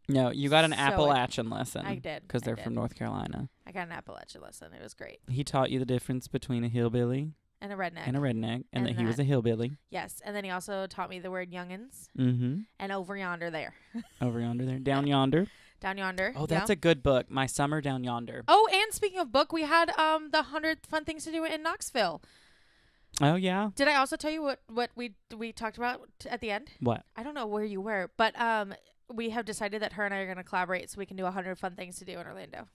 No, you got an So Appalachian lesson. I did. Because I they're did. from North Carolina. I got an Appalachian lesson. It was great. He taught you the difference between a hillbilly And a redneck. and a redneck, and that And he was that. a hillbilly. Yes. And then he also taught me the word youngins Mm-hmm. and over yonder there. Over yonder there. Down yonder. Down yonder. Oh, that's a good book. My Summer Down Yonder. Oh, and speaking of book, we had the 100 fun things to do in Knoxville. Oh, yeah. Did I also tell you what we talked about at the end? What? I don't know where you were, but we have decided that her and I are going to collaborate so we can do 100 fun things to do in Orlando.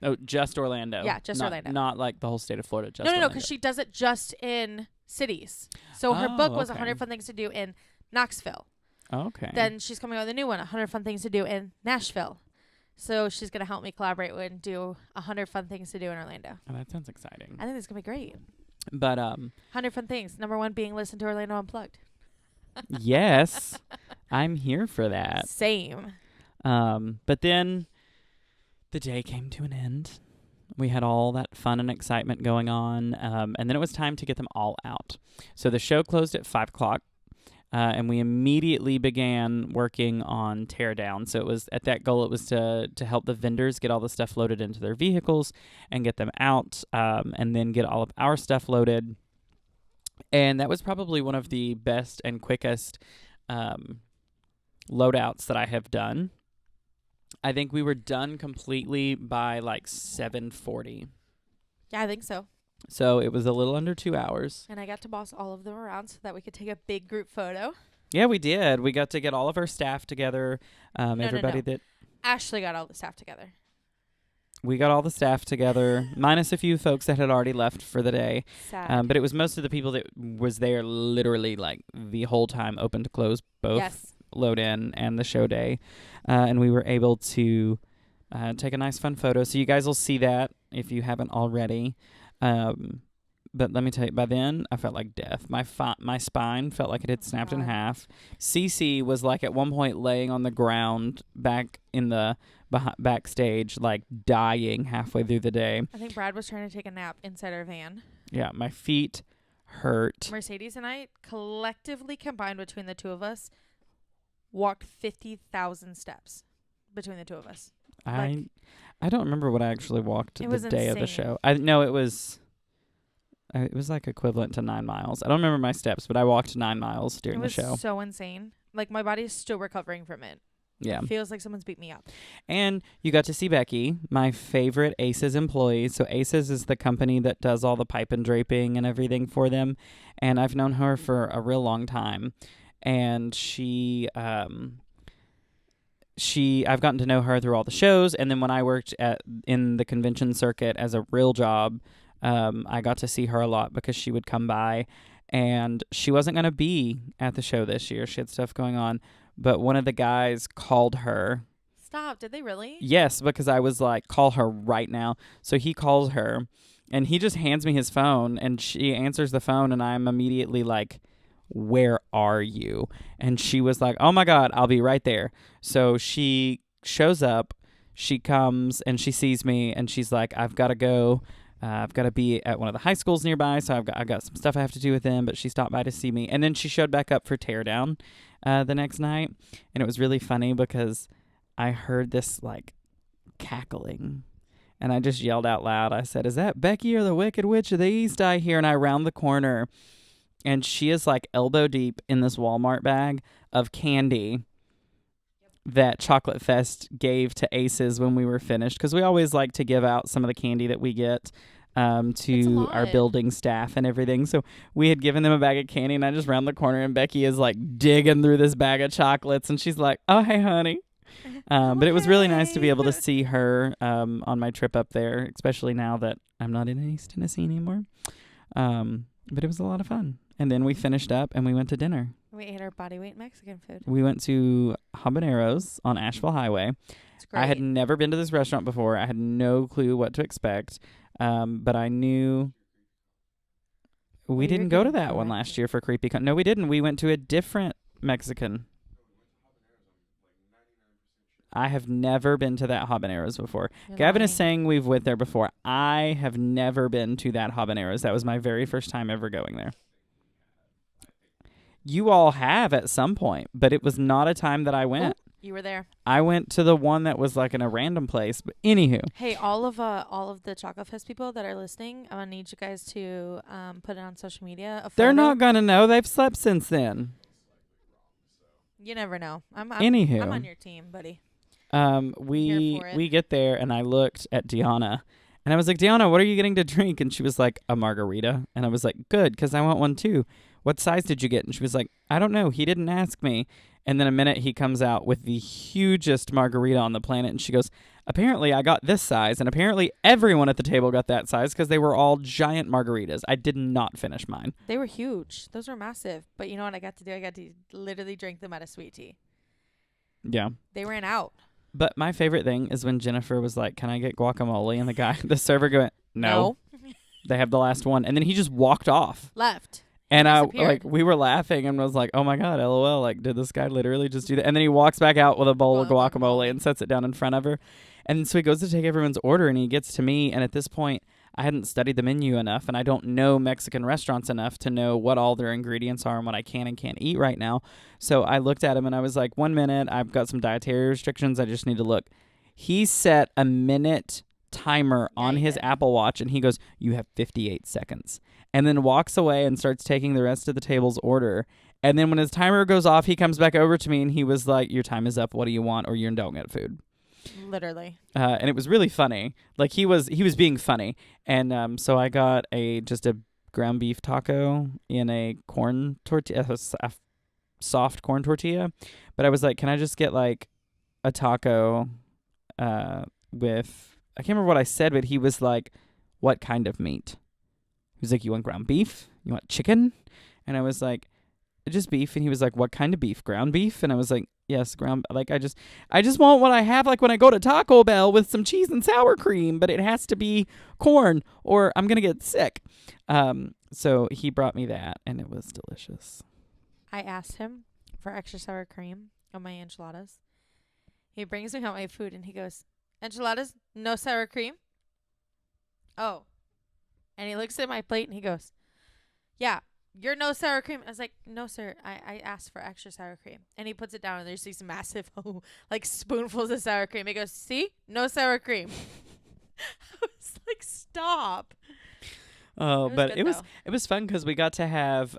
Oh, just Orlando. Yeah, just Not- Orlando. Not like the whole state of Florida. Just No, Orlando. because she does it just in cities. So her Oh, book was okay. 100 fun things to do in Knoxville. Oh, okay. Then she's coming out with a new one, 100 fun things to do in Nashville. So she's going to help me collaborate and do 100 fun things to do in Orlando. Oh, that sounds exciting. I think it's going to be great. But 100 fun things. Number 1 being listen to Orlando Unplugged. yes, I'm here for that. Same. But then the day came to an end. We had all that fun and excitement going on, and then it was time to get them all out. So the show closed at 5 o'clock, and we immediately began working on teardown. So it was at that goal, it was to help the vendors get all the stuff loaded into their vehicles and get them out, and then get all of our stuff loaded. And that was probably one of the best and quickest loadouts that I have done. I think we were done completely by like 7:40. Yeah, I think so. So it was a little under 2 hours. And I got to boss all of them around so that we could take a big group photo. Yeah, we did. We got to get all of our staff together. Everybody no. that Ashley got all the staff together. we got all the staff together, minus a few folks that had already left for the day. Sad. But it was most of the people that was there literally like the whole time, open to close, both Yes. load in and the show day. And we were able to take a nice fun photo. So you guys will see that if you haven't already. But let me tell you, by then I felt like death. My spine felt like it had snapped in God. half. Cece was like at one point laying on the ground back in the backstage, like dying halfway through the day. I think Brad was trying to take a nap inside our van. Yeah, my feet hurt. Mercedes and I collectively combined between the two of us walked 50,000 steps between the two of us. I don't remember what I actually walked It the was day of the insane. show. I know it was like equivalent to 9 miles. I don't remember my steps, but I walked 9 miles during It the was show. so insane. Like, my body is still recovering from it. Yeah. It feels like someone's beat me up. And you got to see Becky, my favorite Aces employee. So Aces is the company that does all the pipe and draping and everything for them. And I've known her for a real long time. And I've gotten to know her through all the shows. And then when I worked in the convention circuit as a real job, I got to see her a lot because she would come by. And she wasn't going to be at the show this year. She had stuff going on. But one of the guys called her. Stop. Did they really? Yes, because I was like, call her right now. So he calls her, and he just hands me his phone, and she answers the phone, and I'm immediately like, where are you? And she was like, oh my God, I'll be right there. So she shows up, she comes, and she sees me, and she's like, I've got to go. I've got to be at one of the high schools nearby, so I've got some stuff I have to do with them, but she stopped by to see me. And then she showed back up for Teardown the next night, and it was really funny because I heard this, like, cackling, and I just yelled out loud. I said, is that Becky or the Wicked Witch of the East I hear? And I round the corner, and she is, like, elbow deep in this Walmart bag of candy that Chocolatefest gave to Aces when we were finished, because we always like to give out some of the candy that we get to our lot. building staff and everything. So we had given them a bag of candy, and I just round the corner, and Becky is like digging through this bag of chocolates, and she's like, oh, hey, honey. But it was really nice to be able to see her on my trip up there, especially now that I'm not in East Tennessee anymore. But it was a lot of fun. And then we finished up, and we went to dinner. We ate our body weight Mexican food. We went to Habaneros on Asheville Highway. It's great. I had never been to this restaurant before. I had no clue what to expect. But I knew we didn't go to that one last year for Creepy Con. No, we didn't. We went to a different Mexican. I have never been to that Habaneros before. You're Gavin is lying. saying we've went there before. I have never been to that Habaneros. That was my very first time ever going there. You all have at some point, but it was not a time that I went. You were there. I went to the one that was like in a random place. But anywho, Hey, all of the Chocolatefest people that are listening, I'm gonna need you guys to put it on social media. they're photo. not going to know. They've slept since then. You never know. I'm on Anywho, your team, buddy. we for it. we get there, and I looked at Deanna, and I was like, Deanna, what are you getting to drink? And she was like, a margarita. And I was like, good, because I want one too. What size did you get? And she was like, I don't know. He didn't ask me. And then a minute he comes out with the hugest margarita on the planet, and she goes, apparently I got this size, and apparently everyone at the table got that size because they were all giant margaritas. I did not finish mine. They were huge. Those were massive. But you know what I got to do? I got to literally drink them out of sweet tea. Yeah. They ran out. But my favorite thing is when Jennifer was like, can I get guacamole? And the server went, no. They have the last one. And then he just walked off. Left. And disappeared. we were laughing and was like, oh my God, LOL. Like, did this guy literally just do that? And then he walks back out with a bowl of guacamole and sets it down in front of her. And so he goes to take everyone's order, and he gets to me. And at this point, I hadn't studied the menu enough, and I don't know Mexican restaurants enough to know what all their ingredients are and what I can and can't eat right now. So I looked at him and I was like, 1 minute, I've got some dietary restrictions. I just need to look. He set a minute timer on his Apple Watch, and he goes, you have 58 seconds. And then walks away and starts taking the rest of the table's order. And then when his timer goes off, he comes back over to me, and he was like, your time is up. What do you want? Or you don't get food. Literally. And it was really funny. Like, he was being funny. And so I got just a ground beef taco in a corn tortilla, a soft corn tortilla. But I was like, can I just get like a taco with, I can't remember what I said, but he was like, what kind of meat? He was like, you want ground beef? You want chicken? And I was like, just beef. And he was like, what kind of beef? Ground beef? And I was like, yes, ground. Like, I just want what I have like when I go to Taco Bell with some cheese and sour cream, but it has to be corn or I'm gonna get sick. So he brought me that, and it was delicious. I asked him for extra sour cream on my enchiladas. He brings me out my food, and he goes, enchiladas, no sour cream? Oh. And he looks at my plate, and he goes, yeah, you're no sour cream. I was like, no, sir. I asked for extra sour cream. And he puts it down, and there's these massive, like, spoonfuls of sour cream. He goes, see? No sour cream. I was like, stop. Oh, was but good, it was though. it was fun because we got to have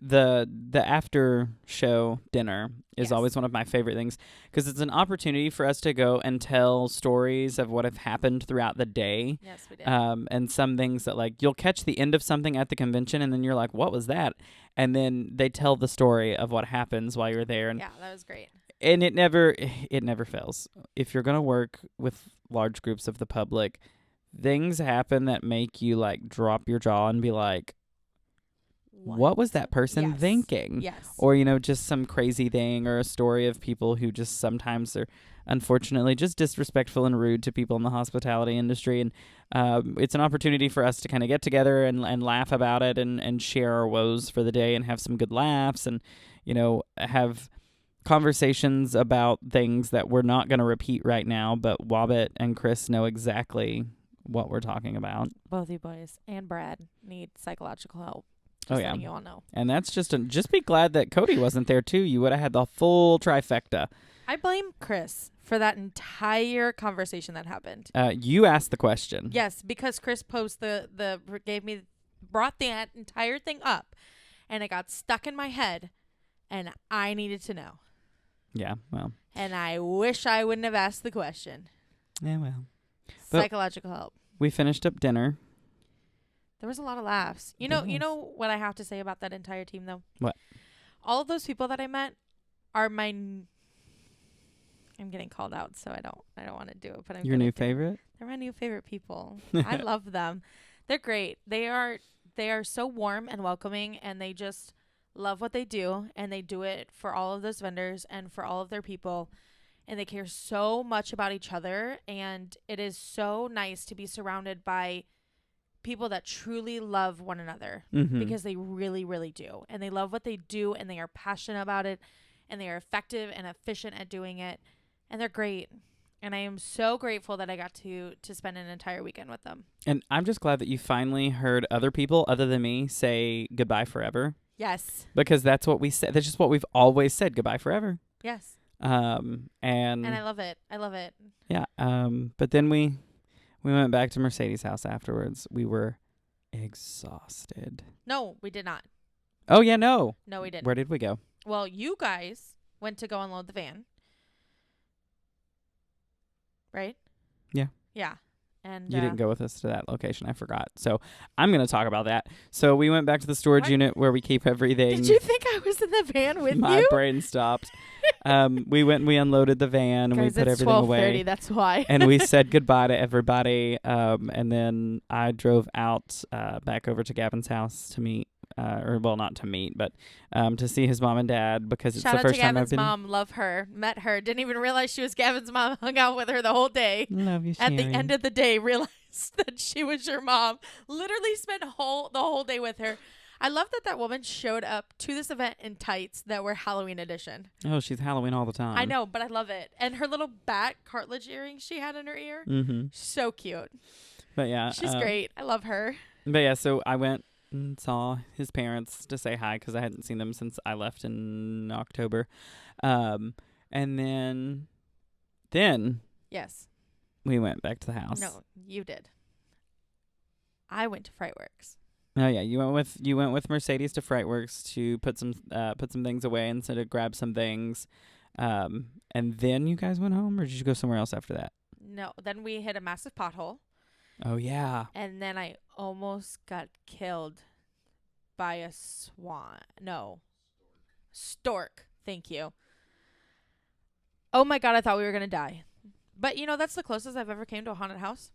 the after show dinner is Yes. always one of my favorite things because it's an opportunity for us to go and tell stories of what have happened throughout the day. Yes, we did. And some things that, like, you'll catch the end of something at the convention and then you're like, what was that? And then they tell the story of what happens while you're there. And yeah, that was great. and it never fails. If you're going to work with large groups of the public, things happen that make you, like, drop your jaw and be like, what was that person Yes. thinking? Yes. Or, just some crazy thing or a story of people who just sometimes are unfortunately just disrespectful and rude to people in the hospitality industry. And it's an opportunity for us to kind of get together and laugh about it and share our woes for the day and have some good laughs and, have conversations about things that we're not going to repeat right now, but Wobbit and Chris know exactly what we're talking about. Both you boys and Brad need psychological help. Oh, Just yeah. letting you all know. And that's just be glad that Cody wasn't there too. You would have had the full trifecta. I blame Chris for that entire conversation that happened. You asked the question. Yes, because Chris brought that entire thing up, and it got stuck in my head, and I needed to know. Yeah, well. And I wish I wouldn't have asked the question. Yeah, well. But Psychological help. we finished up dinner. There was a lot of laughs. You know what I have to say about that entire team, though? What? All of those people that I met are I'm getting called out, so I don't want to do it. But I'm Your gonna new do it. favorite? They're my new favorite people. I love them. They're great. They are so warm and welcoming, and they just love what they do, and they do it for all of those vendors and for all of their people, and they care so much about each other, and it is so nice to be surrounded by people that truly love one another Mm-hmm. because they really, really do, and they love what they do, and they are passionate about it, and they are effective and efficient at doing it, and they're great. And I am so grateful that I got to spend an entire weekend with them. And I'm just glad that you finally heard other people other than me say goodbye forever. Yes. Because that's what we said. That's just what we've always said. Goodbye forever. Yes. And I love it. I love it. Yeah. But then we went back to Mercedes' house afterwards. We were exhausted. No, we did not. Oh, yeah, no. No, we didn't. Where did we go? Well, you guys went to go unload the van. Right? Yeah. Yeah. And You didn't go with us to that location. I forgot. So I'm going to talk about that. So we went back to the storage What? unit where we keep everything. Did you think I was in the van with My you? brain stopped. We went and we unloaded the van and Guys, we put it's everything 12:30. away. That's why. And we said goodbye to everybody. And then I drove out back over to Gavin's house to meet, not to meet, but to see his mom and dad because it's Shout the out to first time I've Gavin's been. mom. Love her. Met her. Didn't even realize she was Gavin's mom. Hung out with her the whole day. Love you, At the Sharon. end of the day, realized that she was your mom. Literally spent the whole day with her. I love that woman showed up to this event in tights that were Halloween edition. Oh, she's Halloween all the time. I know, but I love it. And her little bat cartilage earrings she had in her ear. Mm-hmm. So cute. But yeah. She's great. I love her. But yeah, so I went and saw his parents to say hi because I hadn't seen them since I left in October. And then Yes. we went back to the house. No, you did. I went to Frightworks. Oh yeah, you went with Mercedes to Frightworks to put some things away and to grab some things. And then you guys went home, or did you go somewhere else after that? No, then we hit a massive pothole. Oh yeah. And then I almost got killed by a swan. No. Stork. Thank you. Oh my God, I thought we were going to die. But, that's the closest I've ever came to a haunted house.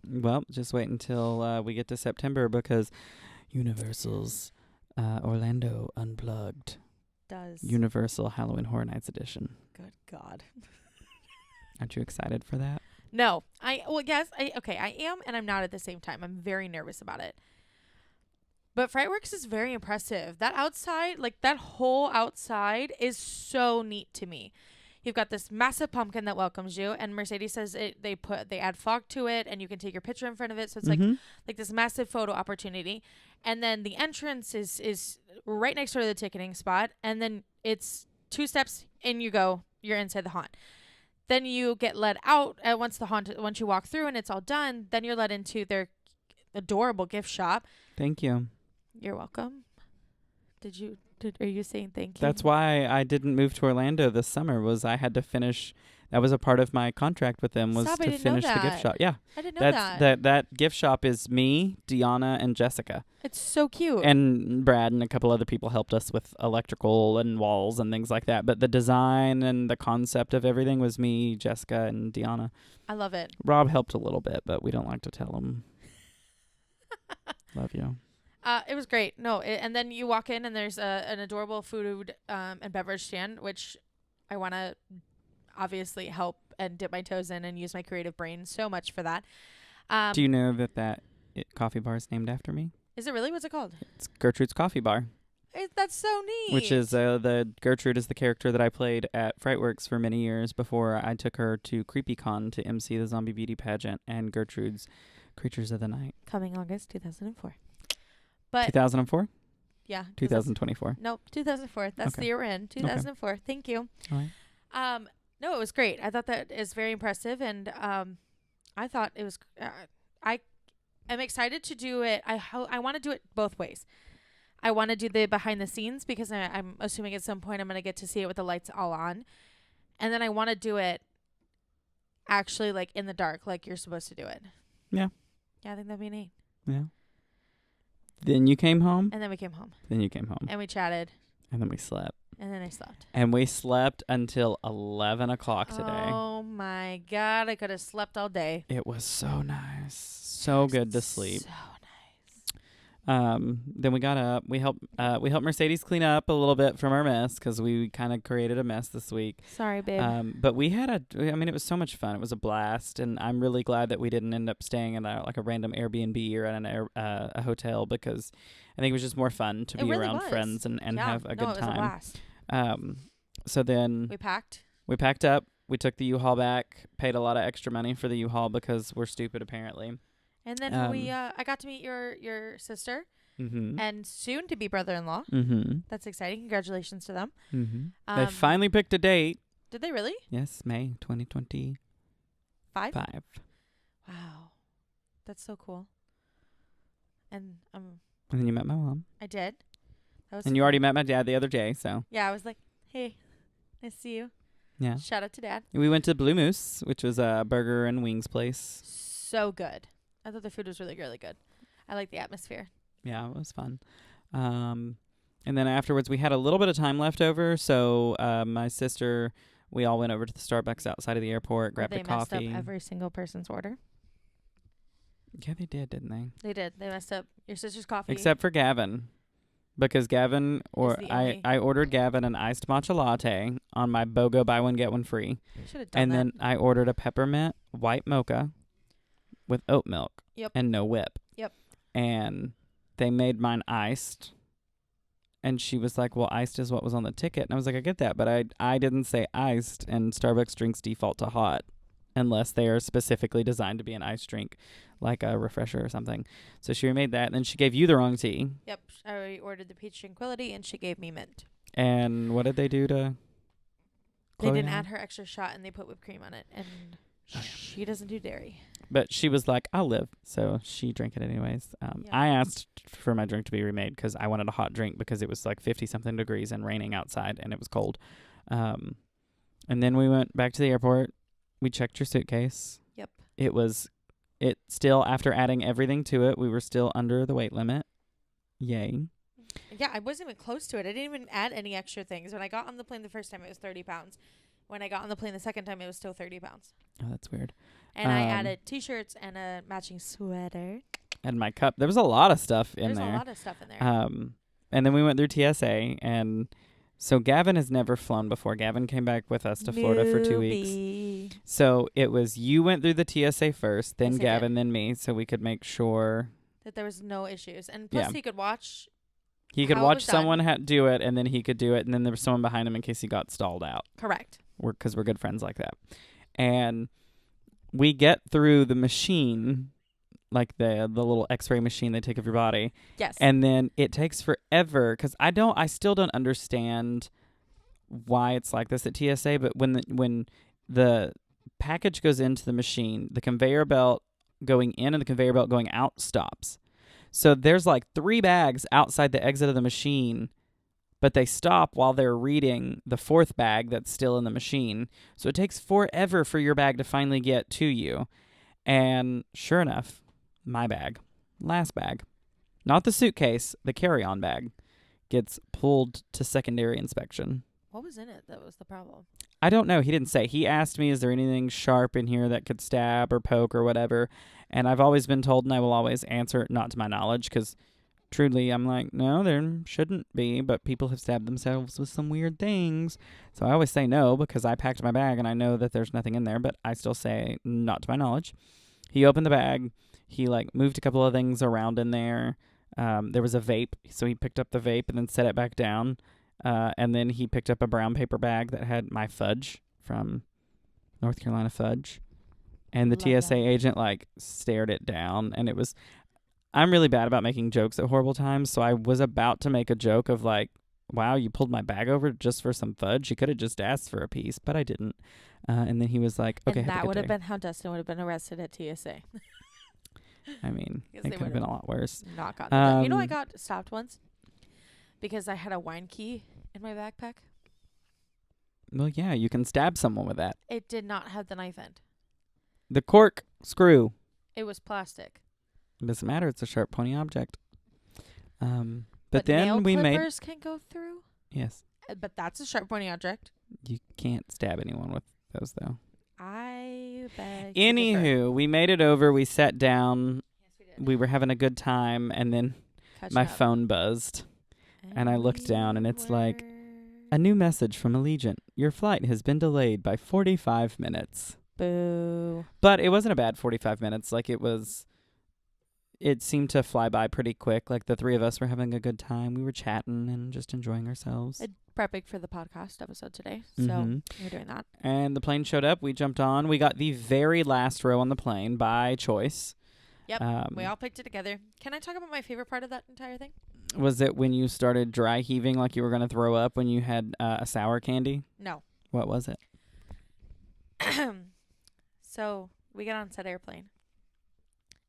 Well, just wait until we get to September because Universal's Orlando Unplugged. Does. Universal Halloween Horror Nights edition. Good God. Aren't you excited for that? No. I am and I'm not at the same time. I'm very nervous about it. But Frightworks is very impressive. That outside, that whole outside is so neat to me. You've got this massive pumpkin that welcomes you, and Mercedes says they add fog to it, and you can take your picture in front of it. So it's like this massive photo opportunity. And then the entrance is right next door to the ticketing spot, and then it's 2 steps in you go. You're inside the haunt. Then you get led out once you walk through and it's all done. Then you're led into their adorable gift shop. Thank you. You're welcome. Are you saying thank you? That's why I didn't move to Orlando this summer. Was I had to finish. That was a part of my contract with them was Stop, I to didn't know finish the gift that. shop. Yeah, I didn't know that. That gift shop is me, Deanna, and Jessica. It's so cute. And Brad and a couple other people helped us with electrical and walls and things like that. But the design and the concept of everything was me, Jessica, and Deanna. I love it. Rob helped a little bit, but we don't like to tell him. Love you. It was great. And then you walk in and there's an adorable food and beverage stand, which I want to obviously help and dip my toes in and use my creative brain so much for that. Do you know that coffee bar is named after me? Is it really? What's it called? It's Gertrude's Coffee Bar. That's so neat. Which is the Gertrude is the character that I played at Frightworks for many years before I took her to CreepyCon to MC the Zombie Beauty pageant and Gertrude's Creatures of the Night. Coming August 2004. But 2004? Yeah. 2024. Nope, 2004. That's Okay. the year we're in. 2004. Okay. Thank you. All right. No, it was great. I thought that is very impressive, and I thought it was. I am excited to do it. I want to do it both ways. I want to do the behind the scenes because I'm assuming at some point I'm going to get to see it with the lights all on, and then I want to do it actually like in the dark, like you're supposed to do it. Yeah. Yeah, I think that'd be neat. Yeah. Then you came home. And then we came home. Then you came home. And we chatted. And then we slept. And then I slept. And we slept until 11 o'clock today. Oh my God. I could have slept all day. It was so nice. So good to sleep. So nice. Then we got up. We helped Mercedes clean up a little bit from our mess because we kind of created a mess this week. Sorry, babe. But we had it was so much fun. It was a blast. And I'm really glad that we didn't end up staying in a random Airbnb or at a hotel because I think it was just more fun to be really around was. friends and have a good it was time. A blast. So then we packed up. We took the U-Haul back, paid a lot of extra money for the U-Haul because we're stupid apparently. And then I got to meet your sister and soon to be brother-in-law. Mm-hmm. That's exciting. Congratulations to them. Mm-hmm. They finally picked a date. Did they really? Yes, May 2025. Wow. That's so cool. And And then you met my mom. I did. And you already met my dad the other day, so. Yeah, I was like, hey, nice to see you. Yeah. Shout out to Dad. We went to Blue Moose, which was a burger and wings place. So good. I thought the food was really, really good. I like the atmosphere. Yeah, it was fun. And then afterwards, we had a little bit of time left over, so my sister, we all went over to the Starbucks outside of the airport, grabbed a coffee. They messed up every single person's order. Yeah, they did, didn't they? They did. They messed up your sister's coffee. Except for Gavin. Because Gavin, I ordered Gavin an iced matcha latte on my BOGO buy one, get one free. You should have done that. And then I ordered a peppermint white mocha with oat milk. Yep. And no whip. Yep. And they made mine iced. And she was like, well, iced is what was on the ticket. And I was like, I get that, but I didn't say iced, and Starbucks drinks default to hot unless they are specifically designed to be an iced drink, like a refresher or something. So she remade that, and then she gave you the wrong tea. Yep. I already ordered the peach tranquility, and she gave me mint. And what did they do to They Chloe didn't now? add her extra shot, and they put whipped cream on it, and she doesn't do dairy. But she was like, I'll live. So she drank it anyways. Yeah. I asked for my drink to be remade because I wanted a hot drink because it was like 50-something degrees and raining outside and it was cold. And then we went back to the airport. We checked your suitcase. Yep. It still, after adding everything to it, we were still under the weight limit. Yay. Yeah, I wasn't even close to it. I didn't even add any extra things. When I got on the plane the first time, it was 30 pounds. When I got on the plane the second time, it was still 30 pounds. Oh, that's weird. And I added T-shirts and a matching sweater. And my cup. There was a lot of stuff in There's there. a lot of stuff in there. And then we went through TSA, and so Gavin has never flown before. Gavin came back with us to Florida for 2 weeks. So it was you went through the TSA first, then Yes, I Gavin, then me, so we could make sure that there was no issues. And plus he could watch. He could how it watch was someone do it, and then he could do it, and then there was someone behind him in case he got stalled out. Correct. because we're good friends like that. And we get through the machine, like the little X-ray machine they take of your body. Yes. And then it takes forever because I still don't understand why it's like this at TSA. But when the package goes into the machine, the conveyor belt going in and the conveyor belt going out stops. So there's like 3 bags outside the exit of the machine, but they stop while they're reading the 4th bag that's still in the machine. So it takes forever for your bag to finally get to you. And sure enough, my bag, last bag, not the suitcase, the carry-on bag, gets pulled to secondary inspection. What was in it that was the problem? I don't know. He didn't say. He asked me, is there anything sharp in here that could stab or poke or whatever? And I've always been told, and I will always answer, not to my knowledge, because truly I'm like, no, there shouldn't be, but people have stabbed themselves with some weird things. So I always say no because I packed my bag and I know that there's nothing in there, but I still say not to my knowledge. He opened the bag. He moved a couple of things around in there. There was a vape, so he picked up the vape and then set it back down. And then he picked up a brown paper bag that had my fudge from North Carolina Fudge. And the Love TSA that. agent stared it down, and it was. I'm really bad about making jokes at horrible times, so I was about to make a joke of wow, you pulled my bag over just for some fudge. You could have just asked for a piece, but I didn't. And then he was like, okay, and have a that good would have day. been how Dustin would have been arrested at TSA. I mean, Yes, it they could have been would've. a lot worse. Not gotten that. You know, I Um, got stopped once because I had a wine key in my backpack. Well, yeah, you can stab someone with that. It did not have the knife end. The cork screw. It was plastic. It doesn't matter. It's a sharp, pointy object. But But nail then we made. clippers can go through. Yes. But that's a sharp pointy object. You can't stab anyone with those, though. I beg to differ. Anywho, we made it over. We sat down. Yes, we did. We were having a good time, and then Catching my up. phone buzzed. and I looked down, and it's like, A new message from Allegiant. Your flight has been delayed by 45 minutes. Boo. But it wasn't a bad 45 minutes. It seemed to fly by pretty quick. The 3 of us were having a good time. We were chatting and just enjoying ourselves. Prepping for the podcast episode today. So Mhm. we're doing that. And the plane showed up. We jumped on. We got the very last row on the plane by choice. Yep. We all picked it together. Can I talk about my favorite part of that entire thing? Was it when you started dry heaving like you were going to throw up when you had a sour candy? No. What was it? So we get on said airplane.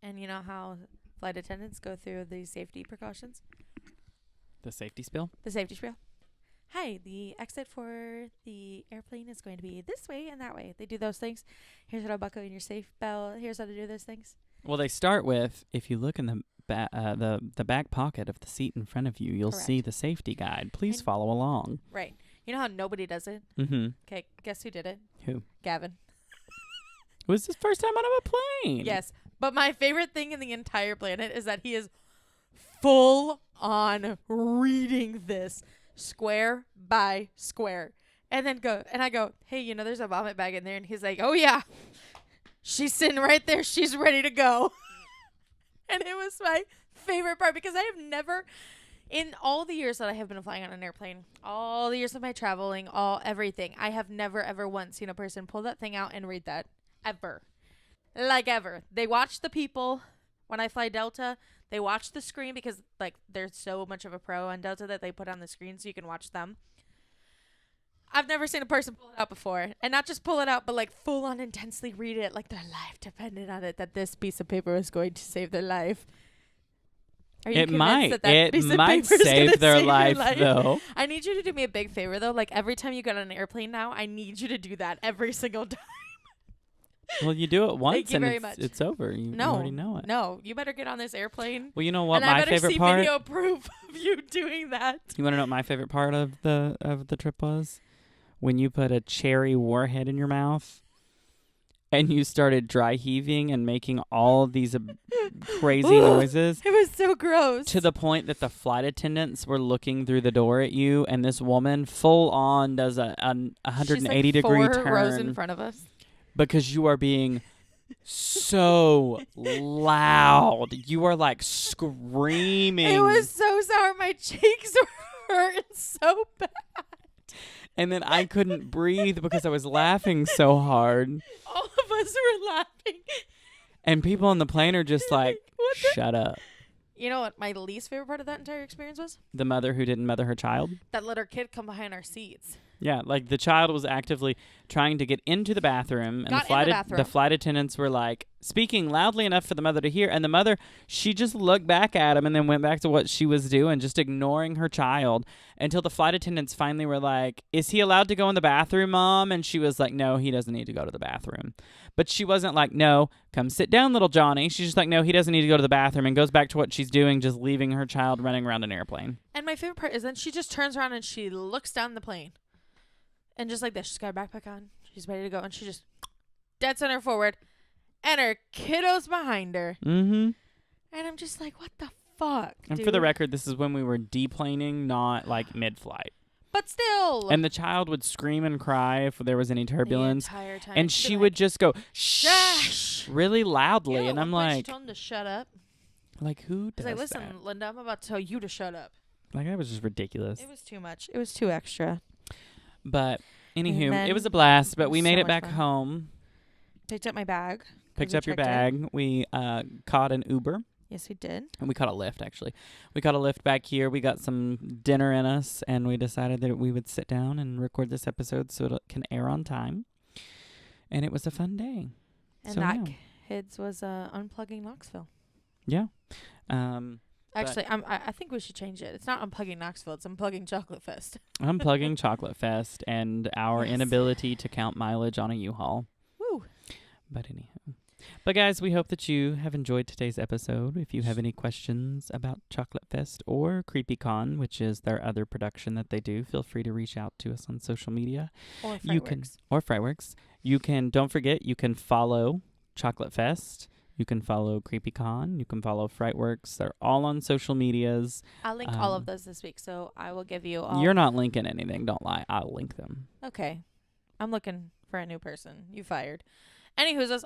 And you know how flight attendants go through the safety precautions? The safety spill? The safety spiel. Hi, the exit for the airplane is going to be this way and that way. They do those things. Here's how to buckle in your safe belt. Here's how to do those things. Well, they start with, if you look in the back pocket of the seat in front of you, you'll Correct. see the safety guide. Please And- follow along. Right. You know how nobody does it? Mm-hmm. Okay, guess who did it? Who? Gavin. It was his first time out of a plane. Yes. But my favorite thing in the entire planet is that he is full on reading this square by square. And I go, hey, there's a vomit bag in there. And he's like, oh, yeah. She's sitting right there. She's ready to go. And it was my favorite part because I have never, in all the years that I have been flying on an airplane, all the years of my traveling, everything, I have never, ever once seen a person pull that thing out and read that. Ever. Ever. They watch the people. When I fly Delta, they watch the screen because, there's so much of a pro on Delta that they put on the screen so you can watch them. I've never seen a person pull it out before. And not just pull it out, but, full on intensely read it like their life depended on it, that this piece of paper is going to save their life. Are you It convinced might. that It piece of might paper is gonna save their save your life, though. I need you to do me a big favor, though. Every time you get on an airplane now, I need you to do that every single time. Well, you do it once you and very much. it's over. You already know it. No, you better get on this airplane. Well, you know what and I my better favorite see part? video proof of you doing that. You want to know what my favorite part of the trip was? When you put a cherry warhead in your mouth and you started dry heaving and making all these crazy noises. It was so gross. To the point that the flight attendants were looking through the door at you, and this woman full on does a 180 degree She's 4 rows in turn front of us. because you are being so loud. You are screaming. It was so sour. My cheeks were hurting so bad. And then I couldn't breathe because I was laughing so hard. All of us were laughing. And people on the plane are just like, What the- shut up. You know what my least favorite part of that entire experience was? The mother who didn't mother her child. That let her kid come behind our seats. Yeah, like the child was actively trying to get into the bathroom, and Got in the bathroom. the flight attendants were like speaking loudly enough for the mother to hear, and the mother, she just looked back at him and then went back to what she was doing, just ignoring her child, until the flight attendants finally were like, "Is he allowed to go in the bathroom, Mom?" And she was like, "No, he doesn't need to go to the bathroom." But she wasn't like, "No, come sit down, little Johnny." She's just like, "No, he doesn't need to go to the bathroom," and goes back to what she's doing, just leaving her child running around an airplane. And my favorite part is then she just turns around and she looks down the plane. And just like this, she's got her backpack on. She's ready to go. And she just dead center forward. And her kiddo's behind her. Mm-hmm. And I'm just like, what the fuck, And dude? for the record, this is when we were deplaning, not like mid-flight. But still. And the child would scream and cry if there was any turbulence. The entire time. And she'd she be would like, just go, "Shh." shh, really loudly. You know, And at I'm one point like, she told him to shut up. who I does was like, listen, that? Linda, I'm about to tell you to shut up. Like, that was just ridiculous. It was too much. It was too extra. But, anywho, then it was a blast. But we so made it much back fun. home. Picked up my bag. 'cause Picked we up your checked in. bag. We caught an Uber. Yes, we did. And we caught a Lyft, actually. We caught a Lyft back here. We got some dinner in us, and we decided that we would sit down and record this episode so it can air on time. And it was a fun day. And So, that yeah. kids was unplugging Knoxville. Yeah. Actually, I think we should change it. It's not unplugging Knoxville. It's unplugging Chocolatefest. Unplugging Chocolatefest and our Yes. inability to count mileage on a U-Haul. Woo. But anywho. But guys, we hope that you have enjoyed today's episode. If you have any questions about Chocolatefest or CreepyCon, which is their other production that they do, feel free to reach out to us on social media. Or You can, or Frightworks. You can, don't forget, you can follow Chocolatefest. You can follow CreepyCon. You can follow Frightworks. They're all on social medias. I'll link all of those this week, so I will give you all. You're not linking anything. Don't lie. I'll link them. Okay. I'm looking for a new person. You fired. Anywho's,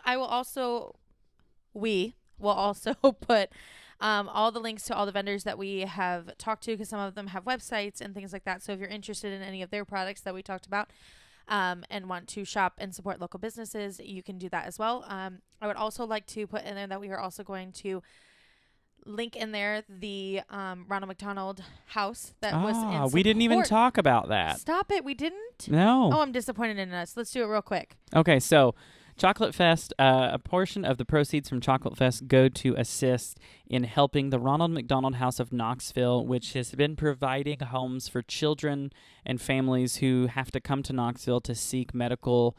we will also put all the links to all the vendors that we have talked to, because some of them have websites and things like that. So if you're interested in any of their products that we talked about and want to shop and support local businesses, you can do that as well. I would also like to put in there that we are also going to link in there the Ronald McDonald house that was in we didn't even support- talk about that. Stop it. We didn't? No. Oh, I'm disappointed in us. Let's do it real quick. Okay, so Chocolatefest, a portion of the proceeds from Chocolatefest go to assist in helping the Ronald McDonald House of Knoxville, which has been providing homes for children and families who have to come to Knoxville to seek medical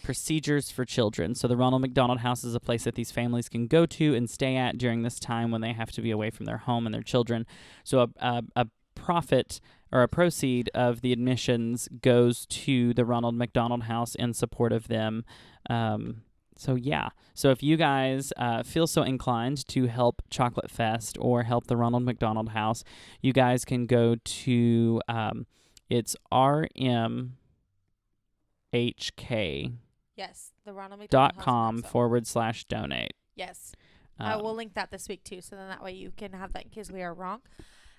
procedures for children. So the Ronald McDonald House is a place that these families can go to and stay at during this time when they have to be away from their home and their children. So a profit or a proceed of the admissions goes to the Ronald McDonald House in support of them. So if you guys feel so inclined to help Chocolatefest or help the Ronald McDonald House, you guys can go to it's RMHK.com Yes, the Ronald McDonald House of Knoxville. /donate. Yes. I will link that this week too, so then that way you can have that in case we are wrong.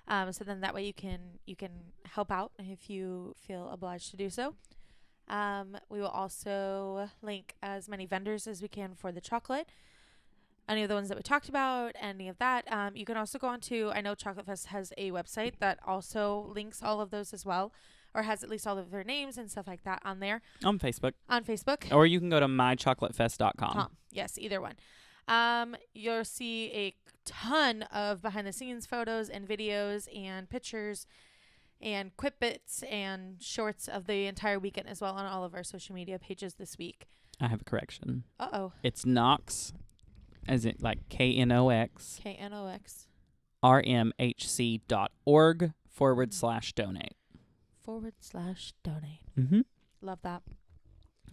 So then that way you can help out if you feel obliged to do so. We will also link as many vendors as we can for the chocolate. Any of the ones that we talked about, any of that. You can also go on to, I know Chocolatefest has a website that also links all of those as well, or has at least all of their names and stuff like that on there. On Facebook. On Facebook. Or you can go to mychocolatefest.com. Yes, either one. You'll see a ton of behind the scenes photos and videos and pictures and quip bits and shorts of the entire weekend as well on all of our social media pages this week. I have a correction. Uh-oh. It's Knox, as in like KNOX. KNOX. rmhc.org/donate. /donate. Mm-hmm. Love that.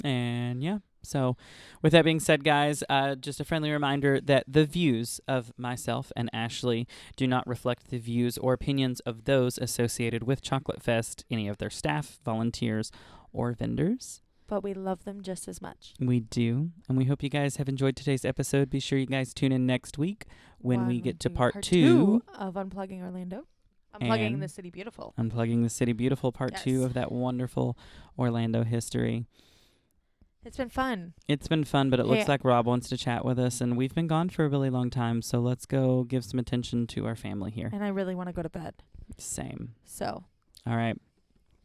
And yeah, so with that being said, guys, just a friendly reminder that the views of myself and Ashley do not reflect the views or opinions of those associated with Chocolatefest, any of their staff, volunteers, or vendors. But we love them just as much. We do, and we hope you guys have enjoyed today's episode. Be sure you guys tune in next week when we get to part two of Unplugging Orlando. Unplugging And the City Beautiful. Unplugging the City Beautiful, part 2 Yes. of that wonderful Orlando history. It's been fun. It's been fun, but it looks Hey. like Rob wants to chat with us, and we've been gone for a really long time, so let's go give some attention to our family here. And I really want to go to bed. Same. So, All right.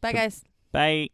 bye, guys. Bye.